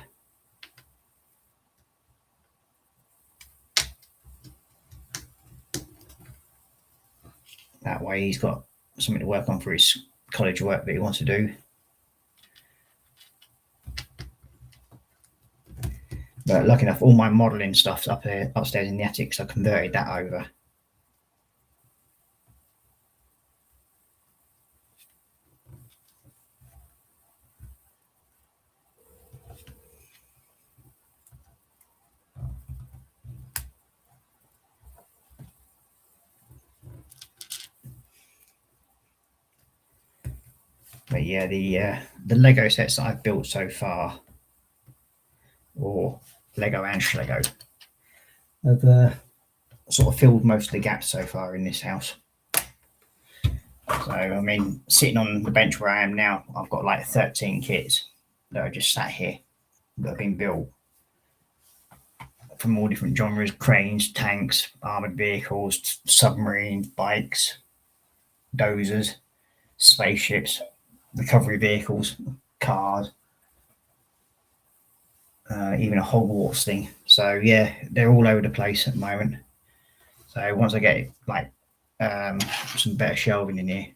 That way he's got something to work on for his college work that he wants to do. But lucky enough, all my modelling stuff's up there upstairs in the attic, so I converted that over. But yeah, the Lego sets that I've built so far, or Lego and Schlego, have sort of filled most of the gaps so far in this house. So, I mean, sitting on the bench where I am now, I've got like 13 kits that are just sat here that have been built from all different genres: cranes, tanks, armoured vehicles, submarines, bikes, dozers, spaceships, recovery vehicles, cars, even a Hogwarts thing. So, yeah, they're all over the place at the moment. So, once I get like some better shelving in here,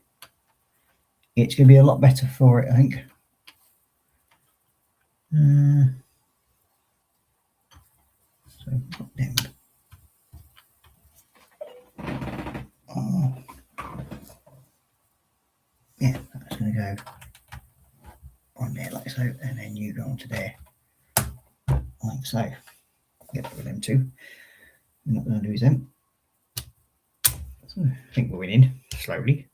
it's going to be a lot better for it, I think. So put them. Oh. Yeah, that's going to go on there like so, and then you go onto there like so. Get rid of them too. We're not going to lose them. So I think we're winning slowly.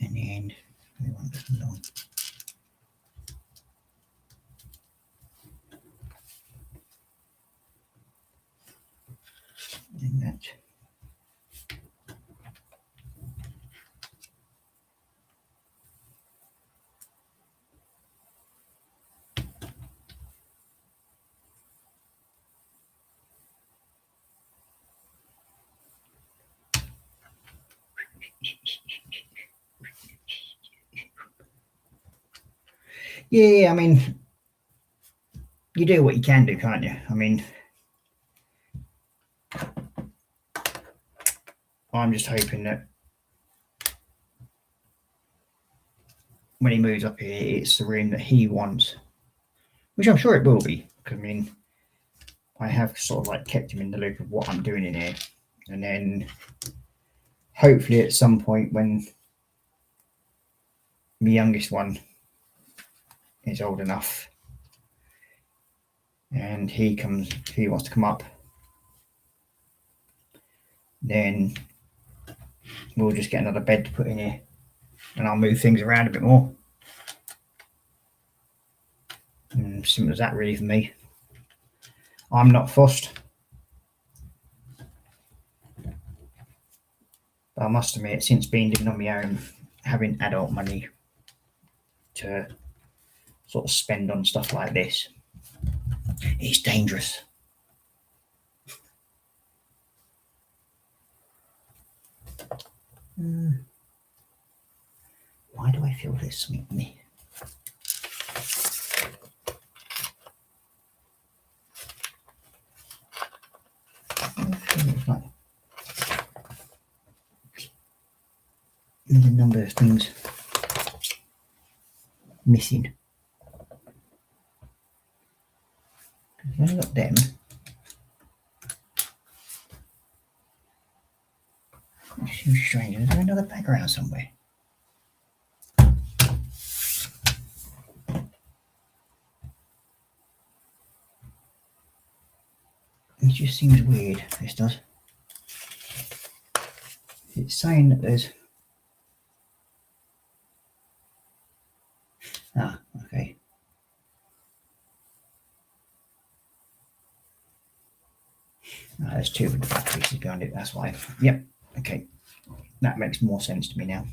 And then we want this along. And that. Yeah, I mean, you do what you can do, can't you? I mean, I'm just hoping that when he moves up here, it's the room that he wants, which I'm sure it will be. I mean, I have sort of like kept him in the loop of what I'm doing in here, and then hopefully at some point when the youngest one is old enough and he wants to come up, then we'll just get another bed to put in here and I'll move things around a bit more. And simple as that really for me. I'm not fussed. But I must admit, since being living on my own, having adult money to sort of spend on stuff like this, it's dangerous. Why do I feel this something in me? Like a number of things missing. I've only got them. It seems strange. Is there another bag around somewhere? It just seems weird, this does. It's saying that there's... Ah, okay. Ah, there's two of the back pieces behind it, that's why. Yep, okay. That makes more sense to me now.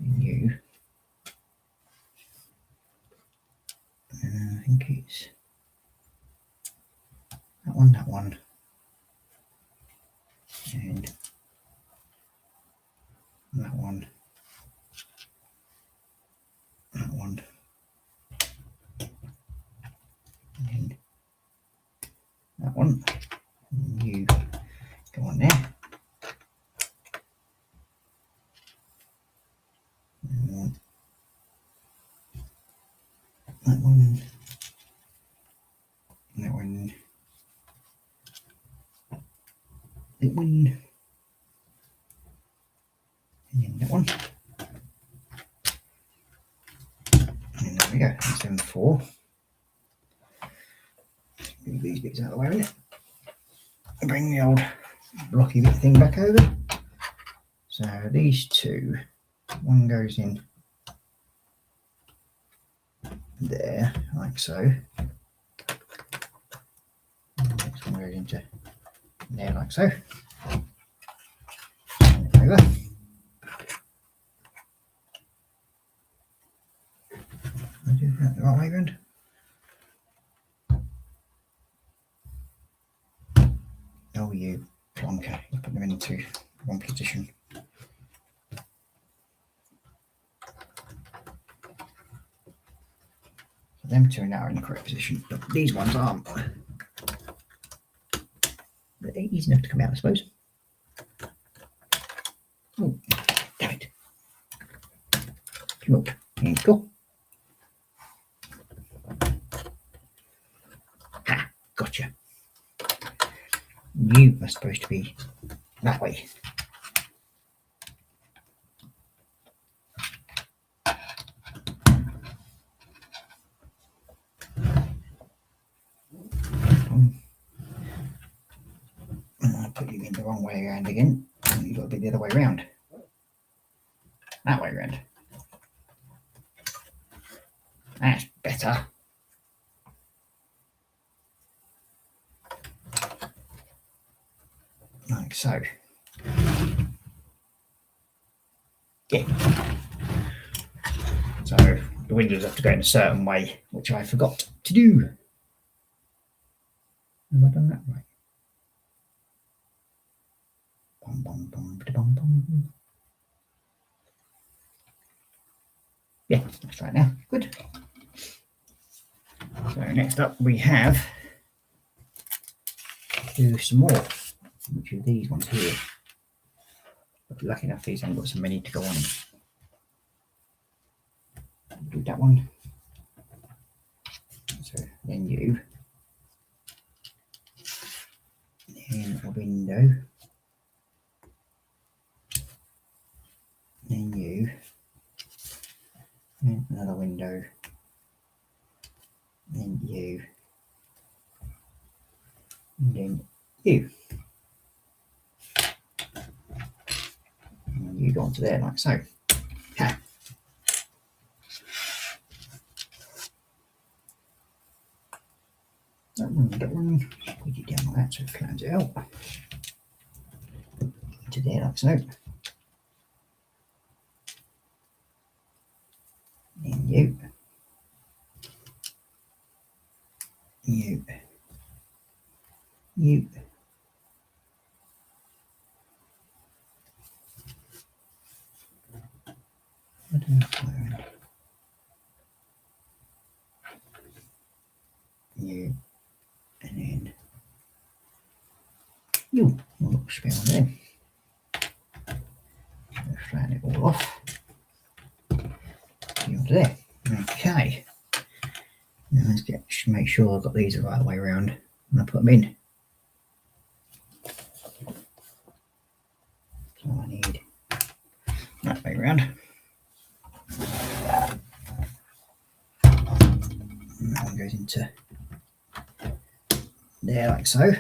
You. I think it's that one, and that one, and that one. And you go on there. And that one. That one. That one. And then that one. And there we go. So them 4. Move these bits out of the way with it. And bring the old blocky bit thing back over. So these 2, one goes in there, like so. Next one goes into there, like so. Turn it over. I do that the right way around. Oh, you plonker! You put them into one position. Them 2 now are in the correct position, but these ones aren't. They're easy enough to come out, I suppose. Oh, damn it. Come up. There you go. Ha! Gotcha. You are supposed to be that way. I'll put you in the wrong way around again. You've got to be the other way around. That way around. That's better. Like so. Yeah. So the windows have to go in a certain way, which I forgot to do. Have I done that right? Bum, bum, bum, bum, bum. Yeah, that's right now. Good. So next up we have do some more, which are these ones here. But lucky enough these haven't got so many to go on. Do that one. So then you. Then a window. Then you. Then another window. Then you. And then you. And you go onto there like so. Ha. That one, squeeze it down like that so it flattens it out. Into there like so. Then you. You. You. You. And then you. A little spell there. Flatten it all off. You onto there. Okay. Now let's make sure I've got these the right way around when I put them in. So I need that way around. And that one goes into there like so.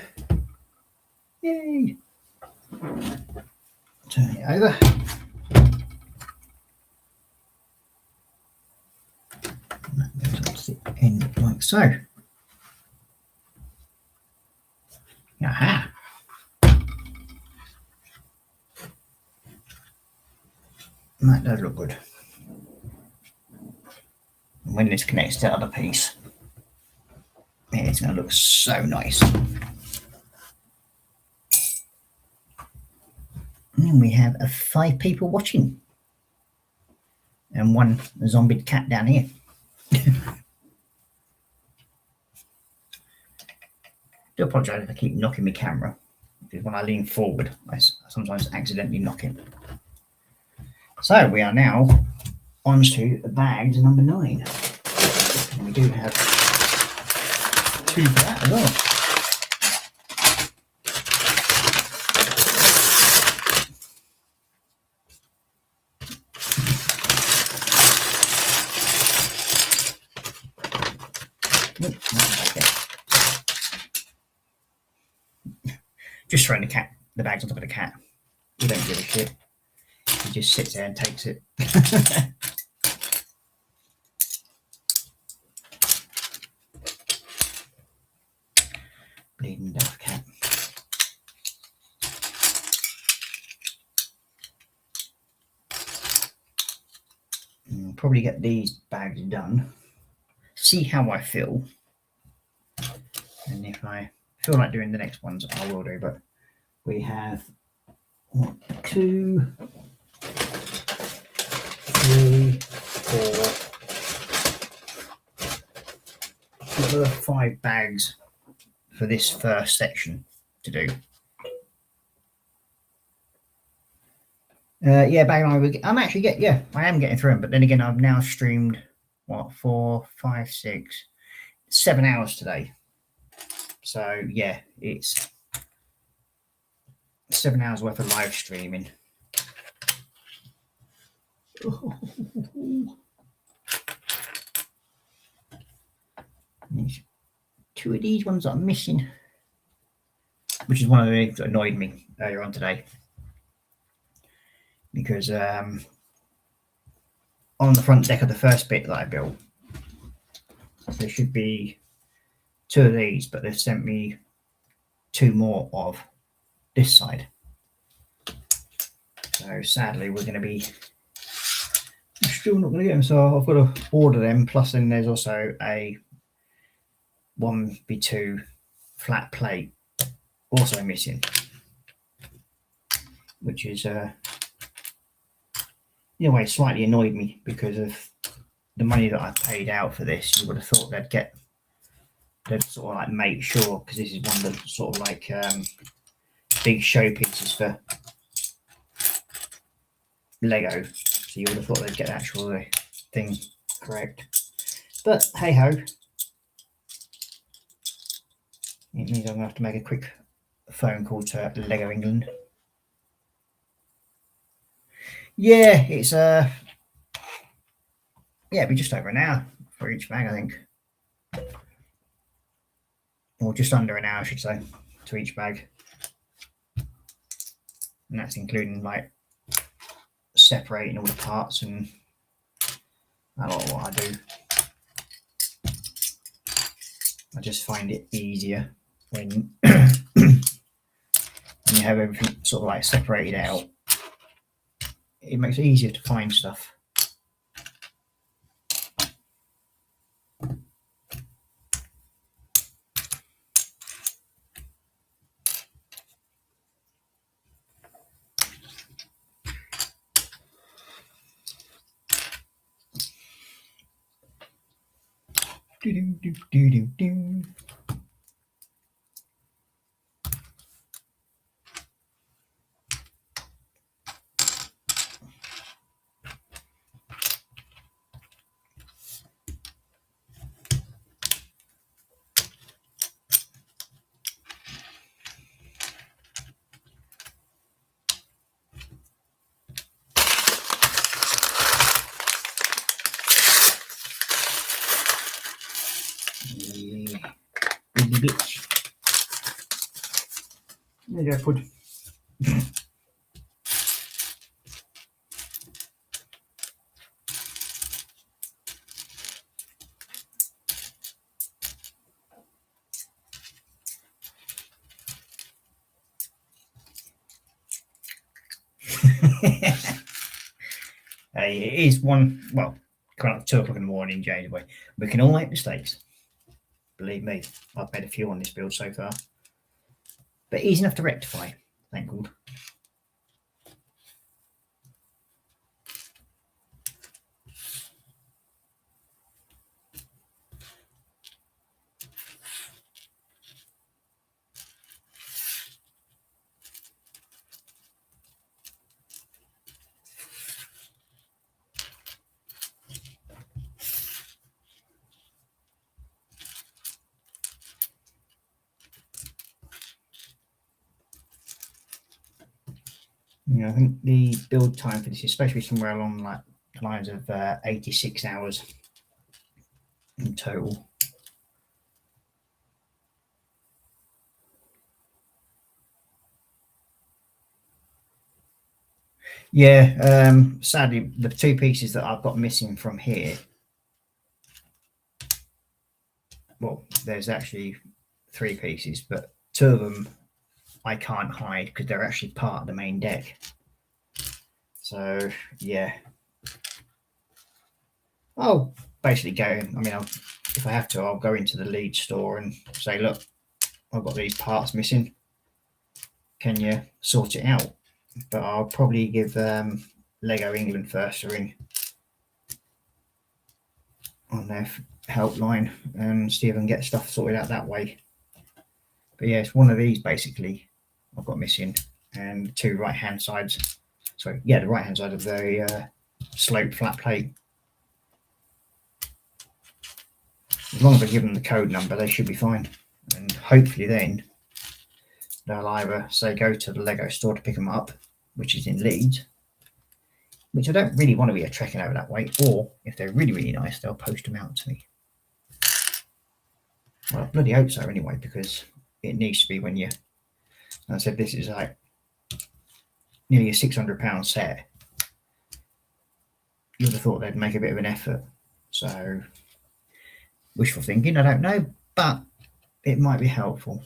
Yay! Turn it over. And that goes onto the end like so. Aha! And that does look good. And when this connects to the other piece, it's going to look so nice. And we have 5 people watching. And one zombie cat down here. Do apologise if I keep knocking my camera, because when I lean forward, I sometimes accidentally knock it. So we are now on to the bags number 9. And we do have 2 for that as well. Just throwing the bags on top of the cat. He don't give a shit. He just sits there and takes it. Bleeding deaf cat. I'll probably get these bags done. See how I feel. And if I feel like doing the next ones, I will do. But we have 1, 2, 3, 4. Another 5 bags for this first section to do. Yeah, bang on. I'm actually I am getting through them, but then again, I've now streamed 4, 5, 6, 7 hours today. So yeah, it's 7 hours worth of live streaming. There's 2 of these ones that I'm missing, which is one of the things that annoyed me earlier on today, because on the front deck of the first bit that I built, there should be 2 of these, but they've sent me 2 more of this side. So sadly, we're going to be still not going to get them. So I've got to order them. Plus, then there's also a 1x2 flat plate also missing, which is in a way slightly annoyed me because of the money that I paid out for this. You would have thought they'd sort of like make sure, because this is one of the sort of like big showpieces for Lego, so you would have thought they'd get the actual thing correct. But hey ho, it means I'm gonna have to make a quick phone call to Lego England. Yeah, it's it'd be just over an hour for each bag, I think, or just under an hour, I should say, to each bag, and that's including like separating all the parts and a lot of what I do. I just find it easier when you have everything sort of like separated out. It makes it easier to find stuff. Do do do do do do. Bitch. There you go, Pud. It is coming up 2 o'clock in the morning, James. We can all make mistakes. Believe me, I've made a few on this build so far, but easy enough to rectify, thank God. Yeah, I think the build time for this is supposed to be somewhere along like the lines of 86 hours in total. Yeah, sadly, the two pieces that I've got missing from here, well, there's actually three pieces, but two of them I can't hide because they're actually part of the main deck. So, yeah. I'll basically go, if I have to, I'll go into the lead store and say, look, I've got these parts missing. Can you sort it out? But I'll probably give Lego England first a ring on their helpline and see if I can get stuff sorted out that way. But yeah, it's one of these basically I've got missing, and the two right hand sides. Sorry, yeah, the right hand side of the sloped flat plate. As long as I give them the code number, they should be fine. And hopefully then they'll either say go to the Lego store to pick them up, which is in Leeds, which I don't really want to be trekking over that way, or if they're really, really nice, they'll post them out to me. Well, I bloody hope so anyway, because it needs to be when you, as I said, this is like nearly a £600 set. You would have thought they'd make a bit of an effort. So, wishful thinking, I don't know, but it might be helpful.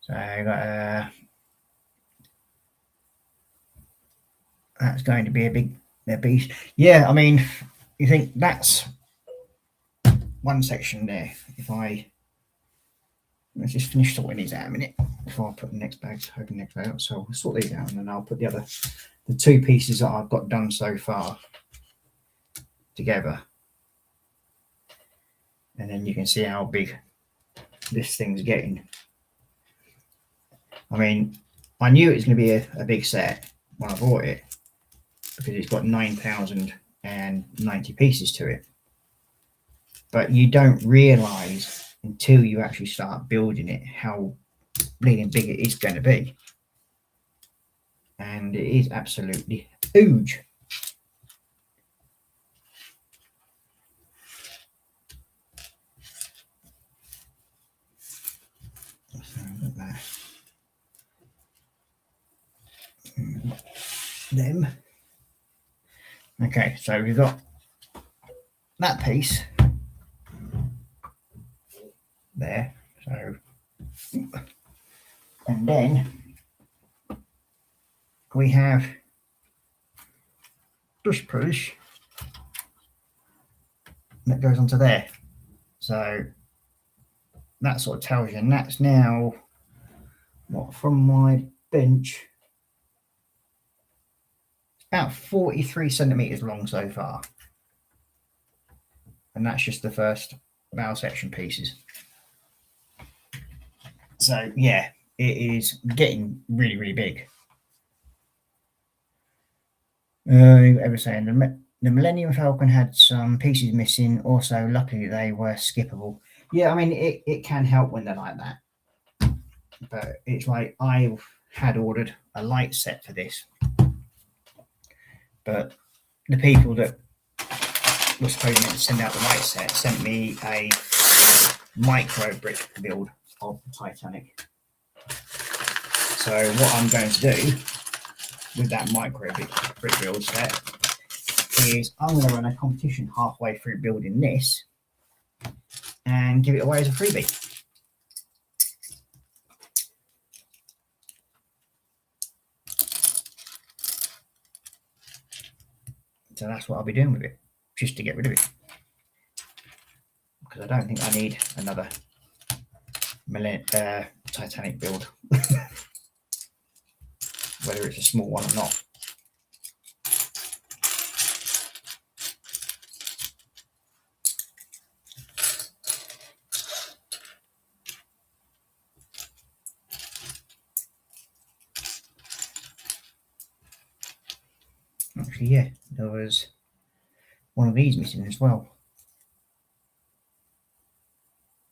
So, that's going to be a beast. Yeah, I mean, you think that's one section there. Let's just finish sorting these out a minute before I put the next bags, open the next bag out. So I'll sort these out and then I'll put the two pieces that I've got done so far together. And then you can see how big this thing's getting. I mean, I knew it was going to be a big set when I bought it because it's got 9,090 pieces to it. But you don't realise until you actually start building it how bleeding big it is going to be. And it is absolutely huge. Them. Okay, so we've got that piece there. So, and then we have this piece that goes onto there. So that sort of tells you, and that's now what from my bench. About 43 centimeters long so far, and that's just the first bow section pieces. So yeah, it is getting really, really big. Ever saying the Millennium Falcon had some pieces missing. Also, luckily they were skippable. Yeah, I mean it can help when they're like that, but it's like I had ordered a light set for this. But the people that were supposed to send out the light set sent me a micro brick build of the Titanic. So what I'm going to do with that micro brick build set is I'm going to run a competition halfway through building this and give it away as a freebie. So that's what I'll be doing with it, just to get rid of it. Because I don't think I need another Titanic build. Whether it's a small one or not. Actually, yeah, there was one of these missing as well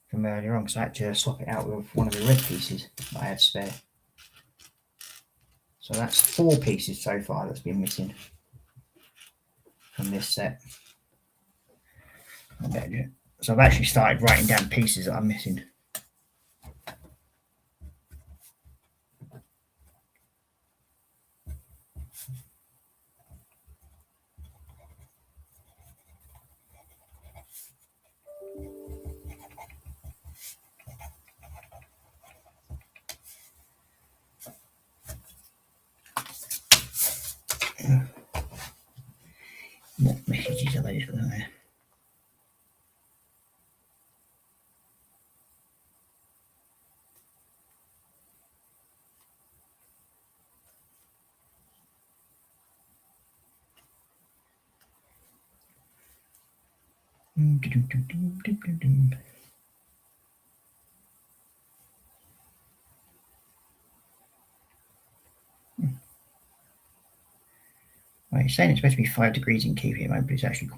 from earlier on, because I had to swap it out with one of the red pieces that I had spare. So that's 4 pieces so far that's been missing from this set. So I've actually started writing down pieces that I'm missing. What messages are those there? Right, it's saying it's supposed to be 5 degrees in keep here, but it's actually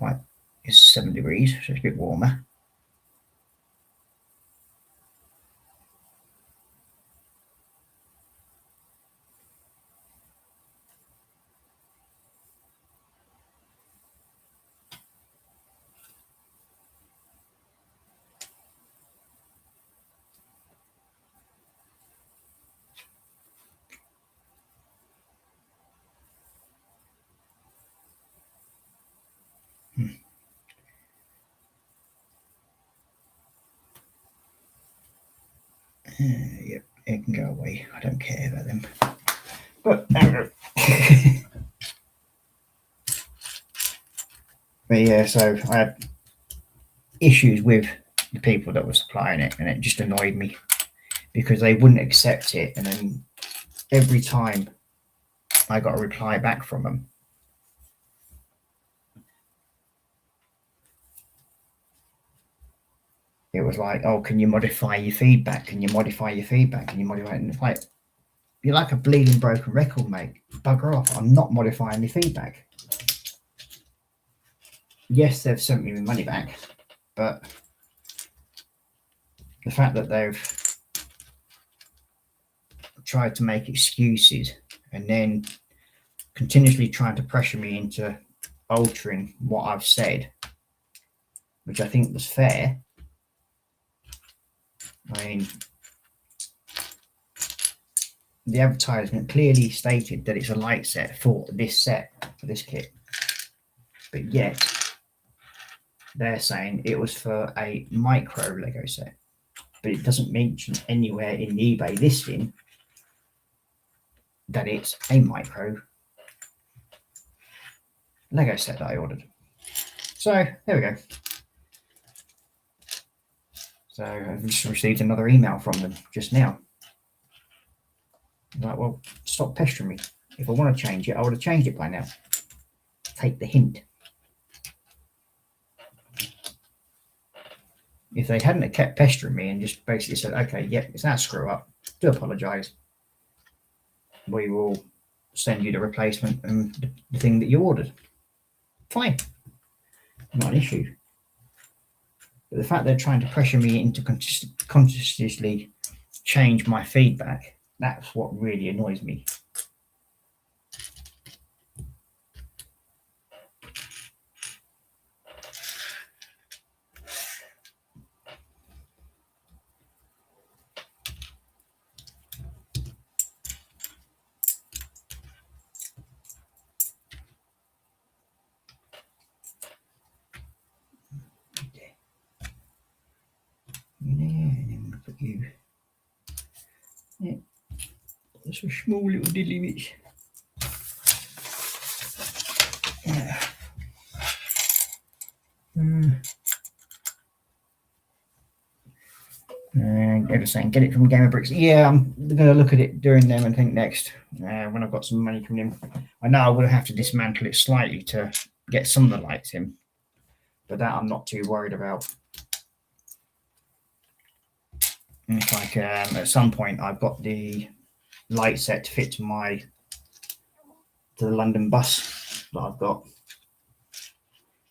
it's 7 degrees, so it's a bit warmer. Yep, it can go away. I don't care about them. But, but yeah, so I had issues with the people that were supplying it, and it just annoyed me because they wouldn't accept it. And then every time I got a reply back from them, it was like, oh, can you modify your feedback? Can you modify your feedback? Can you modify it? And it's like, you're like a bleeding broken record, mate. Bugger off. I'm not modifying the feedback. Yes, they've sent me my money back, but the fact that they've tried to make excuses and then continuously trying to pressure me into altering what I've said, which I think was fair. I mean, the advertisement clearly stated that it's a light set for this kit, but yet they're saying it was for a micro Lego set, but it doesn't mention anywhere in the eBay listing that it's a micro Lego set that I ordered. So there we go. So I've just received another email from them just now. I'm like, well, stop pestering me. If I want to change it, I would have changed it by now. Take the hint. If they hadn't kept pestering me and just basically said, okay, yep, it's that screw up, do apologise. We will send you the replacement and the thing that you ordered. Fine. Not an issue. But the fact they're trying to pressure me into consciously change my feedback, that's what really annoys me. Put you. Yeah, that's a small little diddly bits. Yeah. And they were saying, get it from Gamer Bricks. Yeah, I'm going to look at it during them and think next when I've got some money coming in. I know I would have to dismantle it slightly to get some of the lights in, but that I'm not too worried about. And it's like at some point I've got the light set to fit to the London bus that I've got,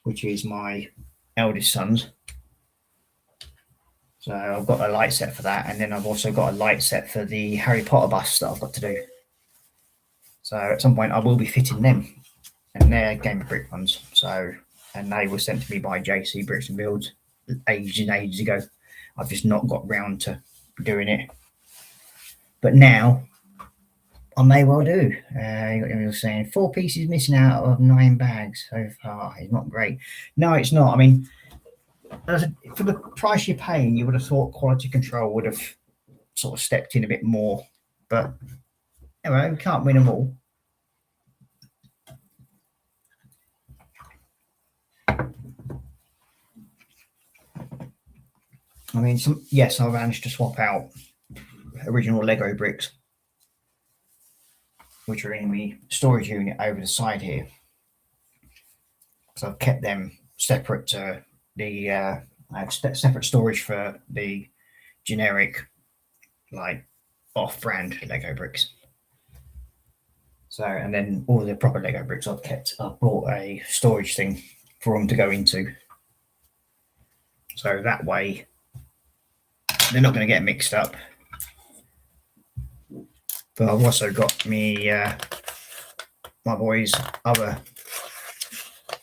which is my eldest son's. So I've got a light set for that, and then I've also got a light set for the Harry Potter bus that I've got to do. So at some point I will be fitting them, and they're Gamer Brick ones. So, and they were sent to me by JC Bricks and Builds ages and ages ago. I've just not got round to doing it. But now I may well do. You're saying 4 pieces missing out of 9 bags so far. It's not great. No, it's not. I mean, for the price you're paying, you would have thought quality control would have sort of stepped in a bit more. But anyway, we can't win them all. I mean, yes, I managed to swap out original Lego bricks, which are in the storage unit over the side here. So I've kept them separate to the I have separate storage for the generic, like off-brand Lego bricks. So, and then all the proper Lego bricks I've kept. I've bought a storage thing for them to go into. So that way, they're not going to get mixed up. But I've also got me my boys' other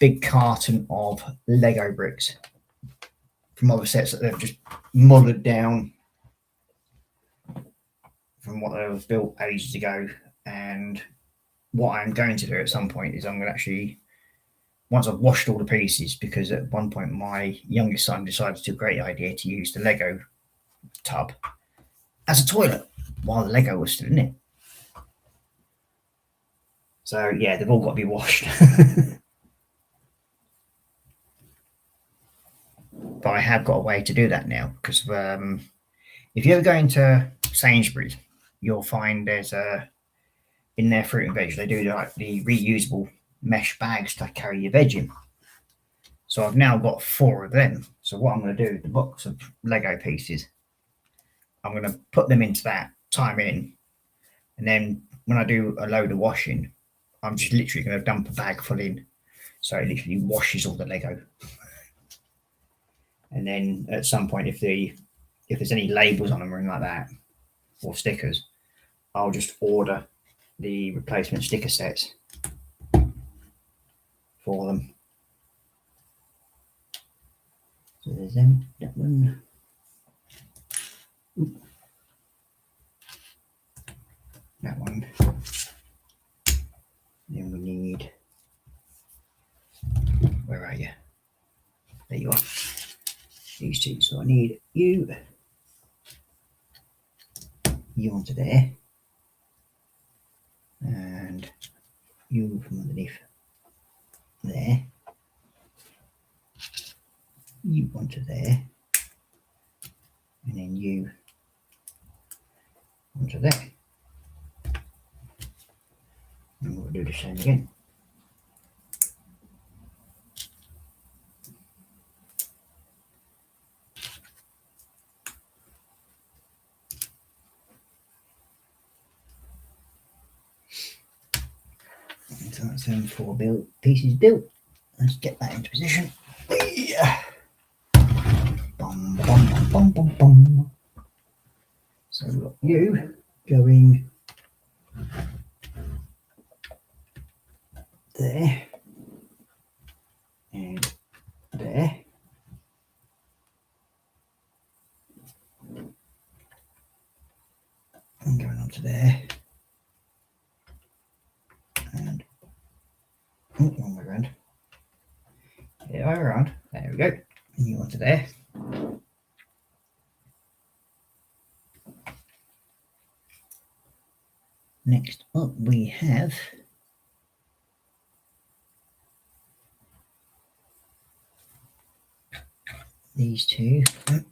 big carton of Lego bricks from other sets that they've just modded down from what they was built ages ago. And what I'm going to do at some point is I'm going to actually, once I've washed all the pieces, because at one point my youngest son decided it's a great idea to use the Lego tub as a toilet while the Lego was still in it. So yeah, they've all got to be washed. But I have got a way to do that now, because if you ever go into Sainsbury's, you'll find there's in their fruit and veg, they do like the reusable mesh bags to carry your veg in. So I've now got 4 of them. So what I'm going to do, the box of Lego pieces, I'm going to put them into that, tie them in, and then when I do a load of washing, I'm just literally going to dump a bag full in, so it literally washes all the Lego. And then at some point, if there's any labels on them or anything like that, or stickers, I'll just order the replacement sticker sets for them. So there's that one. Oop. That one. Then we need, where are you? There you are. These 2. So I need you onto there, and you from underneath there, you onto there, and then you onto there. And we'll do the same again. So that's 4 pieces built. Let's get that into position. Yeah. Bum, bum, bum, bum, bum. So we've got you going there and there. And going on to there. And one way around. The other way around. There we go. And you onto there. Next up we have these 2. I'm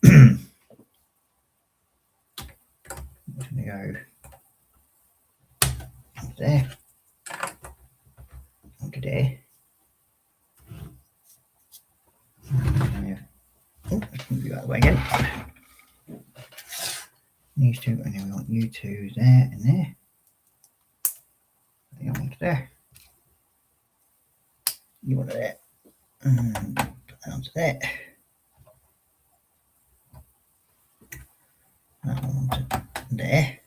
going to go onto there, onto there. Oh, do that way again. These 2, and then we want you 2 there and there. You onto there. You onto there. And put that onto there. That one onto there.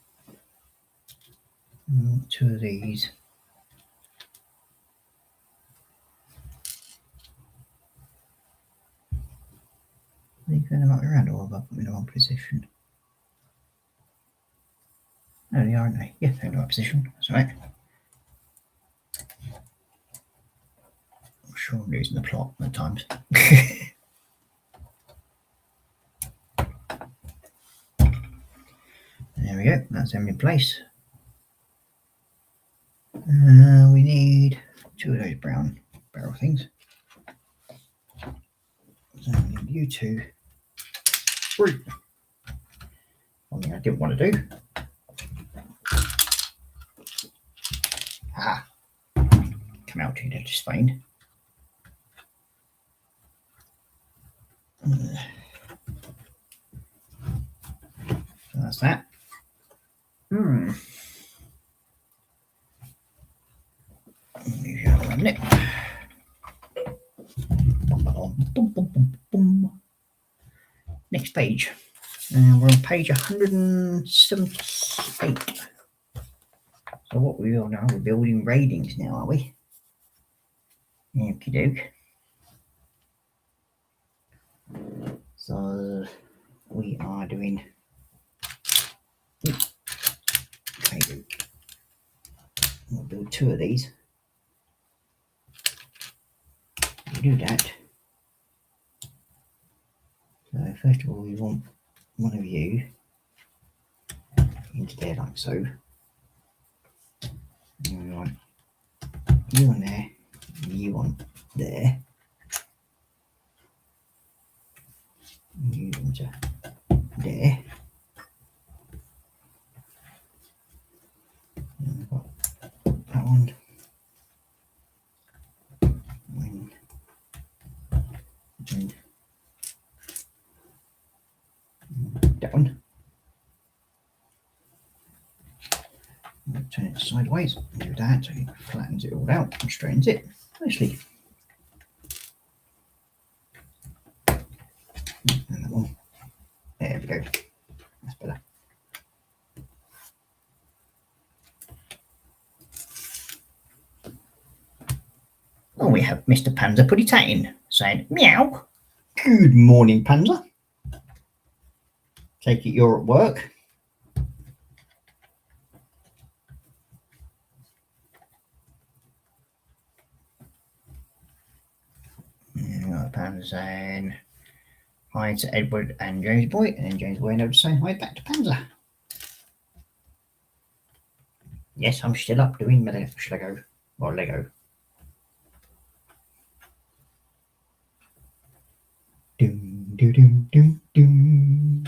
And 2 of these. I think they're right around, or have I put them in the wrong position? No, they are, aren't they? Yeah, they're in the right position. That's right. I'm sure I'm losing the plot at times. There we go. That's them in place. We need 2 of those brown barrel things. So I need you two. Fruit. One thing I didn't want to do. Ah, come out here, just fine. So that's that. Move you out of it. Next page. And we're on page 178. So what we are now, we're building ratings now, are we? Okie doke. So we are doing. Okay, we'll build 2 of these. We do that. So first of all, we want one of you into there like so. And we want you on there, and you on there. You into there. And we've got that one. And that one. Turn it sideways, do that so it flattens it all out and straightens it nicely. And that one. There we go. That's better. Oh, we have Mr. Panzer Pudding saying meow. Good morning, Panzer. Take it you're at work. Panzer saying hi to Edward and James Boy, and then James Boy and Edward saying hi back to Panzer. Yes, I'm still up doing my Lego or Lego. Doom, doom, doom, doom, doom.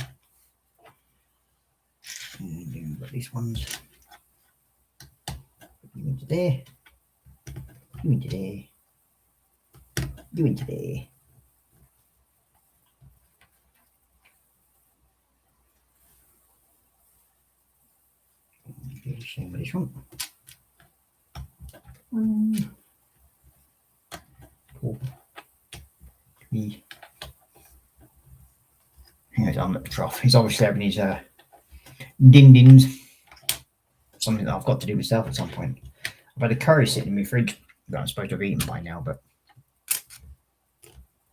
And then we've got these ones. You into there. You into there. You into there. Do the same with this one. Four, three. He's on the trough. He's obviously having his din-dins. Something that I've got to do myself at some point. I've had a curry sitting in my fridge that I'm supposed to have eaten by now, but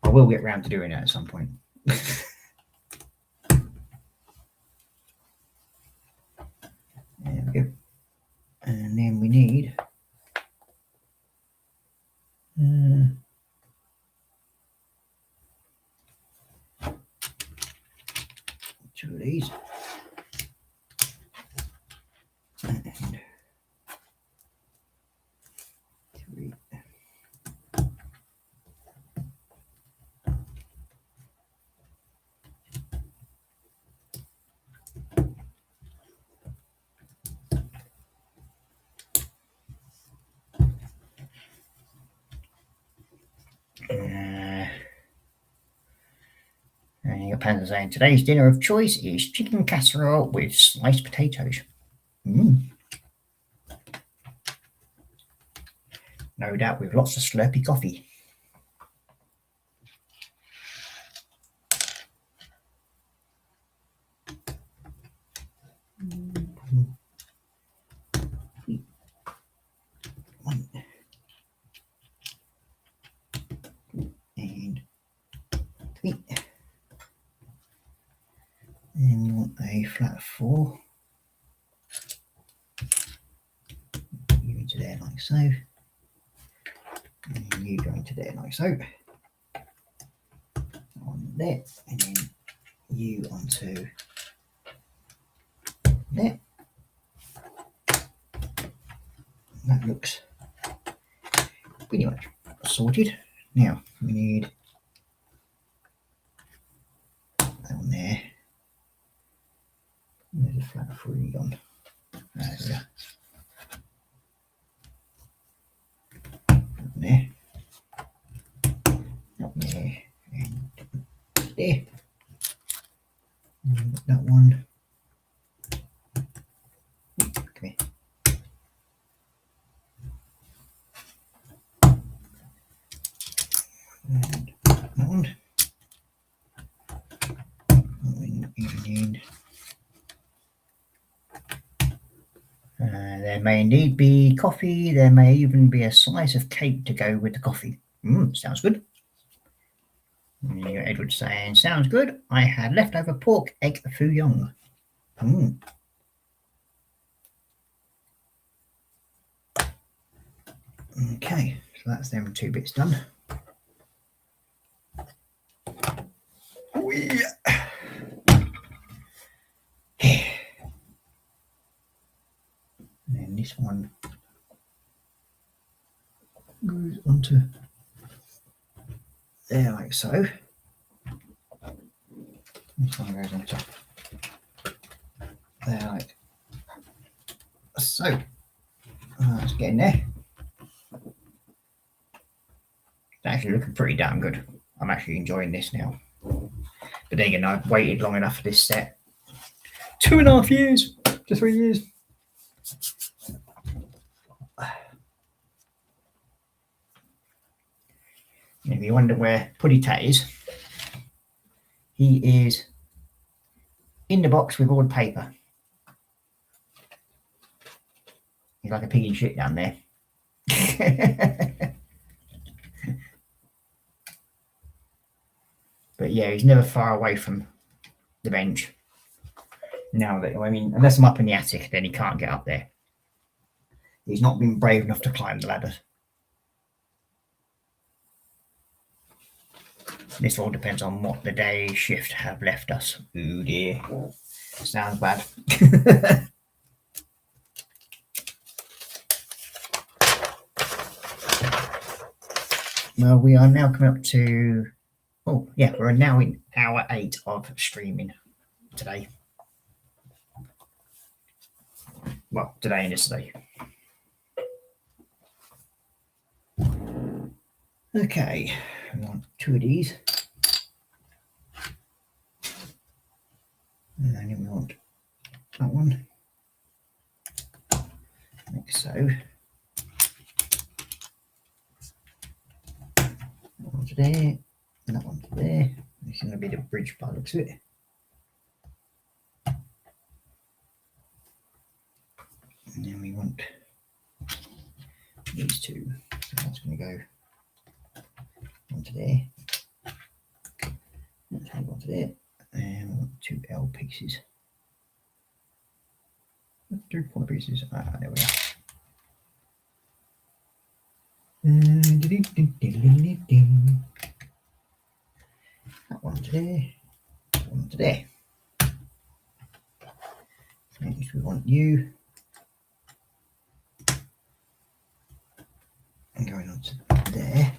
I will get round to doing it at some point. There we go. And then we need 2 of these. And 3. And your Panzer saying today's dinner of choice is chicken casserole with sliced potatoes. No doubt with lots of slurpy coffee. One. And 3. And we want a flat 4. so. And you go into there like so. On there, and then you onto there. That looks pretty much sorted. Now we need that on there. There's a flat 3 on. There we go. Up there, up there, and there. And that one. Come here. And that one. There may indeed be coffee. There may even be a slice of cake to go with the coffee. Sounds good. And you got Edward saying, sounds good. I had leftover pork, egg, fouillon. Okay, so that's them 2 bits done. And then this one goes onto there like so. This one goes onto there like so. Let's get in there. It's actually looking pretty damn good. I'm actually enjoying this now. But then again, I've waited long enough for this set. 2.5 years to 3 years. If you wonder where Puddy Tat is, he is in the box with all the paper. He's like a pig in shit down there. But yeah, he's never far away from the bench. Now that, I mean, unless I'm up in the attic, then he can't get up there. He's not been brave enough to climb the ladders. This all depends on what the day shift have left us. Ooh dear. Sounds bad. Well, we are now coming up to, oh yeah, we're now in hour 8 of streaming today. Well, today and yesterday. Okay, we want 2 of these. And then we want that one. Like so. That one to there, and that one to there. This is going to be the bridge by the looks of it. And then we want these 2. So that's going to go onto there. That's going to go onto there. And we want 2 L pieces. 2 corner pieces. There we are. That one to there. That one to there. Next we want you. And going on to there.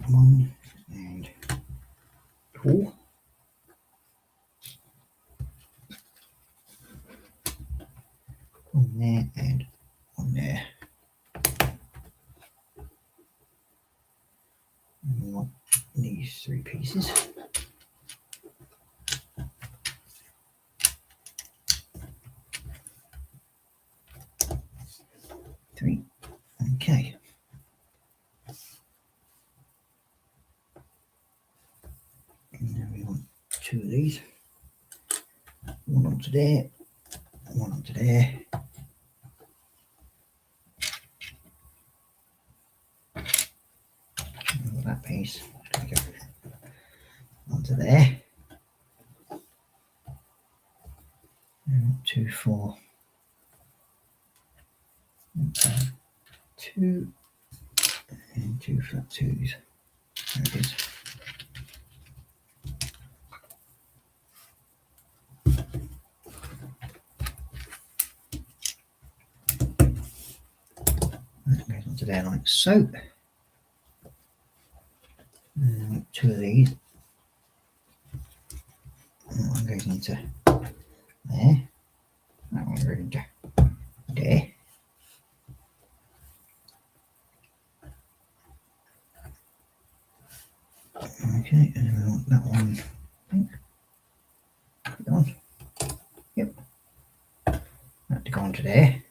One and 2. On there and on there. And we want these 3 pieces. Okay. And then we want 2 of these. One onto there, one onto there. And that piece go onto there. 2, 4, 2, and 2 flat 2s. There it is. That goes onto there like so. 2 of these. That one goes into there. That one goes into there. Okay, and we want that one, I think. Put it on. Yep. That to go onto there.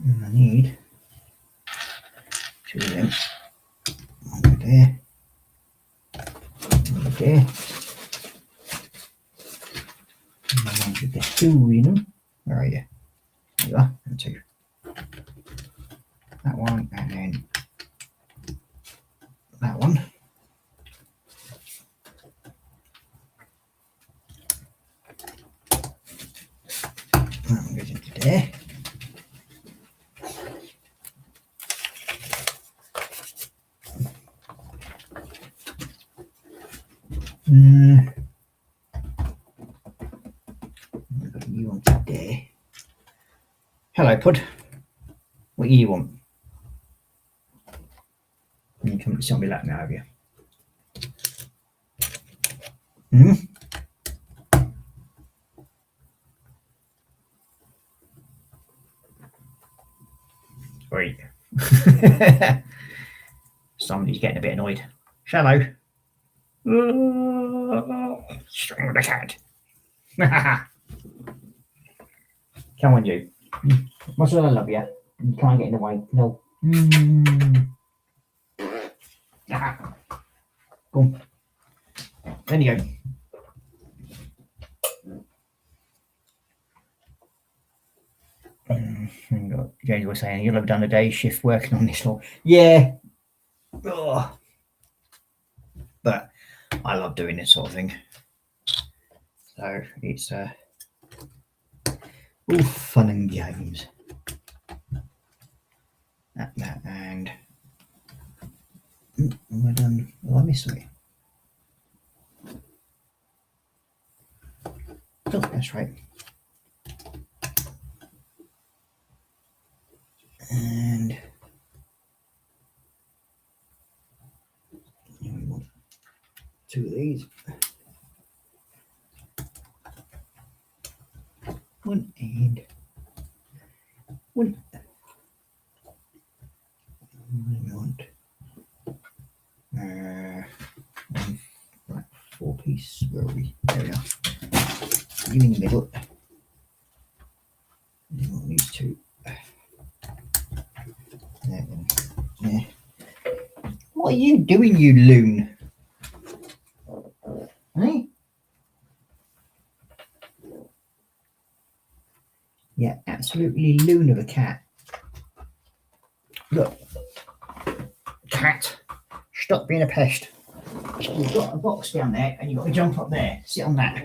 And I need 2 of them. One over there. One over there. And the ones with the 2 in them. Where are you? There you are. And 2. That one, and then that one. That one goes into there. You want it there. Hello, Pud. What do you want? You come to sit on my lap now, have you? Great. Somebody's getting a bit annoyed. Shallow. Strangle the cat. Come on, you. Much as I love you, you can't get in the way. No. Go on. There you go. James was saying you'll have done a day's shift working on this lot. Yeah. Ugh. But I love doing this sort of thing. So it's all fun and games. That and am I done? Oh, I missed something. Oh, that's right. And we want 2 of these. 1 and 1. We want 4 piece. Where are we? There we are. You in the middle. And we want these 2. There. What are you doing, you loon? Hey? Yeah, absolutely loon of a cat. Look. Cat, stop being a pest. You've got a box down there and you've got to jump up there. Sit on that.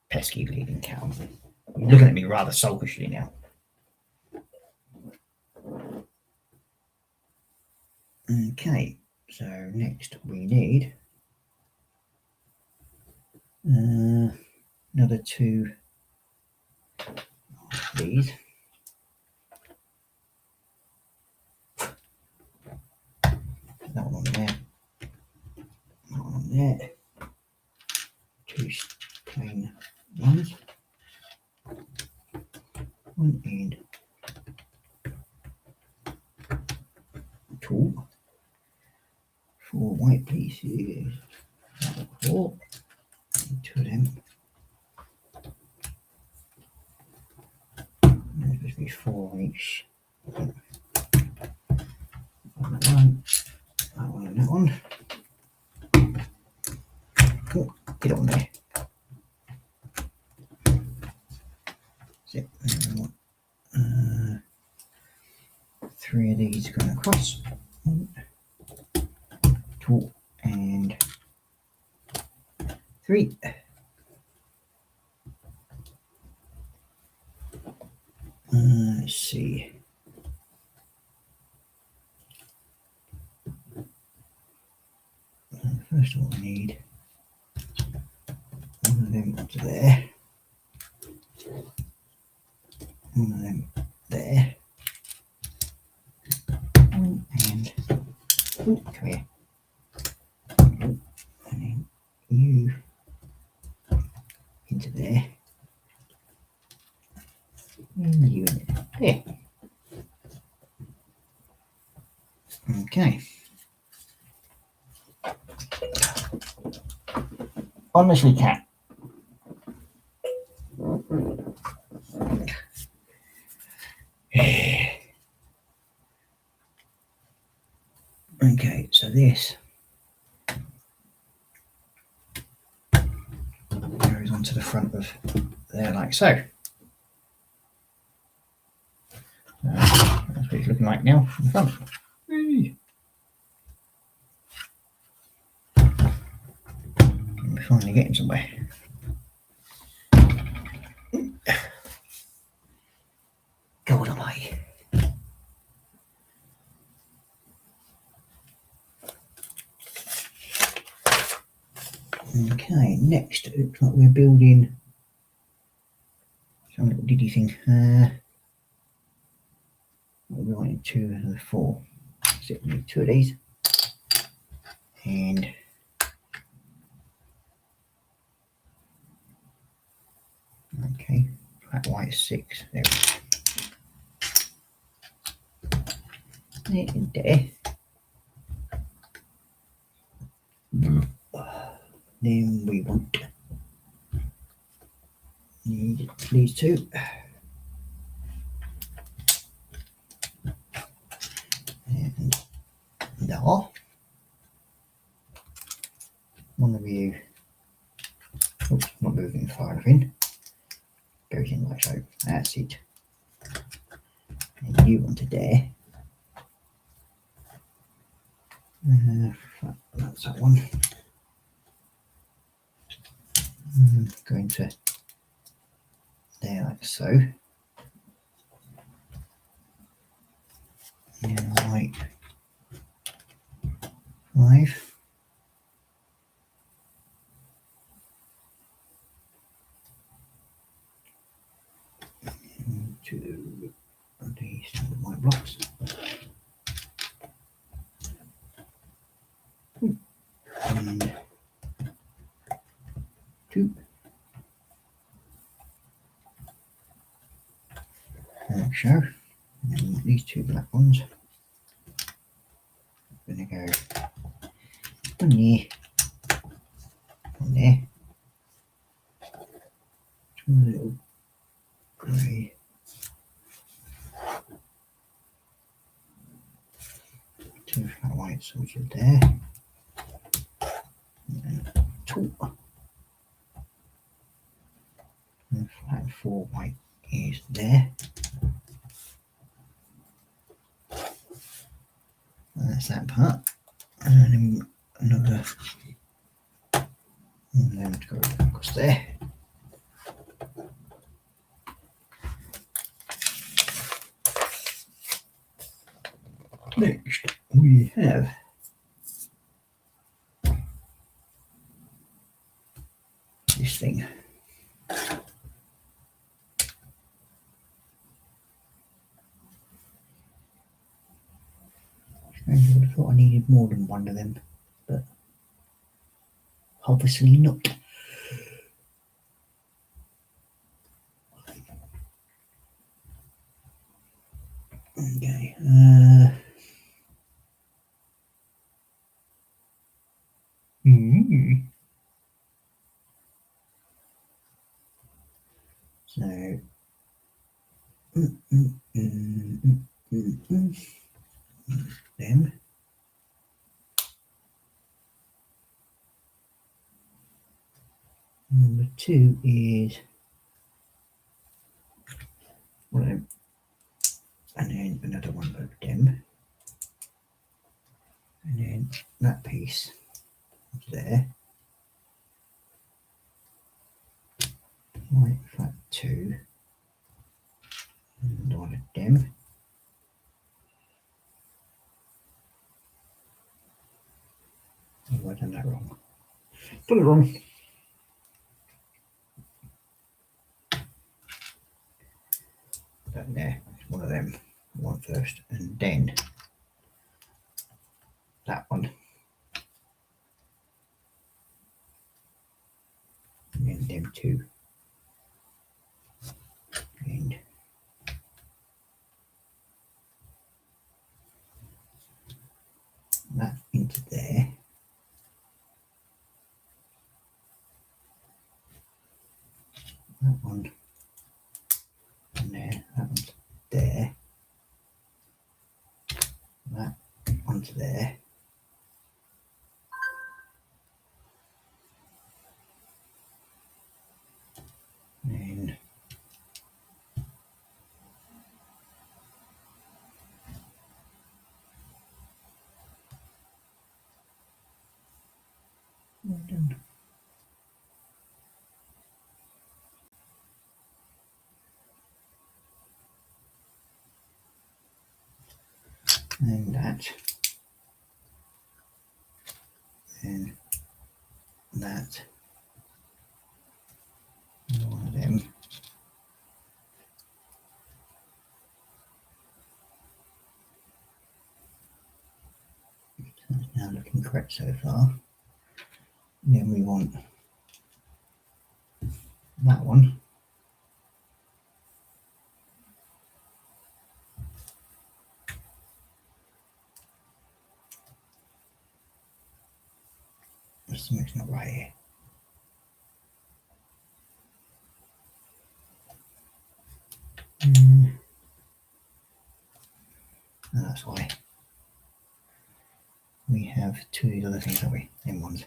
Pesky bleeding cow. You're looking at me rather sulkishly now. Okay, so next we need another 2 of these. That one on there. That one on there. 2 plain ones. 1 and 2. 4 white pieces. 4. 2 of them. There's supposed to be 4 on each. That one. That one and that one. Oh, get on there. That's it. 3 of these going across. 1, 2 and 3. Let's see. First of all, I need one of them onto there, one of them there, and come here, and then you into there, and you in there. Okay. Honestly, cat. Okay, so this goes onto the front of there like so. That's what it's looking like now in the front. We're finally getting somewhere. God almighty. Okay, next it looks like we're building some little diddy thing. We wanted 2 and 4. So we need 2 of these. And okay, flat white 6. There we go. And there. Then we want need these 2. And there. One of you, oops, not moving far enough in, goes in like so. That's it. And you want to there. That's that one. Going to there like so. And white 5. And 2 of these white blocks. And 2. Like so. And these 2 black ones. I'm going to go on there, on there. 2 little grey. 2 flat whites, which are there. And 2. And flat 4 white is there. And that's that part. And then another one of them to go across there. Next we have this thing. I would have thought I needed more than one of them, but obviously not. Okay. So them. Number 2 is one of them, and then another one of them, and then that piece there. White flat 2. And I want to dim. Oh, I've done that wrong. Done it wrong. That there, one of them. One first, and then that one. And then them two. And that into there. That one. And there. That one's there. That onto there. And well done. And that. And that. And one of them. So it's now looking correct so far. And then we want that one. Something's not right here. And that's why. We have two of these other things, don't we? Them ones.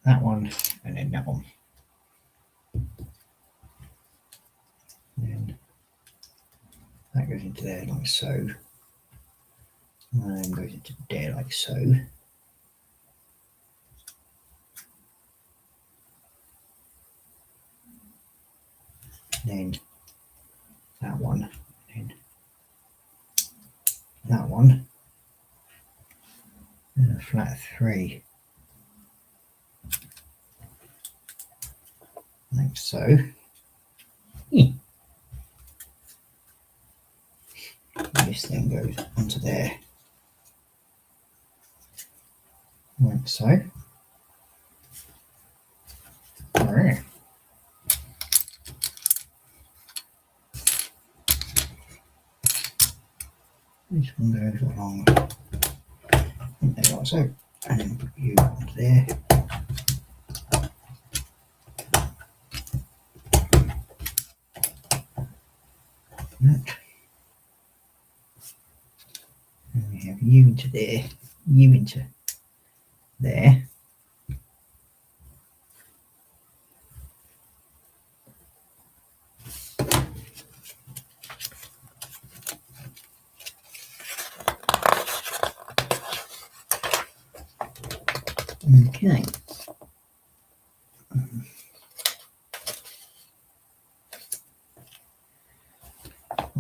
That one and then that one. And that goes into there like so. And then goes into there like so. Then that one. Then that one. And a flat 3. Like so. This then goes onto there. Like so. Alright. This one goes along there like so. And then put you onto there. That. And we have you into there, you into there. Okay.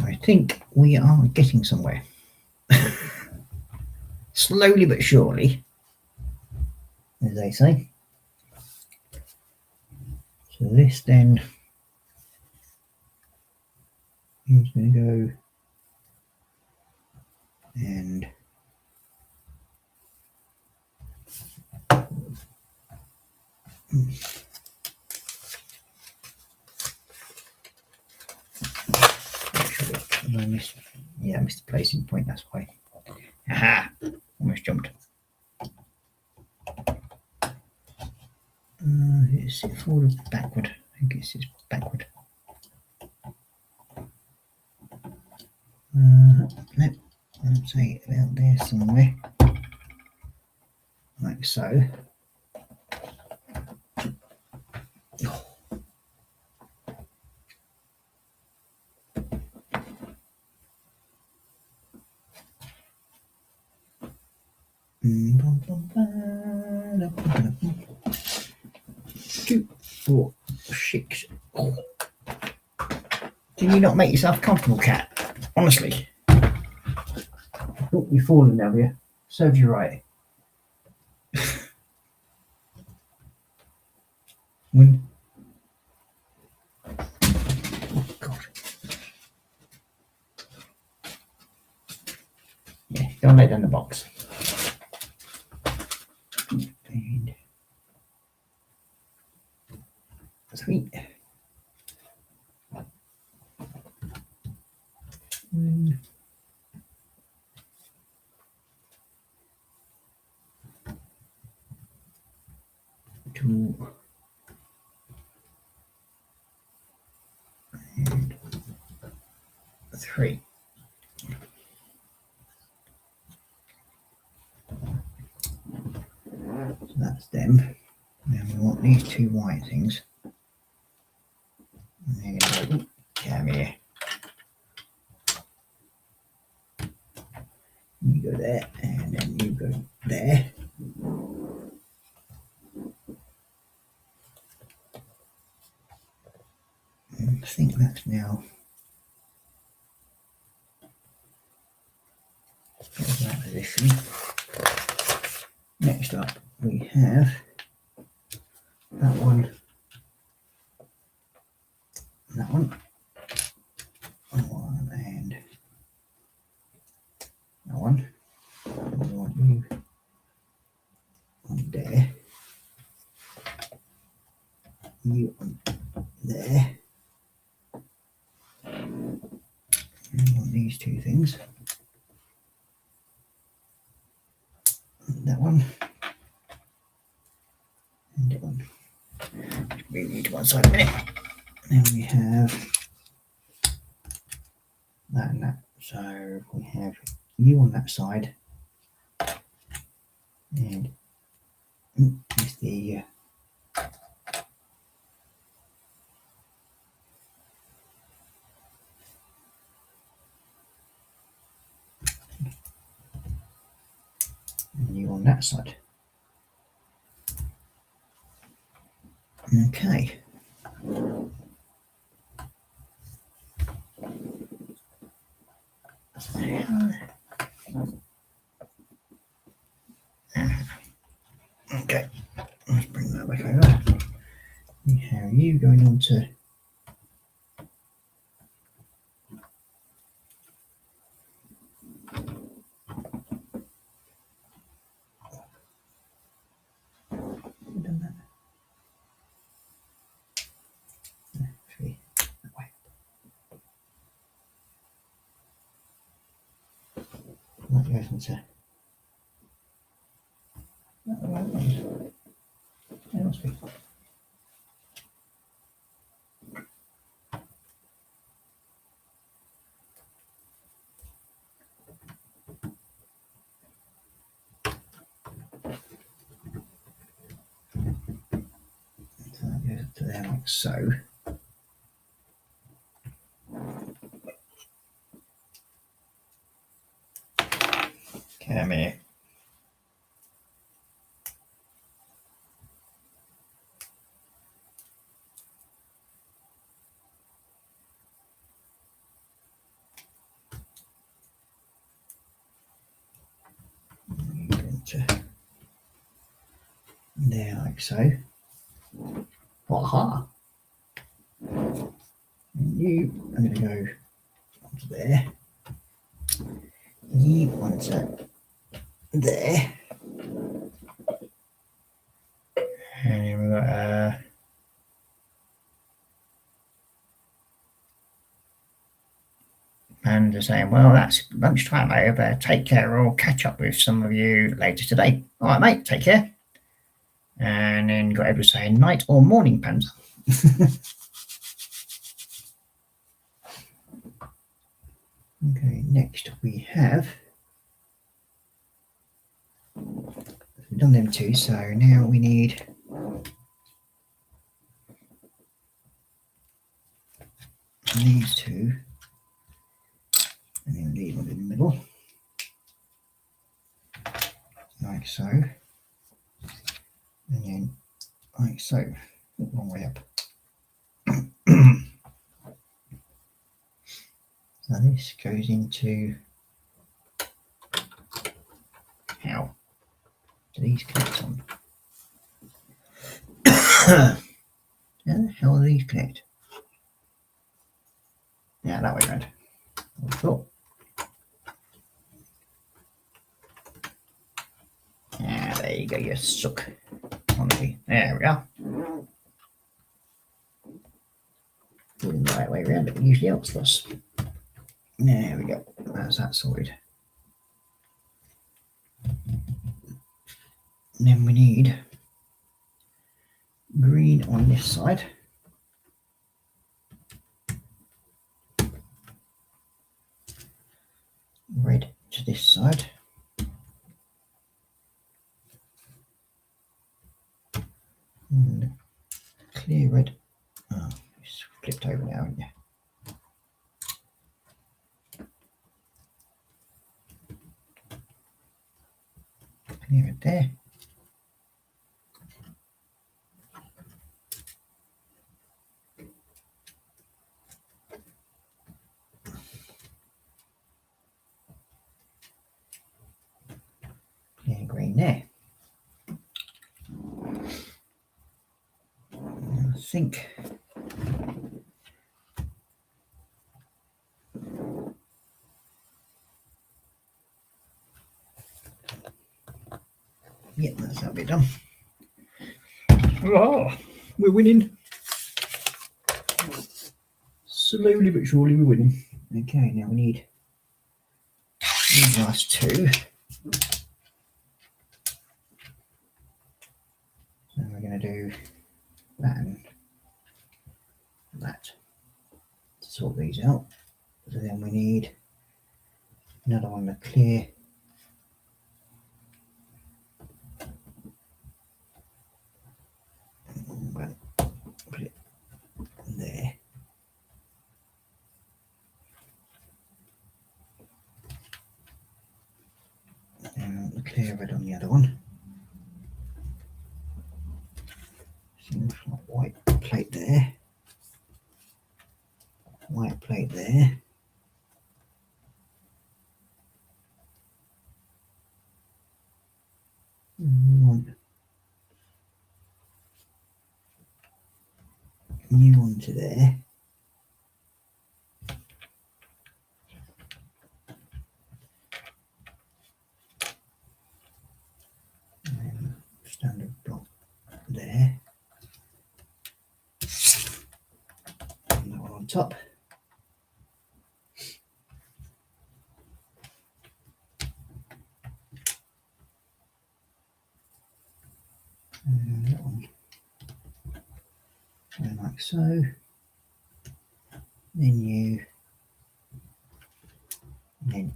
I think we are getting somewhere. Slowly but surely, as they say. So this then is going to go and I missed, I missed the placing point, that's why. Aha! Almost jumped. Is it forward or backward? I guess it's backward. Nope. I'd say about there somewhere. Like so. 2, 4, 6. Oh. Can you not make yourself comfortable, cat? Honestly. Oh, you're falling now, have you? Serves you right. When? Oh, God. Yeah, don't lay down the box. And 3. 1. 2. And 3. So that's them. Now we want these 2 white things. And they're going to go, come here. You go there, and then you go there. And I think that's now that position. Next up, we have that one, that one, and that one. And we want you on there, you on there, and we want these 2 things. That one, and that one. Move you to one side a minute. Then we have that and that. So we have you on that side, and it's the and you on that side. Okay. Okay, let's bring that back over. We have you going on to done that. 3 that way. That goes on to that way. That must be. So that goes up to there like so. Come here. To there like so. Aha. And you are going to go onto there. You onto there. And then we've got and they're saying, well, that's lunchtime over. Take care, or catch up with some of you later today. All right, mate, take care. And then got Edward saying, night or morning, Panda. Okay, next we have, we've done them 2, so now we need these 2, and then leave one in the middle, like so, and then like so. Wrong way up. So this goes into, how do these connect on? How the hell do these connect? Yeah, that way around. I thought. Ah, there you go, you suck. Honestly, there we are. Doing the right way around, it usually helps us. There we go. That's that sorted. And then we need green on this side. Red to this side. And clear red. Oh, it's flipped over now, haven't you? Clear it there. Clear green there. I think yeah, that's that bit done. Oh, we're winning. Slowly but surely we're winning. Okay, now we need these last two. So we're going to do that and that to sort these out. So then we need another one to clear. Well, put it there. And the clear red on the other one. Seems like white plate there. White plate there. New one to there. And then standard block there. And that one on top. And that one. And like so. Then you. And then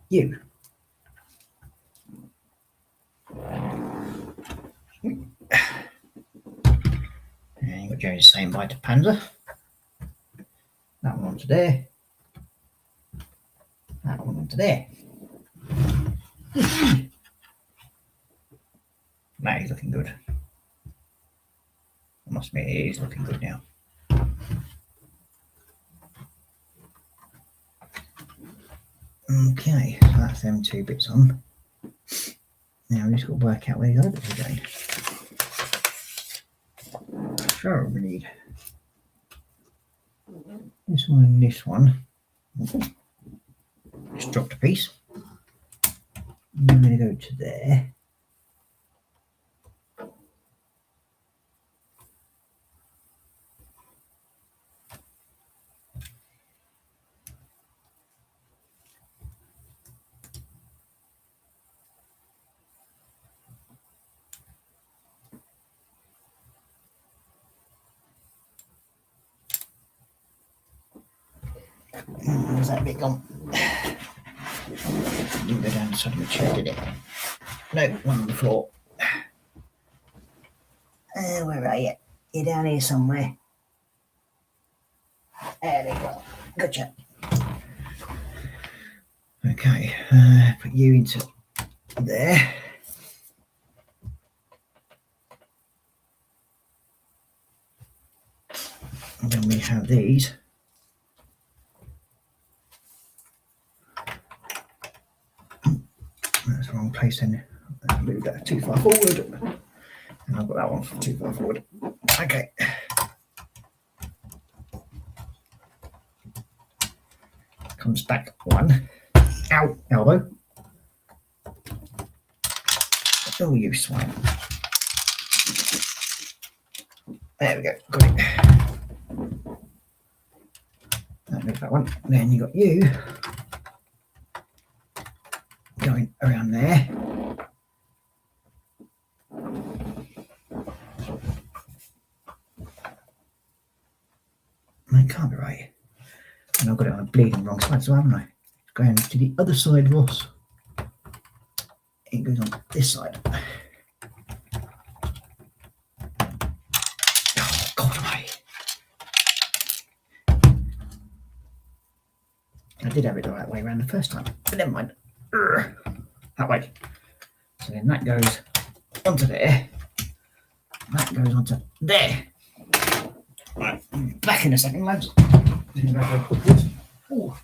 you. And you've got Joe's same bite to Panzer. That one onto there. That one onto there. Now he's looking good. I must admit, he is looking good now. Okay, so that's them two bits on. Now we've just got to work out where these other bits are going. So we need this one and this one. Just dropped a piece. And I'm going to go to there. Where's that bit gone? Didn't go down the side of the chair, did it? No, one on the floor. Where are you? You're down here somewhere. There we go. Gotcha. Okay, put you into there. then we have these. That's the wrong place then. Let's move that too far forward. And I've got that one too far forward. Okay. Comes back one. Ow, elbow. Oh, you swine. There we go. Got it. Move that one. Then you got you going around there. That can't be right. And I've got it on a bleeding wrong side, so haven't I? It's going to the other side, Ross. It goes on this side. Oh, God, mate. I did have it the right way around the first time, but never mind. That way. So then that goes onto there. That goes onto there. Right, back in a second, lads. Ooh.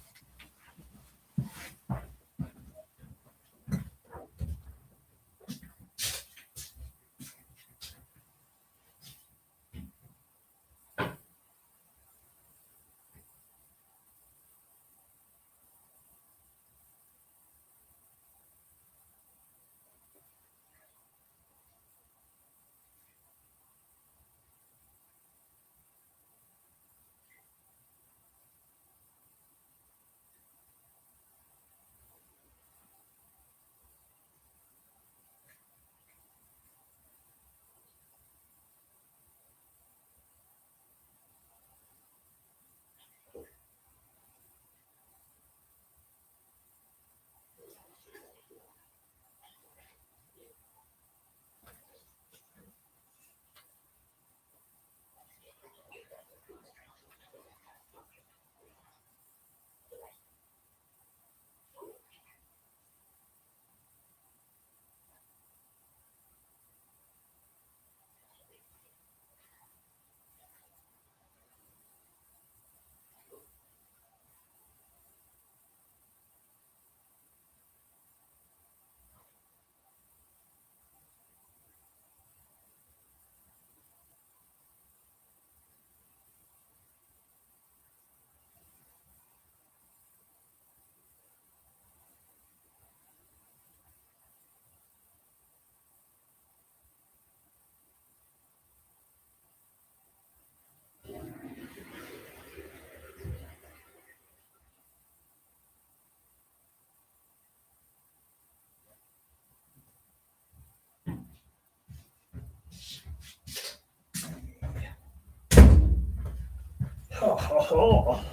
Oh,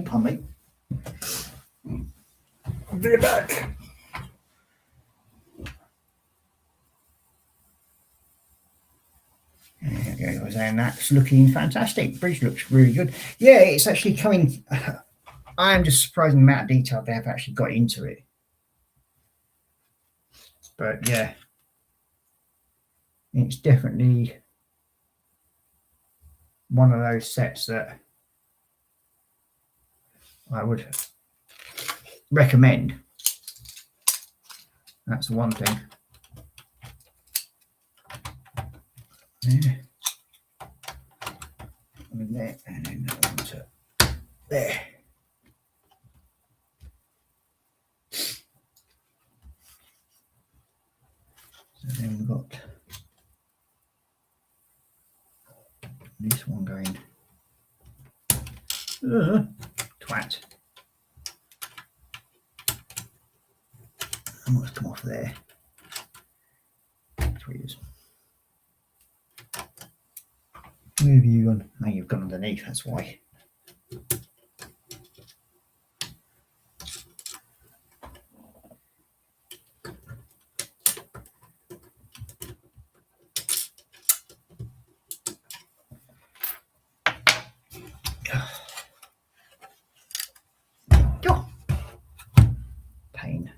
pardon me. Be back. There you go, and that's looking fantastic. Bridge looks really good. Yeah, it's actually coming. I am just surprised the amount of detail they have actually got into it. But yeah, it's definitely one of those sets that I would recommend. That's one thing. Yeah. And there, and then that one to there. So then we've got this one going. Twat. And what's come off there? Tweezers. Where have you gone? Oh, you've gone underneath, that's why. Oh, pain.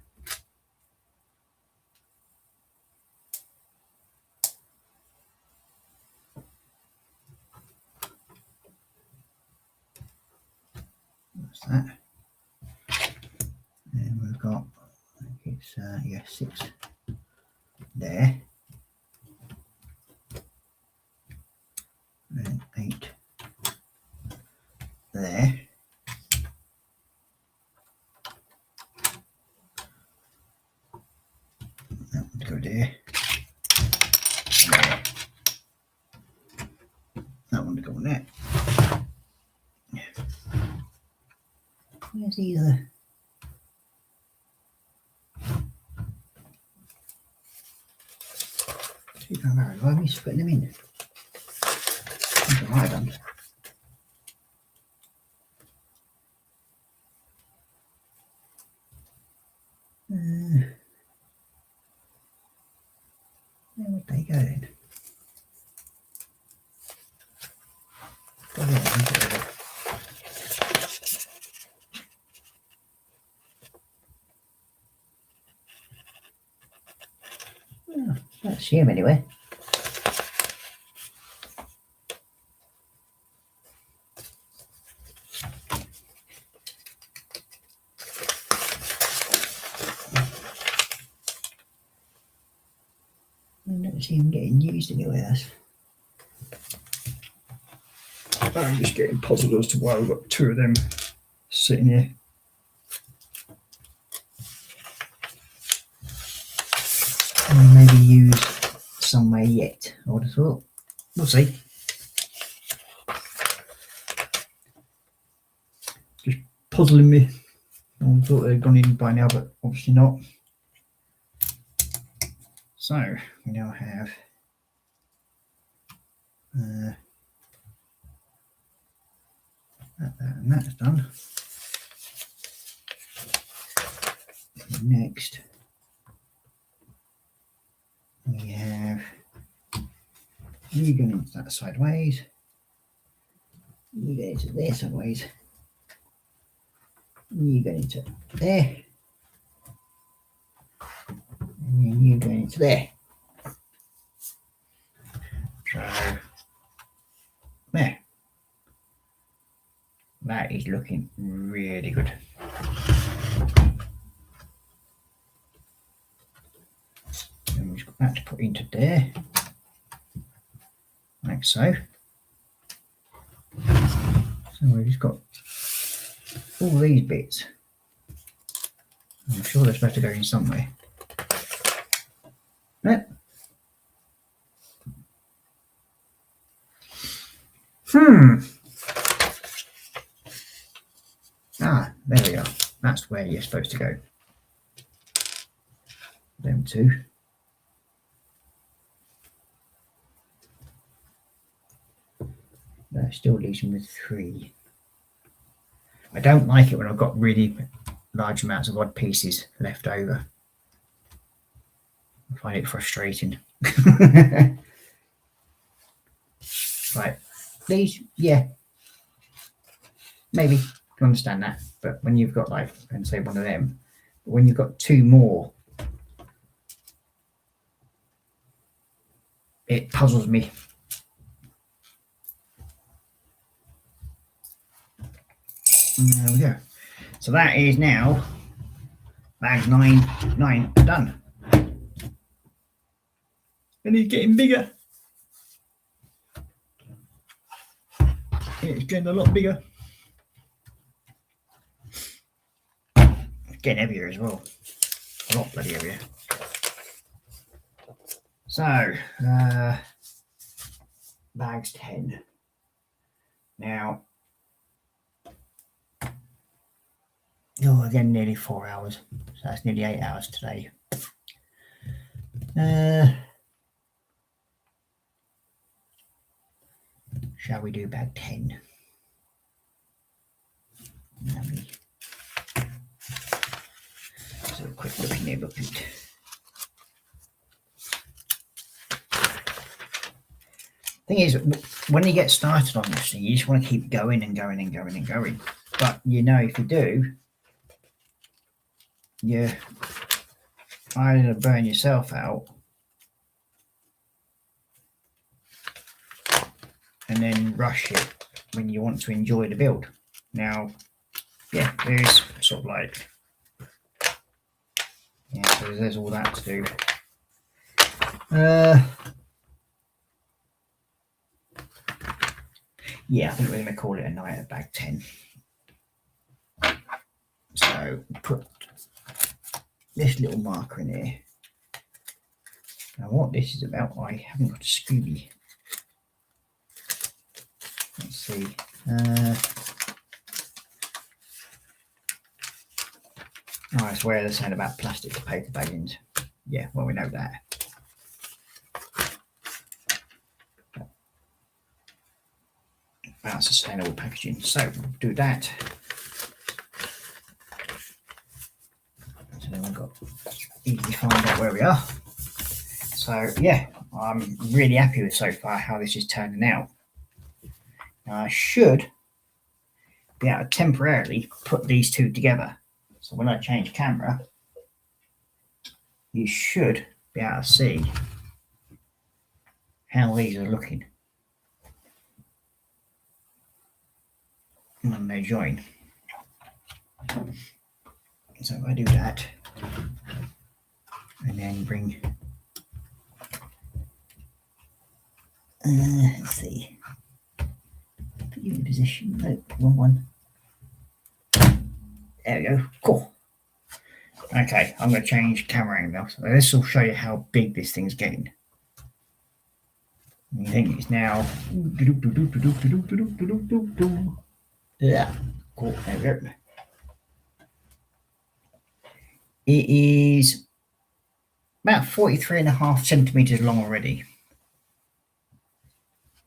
That's that. And we've got, it's, yeah, 6 there. And 8 there. That would go there. There. That one to go on there. Where's the other? Why are we splitting them in? That's what I've done. Where would they go then? Oh, don't see him anywhere. I don't see him getting used anywhere else. I'm just getting puzzled as to why we've got 2 of them sitting here. And maybe use somewhere yet, I would have thought. We'll see. Just puzzling me. I thought they'd gone in by now, but obviously not. So we now have that and that's done. Next we have you going into that sideways, you go into there sideways, you go into there, and then you go into there. So there. That is looking really good. And we've got that to put into there, like so. So we've just got all these bits. I'm sure they're supposed to go in somewhere. Right. Ah, there we are. That's where you're supposed to go. Them 2. That still leaves me with 3. I don't like it when I've got really large amounts of odd pieces left over. I find it frustrating. Right, these, yeah, maybe can understand that, but when you've got like, and say one of them, but when you've got 2 more, it puzzles me. And there we go. So that is now bag 9 done. And it's getting bigger. It's getting a lot bigger. It's getting heavier as well. A lot bloody heavier. So, bags 10. Now, again, nearly 4 hours. So that's nearly 8 hours today. Shall we do bag 10? So a quick look in there, look at. Thing is, when you get started on this thing, you just want to keep going and going and going and going. But you know, if you do, you either burn yourself out and then rush it when you want to enjoy the build. Now, yeah, there's sort of like, yeah, so there's all that to do. Yeah, I think we're going to call it a night at bag 10. So put this little marker in here. Now what this is about, I haven't got a Scooby. Let's see. Oh, it's where they're saying about plastic to paper baggings. Yeah, well, we know that. About sustainable packaging. So we'll do that. So then we've got easily find out where we are. So yeah, I'm really happy with so far how this is turning out. Now I should be able to temporarily put these two together. So when I change camera, you should be able to see how these are looking when they join. So if I do that, and then bring, let's see, put you in position, no, wrong one. There we go, cool. Okay, I'm going to change camera angle. So this will show you how big this thing's getting. I think it's now, yeah, cool, there we go. It is about 43.5 centimeters long already.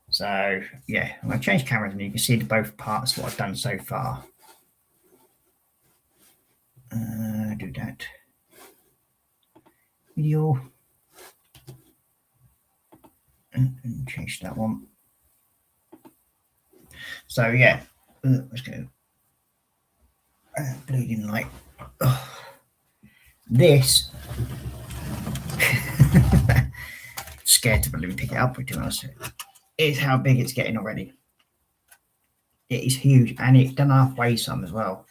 So yeah, I'm going to change cameras and you can see the both parts what I've done so far. Do that. Video. And change that one. So yeah, let's go. Bleeding light. Oh. This. Scared to believe pick it up, to be honest. Is how big it's getting already. It is huge, and it's done halfway some as well.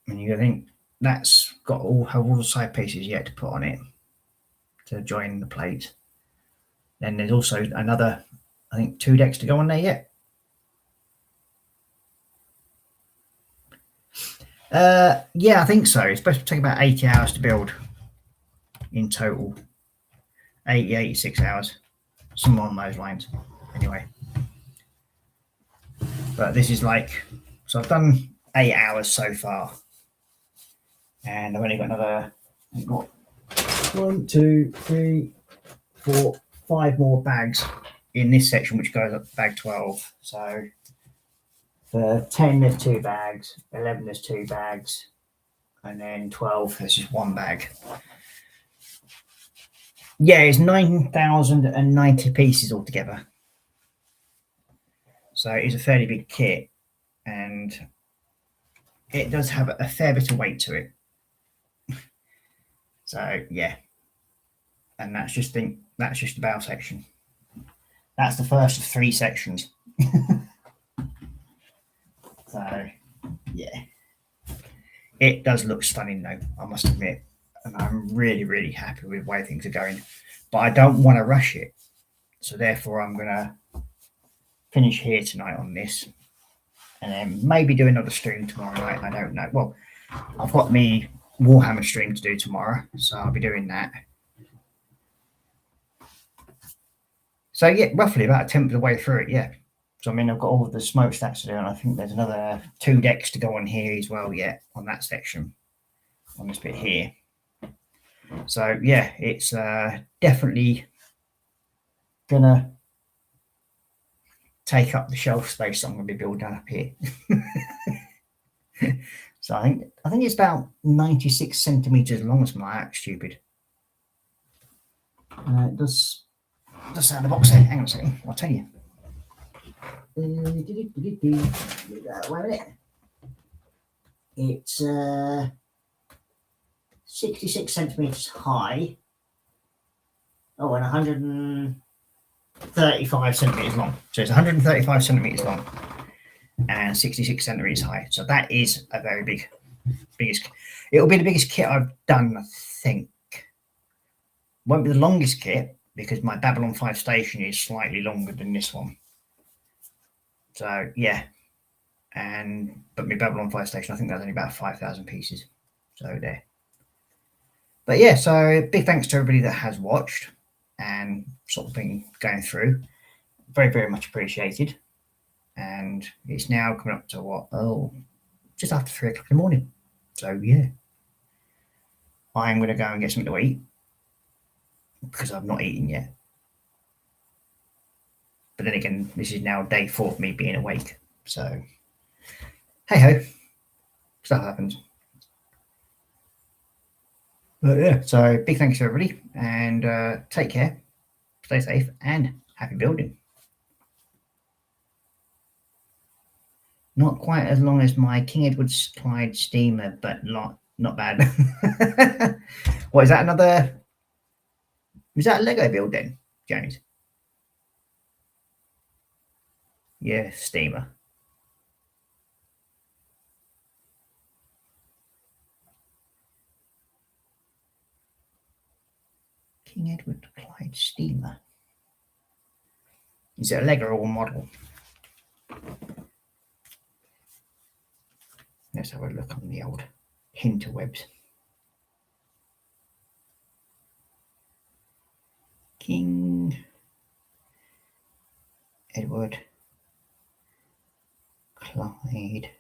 And you think that's got have all the side pieces yet to put on it to join the plate. Then there's also another, I think, 2 decks to go on there yet. Yeah, I think so. It's supposed to take about 80 hours to build in total. 86 hours, somewhere on those lines. Anyway, but this is like, so I've done 8 hours so far, and I've only got another, I've got 1, 2, 3, 4, 5 more bags in this section, which goes up to bag 12. So for 10 there's 2 bags, 11 there's 2 bags, and then 12 there's just 1 bag. Yeah, it's 9,090 pieces altogether. So it's a fairly big kit, and it does have a fair bit of weight to it. So yeah, and that's just the bow section. That's the first of 3 sections. So yeah, it does look stunning though, I must admit, and I'm really, really happy with the way things are going. But I don't want to rush it, so therefore I'm gonna finish here tonight on this, and then maybe do another stream tomorrow night. I don't know. Well, I've got me Warhammer stream to do tomorrow, so I'll be doing that. So yeah, roughly about 1/10 of the way through it. Yeah. So I mean, I've got all of the smokestacks to do, and I think there's another 2 decks to go on here as well yet on that section, on this bit here. So yeah, it's definitely gonna take up the shelf space that I'm going to be building up here. So I think it's about 96 centimeters long, or something like that. Stupid. It does sound the box there. Hang on a second, I'll tell you. It's 66 centimeters high. Oh, and 135 centimeters long. So it's 135 centimeters long. and 66 centimeters high. So that is a very biggest. It'll be the biggest kit I've done, I think. Won't be the longest kit because my Babylon 5 station is slightly longer than this one. So yeah, but my Babylon 5 station, I think that's only about 5,000 pieces. So there. But yeah, so big thanks to everybody that has watched and sort of been going through. Very, very much appreciated. And it's now coming up to what? Oh, just after 3 o'clock in the morning. So yeah, I'm going to go and get something to eat because I've not eaten yet. But then again, this is now day 4 of me being awake. So hey ho, stuff happens. But yeah, so big thanks to everybody and take care, stay safe, and happy building. Not quite as long as my King Edward Clyde steamer, but not bad. What is that? Another? Is that a Lego build then, James? Yeah, steamer. King Edward Clyde steamer. Is it a Lego or a model? Let's have a look on the old interwebs. King Edward Clyde.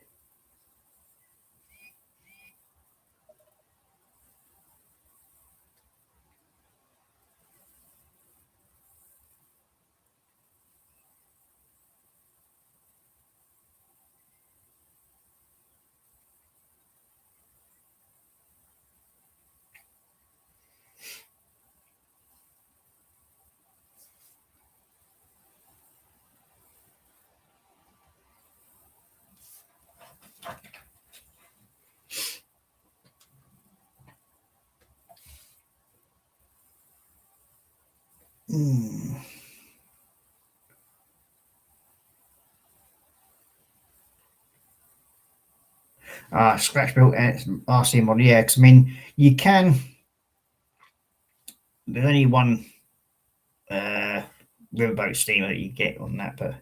Scratch built RC model, yeah, because I mean you can, there's only one riverboat steamer that you get on that, but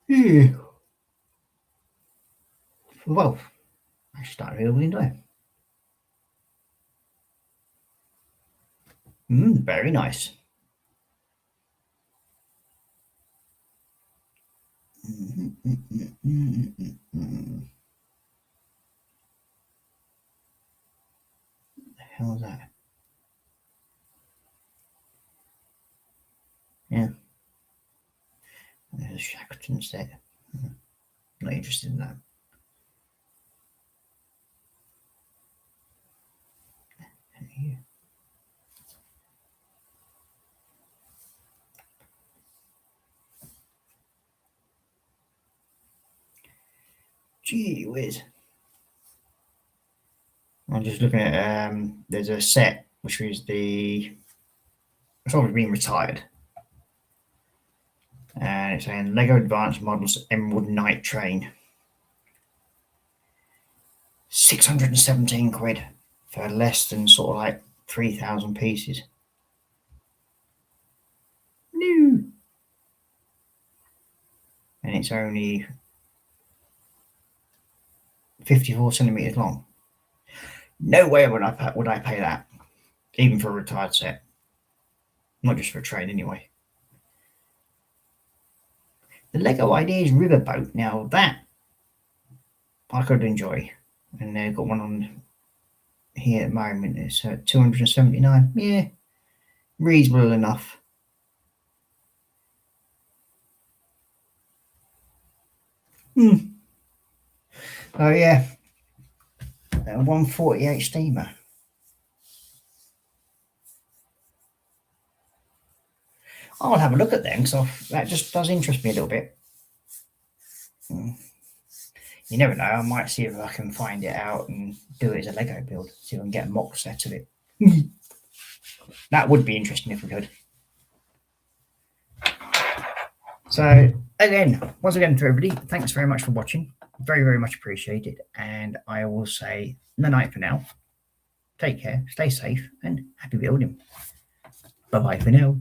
yeah. Well, I started here window. Very nice. The hell is that? Yeah. There's a Shackleton set. Not interested in that. Here. Gee whiz. I'm just looking at there's a set which is it's already been retired. And it's saying Lego Advanced Models Emerald Night Train. 617 quid for less than sort of like 3,000 pieces. No. And it's only 54 centimeters long. No way would I pay that, even for a retired set. Not just for a train anyway. The Lego Ideas Riverboat. Now that I could enjoy, and they've got one on here at the moment. It's 279. Yeah, reasonable enough. Oh yeah, a 148 steamer. I'll have a look at them because that just does interest me a little bit. You never know. I might see if I can find it out and do it as a Lego build. See if I can get a mock set of it. That would be interesting if we could. So again, once again to everybody, thanks very much for watching. Very, very much appreciated. And I will say night for now. Take care, stay safe, and happy building. Bye-bye for now.